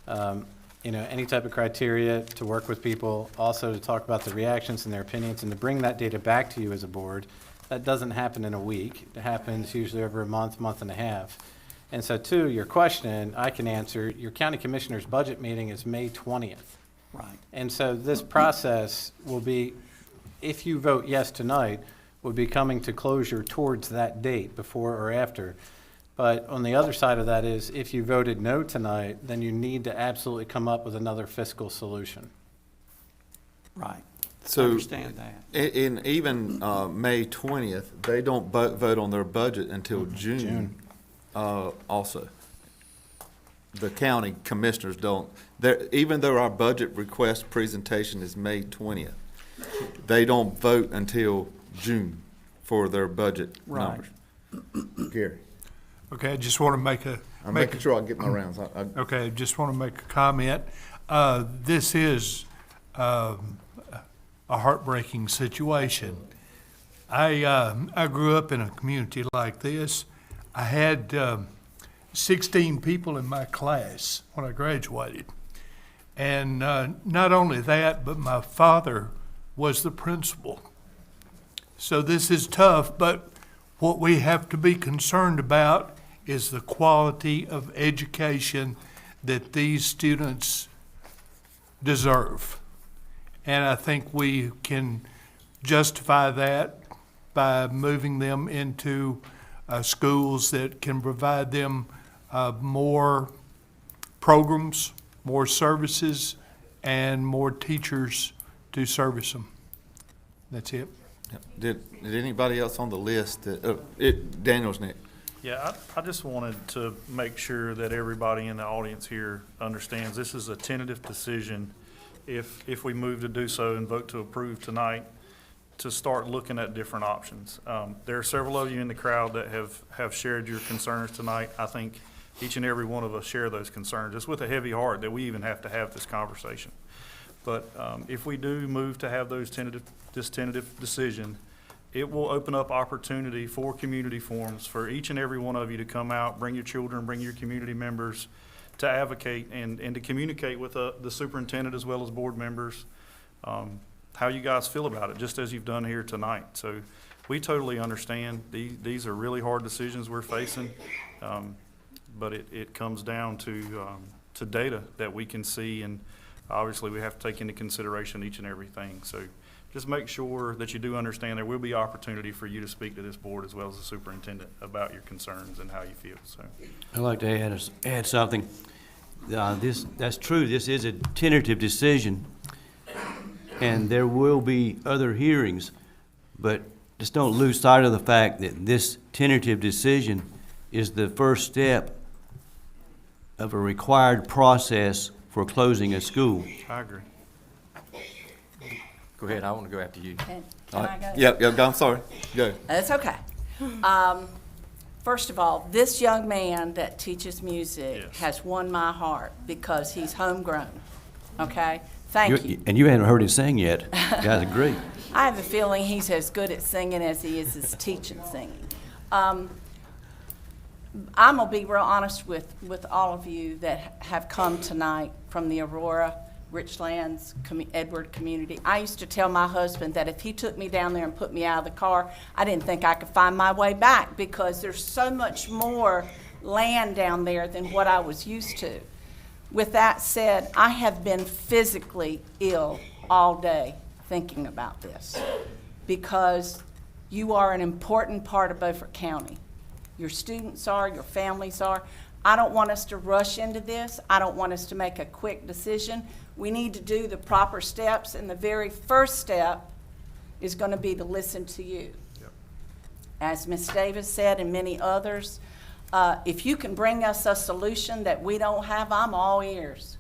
any type of criteria to work with people, also to talk about the reactions and their opinions, and to bring that data back to you as a board. That doesn't happen in a week. It happens usually over a month, month and a half. And so to your question, I can answer, your county commissioner's budget meeting is May 20th. Right. And so this process will be, if you vote yes tonight, will be coming to closure towards that date, before or after. But on the other side of that is, if you voted no tonight, then you need to absolutely come up with another fiscal solution. Right. So, Understand that. in even May 20th, they don't vote on their budget until June. Also, the county commissioners don't. Even though our budget request presentation is May 20th, they don't vote until June for their budget numbers. Gary. Okay, I just want to make a. I'm making sure I get my rounds. Okay, just want to make a comment. This is a heartbreaking situation. I grew up in a community like this. I had 16 people in my class when I graduated. And not only that, but my father was the principal. So this is tough, but what we have to be concerned about is the quality of education that these students deserve. And I think we can justify that by moving them into schools that can provide them more programs, more services, and more teachers to service them. That's it. Did anybody else on the list? Daniel's next. Yeah, I just wanted to make sure that everybody in the audience here understands this is a tentative decision. If we move to do so and vote to approve tonight, to start looking at different options. There are several of you in the crowd that have shared your concerns tonight. I think each and every one of us share those concerns. It's with a heavy heart that we even have to have this conversation. But if we do move to have this tentative decision, it will open up opportunity for community forums for each and every one of you to come out, bring your children, bring your community members to advocate and to communicate with the superintendent as well as board members how you guys feel about it, just as you've done here tonight. So we totally understand. These are really hard decisions we're facing, but it comes down to data that we can see, and obviously we have to take into consideration each and everything. So just make sure that you do understand there will be opportunity for you to speak to this board as well as the superintendent about your concerns and how you feel. So I'd like to add something. That's true. This is a tentative decision, and there will be other hearings, but just don't lose sight of the fact that this tentative decision is the first step of a required process for closing a school. I agree. Go ahead, I want to go after you. Can I go? Yep, I'm sorry. Go. That's okay. First of all, this young man that teaches music has won my heart because he's homegrown. okay? Thank you. And you haven't heard him sing yet. You guys agree. I have a feeling he's as good at singing as he is at teaching singing. I'm gonna be real honest with all of you that have come tonight from the Aurora, Richlands, Edward community. I used to tell my husband that if he took me down there and put me out of the car, I didn't think I could find my way back because there's so much more land down there than what I was used to. With that said, I have been physically ill all day thinking about this because you are an important part of Beaufort County. Your students are, your families are. I don't want us to rush into this. I don't want us to make a quick decision. We need to do the proper steps, and the very first step is going to be to listen to you. Yep. As Ms. Davis said and many others, if you can bring us a solution that we don't have, I'm all ears.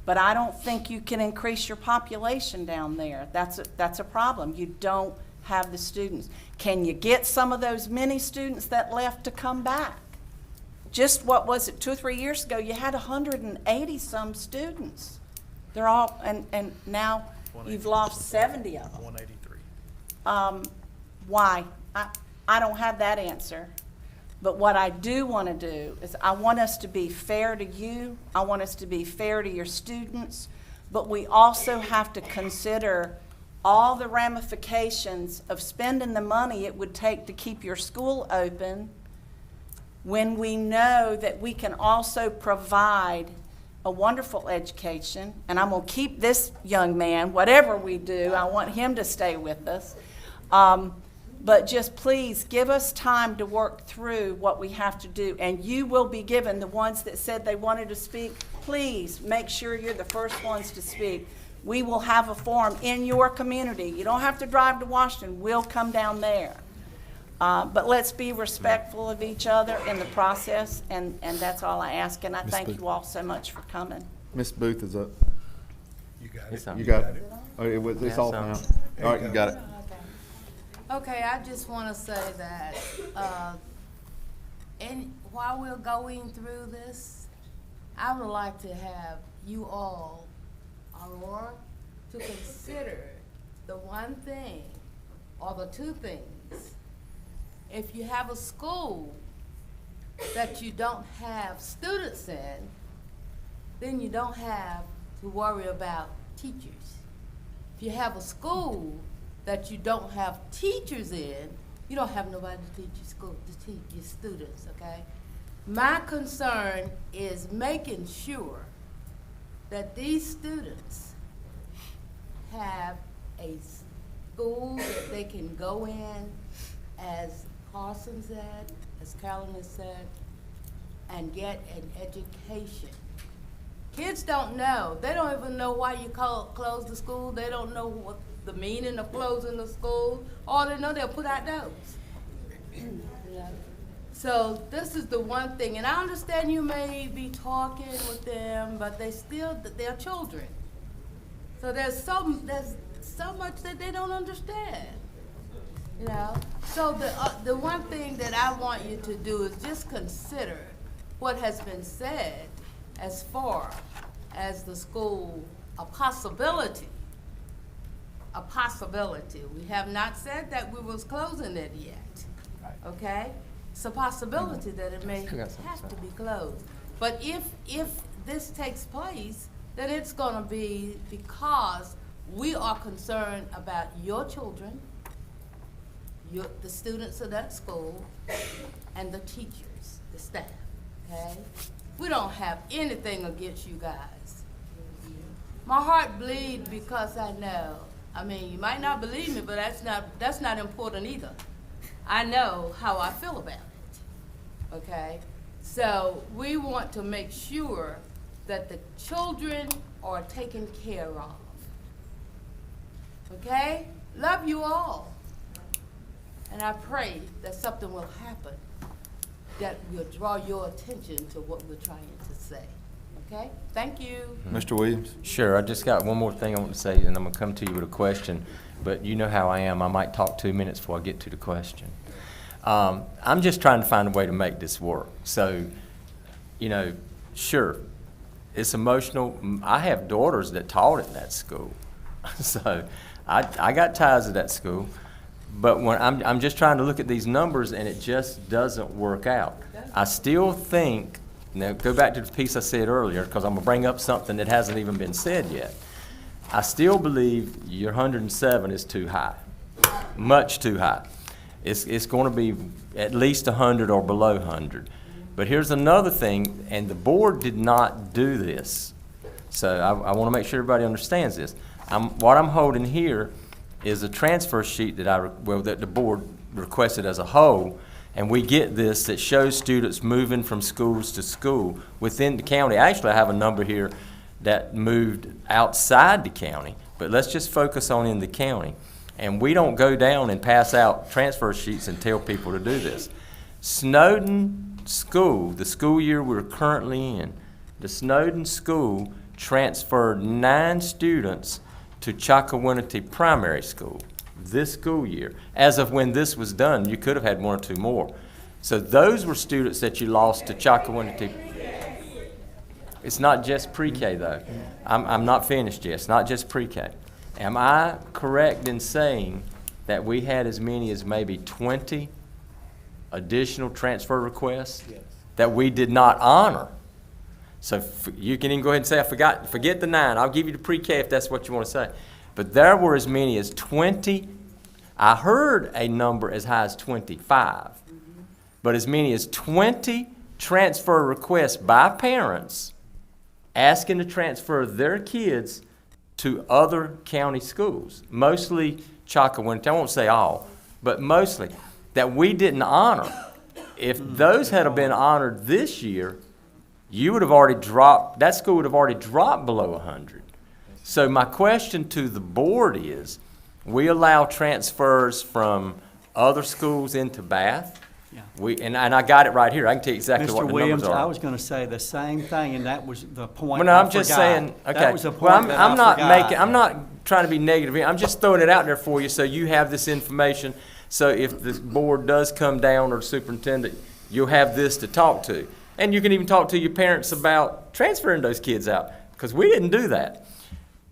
But I don't think you can increase your population down there. That's a problem. You don't have the students. Can you get some of those many students that left to come back? Just what was it, 2 or 3 years ago, you had 180 some students. They're all, and now you've lost 70 of them. 183. Why? I don't have that answer. But what I do want to do is I want us to be fair to you. I want us to be fair to your students. But we also have to consider all the ramifications of spending the money it would take to keep your school open when we know that we can also provide a wonderful education. And I'm going to keep this young man, whatever we do, I want him to stay with us. But just please give us time to work through what we have to do. And you will be given, the ones that said they wanted to speak, please make sure you're the first ones to speak. We will have a forum in your community. You don't have to drive to Washington. We'll come down there. But let's be respectful of each other in the process, and that's all I ask. And I thank you all so much for coming. Ms. Booth is up. You got It's it. on. You got it? Oh, it's Yeah, off it's now. All right, you got it. Okay, I just want to say that, while we're going through this, I would like to have you all, Aurora, to consider the one thing, or the two things. If you have a school that you don't have students in, then you don't have to worry about teachers. If you have a school that you don't have teachers in, you don't have nobody to teach your school, to teach your students, okay? My concern is making sure that these students have a school that they can go in, as Carson said, as Carolyn has said, and get an education. Kids don't know. They don't even know why you close the school. They don't know what the meaning of closing the school. All they know, they'll put out notes. So this is the one thing, and I understand you may be talking with them, but they're children. So there's so much that they don't understand, you know. So the one thing that I want you to do is just consider what has been said as far as the school, a possibility. A possibility. We have not said that we was closing it yet, okay? It's a possibility that it may have to be closed. But if this takes place, then it's gonna be because we are concerned about your children, the students of that school, and the teachers, the staff, okay? We don't have anything against you guys. My heart bleeds because I know. I mean, you might not believe me, but that's not important either. I know how I feel about it, okay? So we want to make sure that the children are taken care of, okay? Love you all. And I pray that something will happen that will draw your attention to what we're trying to say, okay? Thank you. Mr. Williams? Sure, I just got one more thing I want to say, and I'm going to come to you with a question. But you know how I am. I might talk 2 minutes before I get to the question. I'm just trying to find a way to make this work. So, you know, sure, It's emotional. I have daughters that taught at that school. So I got ties to that school. But when I'm just trying to look at these numbers and it just doesn't work out. I still think, now go back to the piece I said earlier, because I'm going to bring up something that hasn't even been said yet. I still believe your 107 is too high, much too high. It's going to be at least 100 or below 100. But here's another thing, and the board did not do this. So I want to make sure everybody understands this. What I'm holding here is a transfer sheet that the board requested as a whole, and we get this that shows students moving from schools to school within the county. Actually, I have a number here that moved outside the county, but let's just focus on in the county. And we don't go down and pass out transfer sheets and tell people to do this. Snowden School, the school year we're currently in, the Snowden School transferred 9 students to Chakawinity Primary School this school year. As of when this was done, you could have had 1 or 2 more. So those were students that you lost to Chakawinity. It's not just pre-K though. I'm not finished yet. It's not just pre-K. Am I correct in saying that we had as many as maybe 20 additional transfer requests that we did not honor? So you can even go ahead and say, forget the 9. I'll give you the pre-K if that's what you want to say. But there were as many as 20. I heard a number as high as 25. But as many as 20 transfer requests by parents asking to transfer their kids to other county schools, mostly Chakawinity. I won't say all, but mostly, that we didn't honor. If those had been honored this year, you would have already dropped, that school would have already dropped below 100. So my question to the board is, we allow transfers from other schools into Bath. Yeah. And I got it right here. I can tell you exactly what Mr. the Williams, numbers are. I was going to say the same thing, and that was the point. Well, no, I I'm just forgot. saying, okay. That was the point Well, that I'm I not forgot. I'm not trying to be negative here. I'm just throwing it out there for you so you have this information. So if the board does come down, or the superintendent, you'll have this to talk to. And you can even talk to your parents about transferring those kids out, because we didn't do that.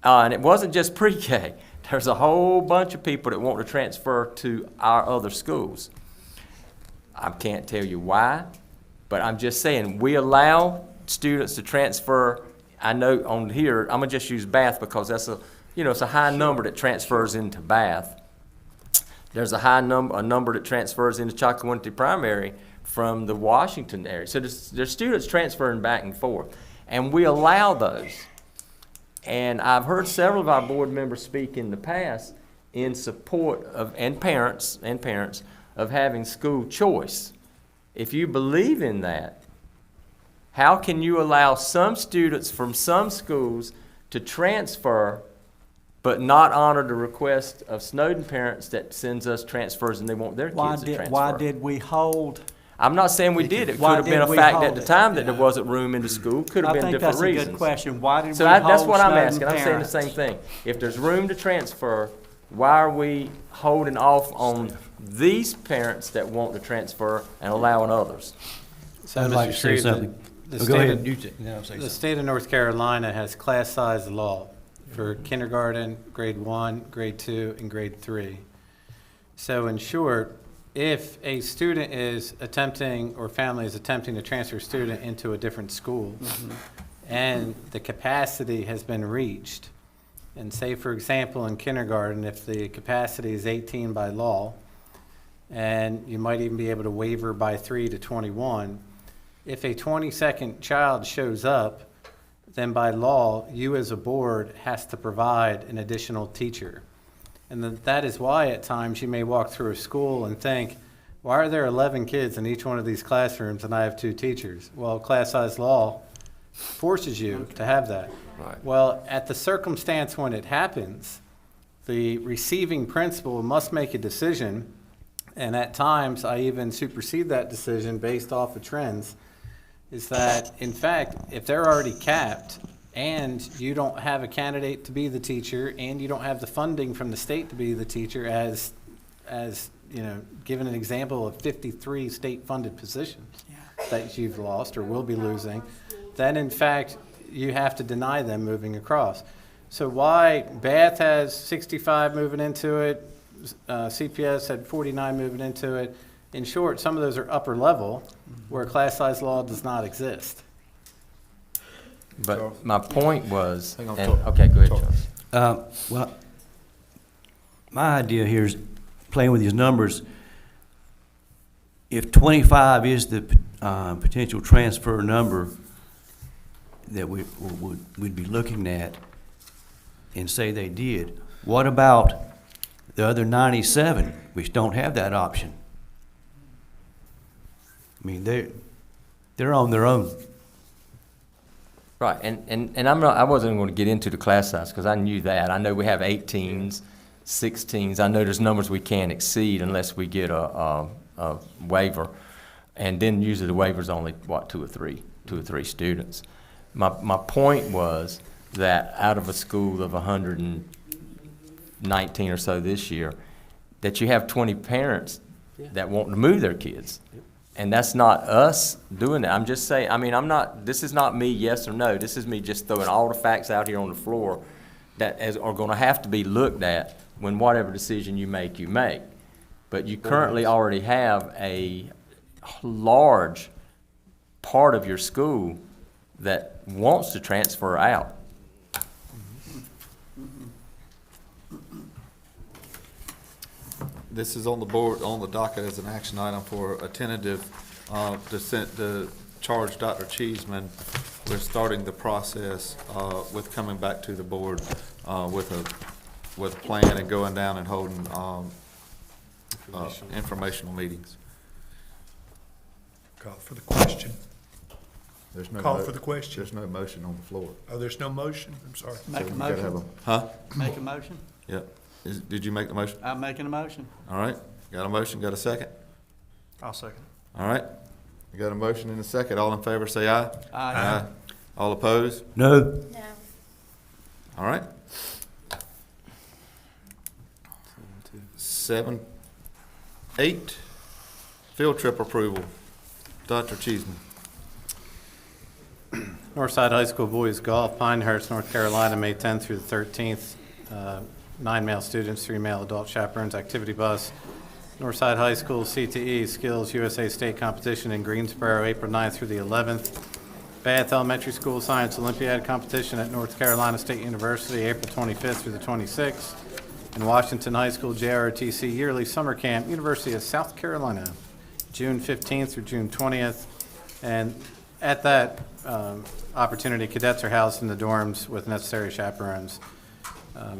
And it wasn't just pre-K. There's a whole bunch of people that want to transfer to our other schools. I can't tell you why, but I'm just saying, we allow students to transfer. I know on here, I'm going to just use Bath because that's it's a high number that transfers into Bath. There's a number that transfers into Chakawinity Primary from the Washington area. So there's students transferring back and forth, and we allow those. And I've heard several of our board members speak in the past in support of, and parents of having school choice. If you believe in that, how can you allow some students from some schools to transfer but not honor the request of Snowden parents that sends us transfers and they want their kids to transfer? Why did we hold? I'm not saying we did. It could Why have been did a we fact hold at the it? time that there wasn't room in the school. Could have been different reasons. I think that's a good question. Why did we that's hold what I'm Snowden asking. I'm saying the parents? same thing. If there's room to transfer, why are we holding off on these parents that want to transfer and allowing others? So, I'd like to Mr. say Shreve, something. the Go state ahead. of- You say- then I'll say The something. state of North Carolina has class size law for kindergarten, grade 1, grade 2, and grade 3. So in short, if a student is attempting, or family is attempting to transfer a student into a different school, and the capacity has been reached, and say, for example, in kindergarten, if the capacity is 18 by law, and you might even be able to waiver by 3 to 21, if a 22nd child shows up, then by law, you as a board has to provide an additional teacher. And that is why at times you may walk through a school and think, why are there 11 kids in each one of these classrooms and I have 2 teachers? Well, class size law forces you to have that. Right. Well, at the circumstance when it happens, the receiving principal must make a decision, and at times I even supersede that decision based off of trends, is that, in fact, if they're already capped and you don't have a candidate to be the teacher and you don't have the funding from the state to be the teacher, as you know, given an example of 53 state-funded positions that you've lost or will be losing, then in fact you have to deny them moving across. So why Bath has 65 moving into it, CPS had 49 moving into it. In short, some of those are upper level where class size law does not exist. But my point was, Hang on, and, talk. okay, go ahead, Talk. Charles. Well, my idea here is playing with these numbers. If 25 is the potential transfer number that we'd be looking at, and say they did, what about the other 97 which don't have that option? I mean, they're on their own. Right, and I wasn't going to get into the class size because I knew that. I know we have 18s, 16s. I know there's numbers we can't exceed unless we get a waiver, and then usually the waiver's only what, two or three students. My point was that out of a school of 119 or so this year, that you have 20 parents that want to move their kids. And that's not us doing that. I'm just saying, I mean, this is not me yes or no. This is me just throwing all the facts out here on the floor that are going to have to be looked at when whatever decision you make, you make. But you currently already have a large part of your school that wants to transfer out. This is on the board, on the docket as an action item for a tentative, to charge Dr. Cheeseman with starting the process, with coming back to the board, with a plan and going down and holding, informational meetings. Call for the question. There's no Call for the question. There's no motion on the floor. Oh, there's no motion? I'm sorry. Make So a you gotta have motion. Huh? Make a motion. Yep. Did you make the motion? I'm making a motion. All right. Got a motion, got a second? I'll second. All right. We got a motion and a second. All in favor, say aye. Aye. All opposed? No. No. All right. 7, 8, field trip approval. Dr. Cheeseman. Northside High School Boys Golf, Pinehurst, North Carolina, May 10th through the 13th. 9 male students, 3 male adult chaperones, activity bus. Northside High School CTE Skills USA State Competition in Greensboro, April 9th through the 11th. Bath Elementary School Science Olympiad Competition at North Carolina State University, April 25th through the 26th. And Washington High School JROTC Yearly Summer Camp, University of South Carolina, June 15th through June 20th. And at that opportunity, cadets are housed in the dorms with necessary chaperones.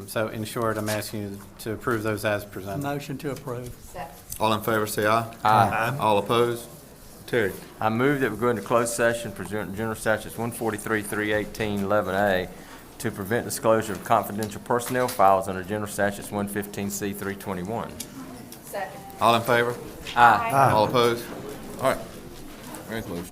So in short, I'm asking you to approve those as presented. Motion to approve. All in favor, say aye. Aye. All opposed? Terry. I move that we go into closed session pursuant to General Statutes 143, 318, 11A to prevent disclosure of confidential personnel files under General Statutes 115C, 321. Second. All in favor? Aye. All opposed? All right. Very close.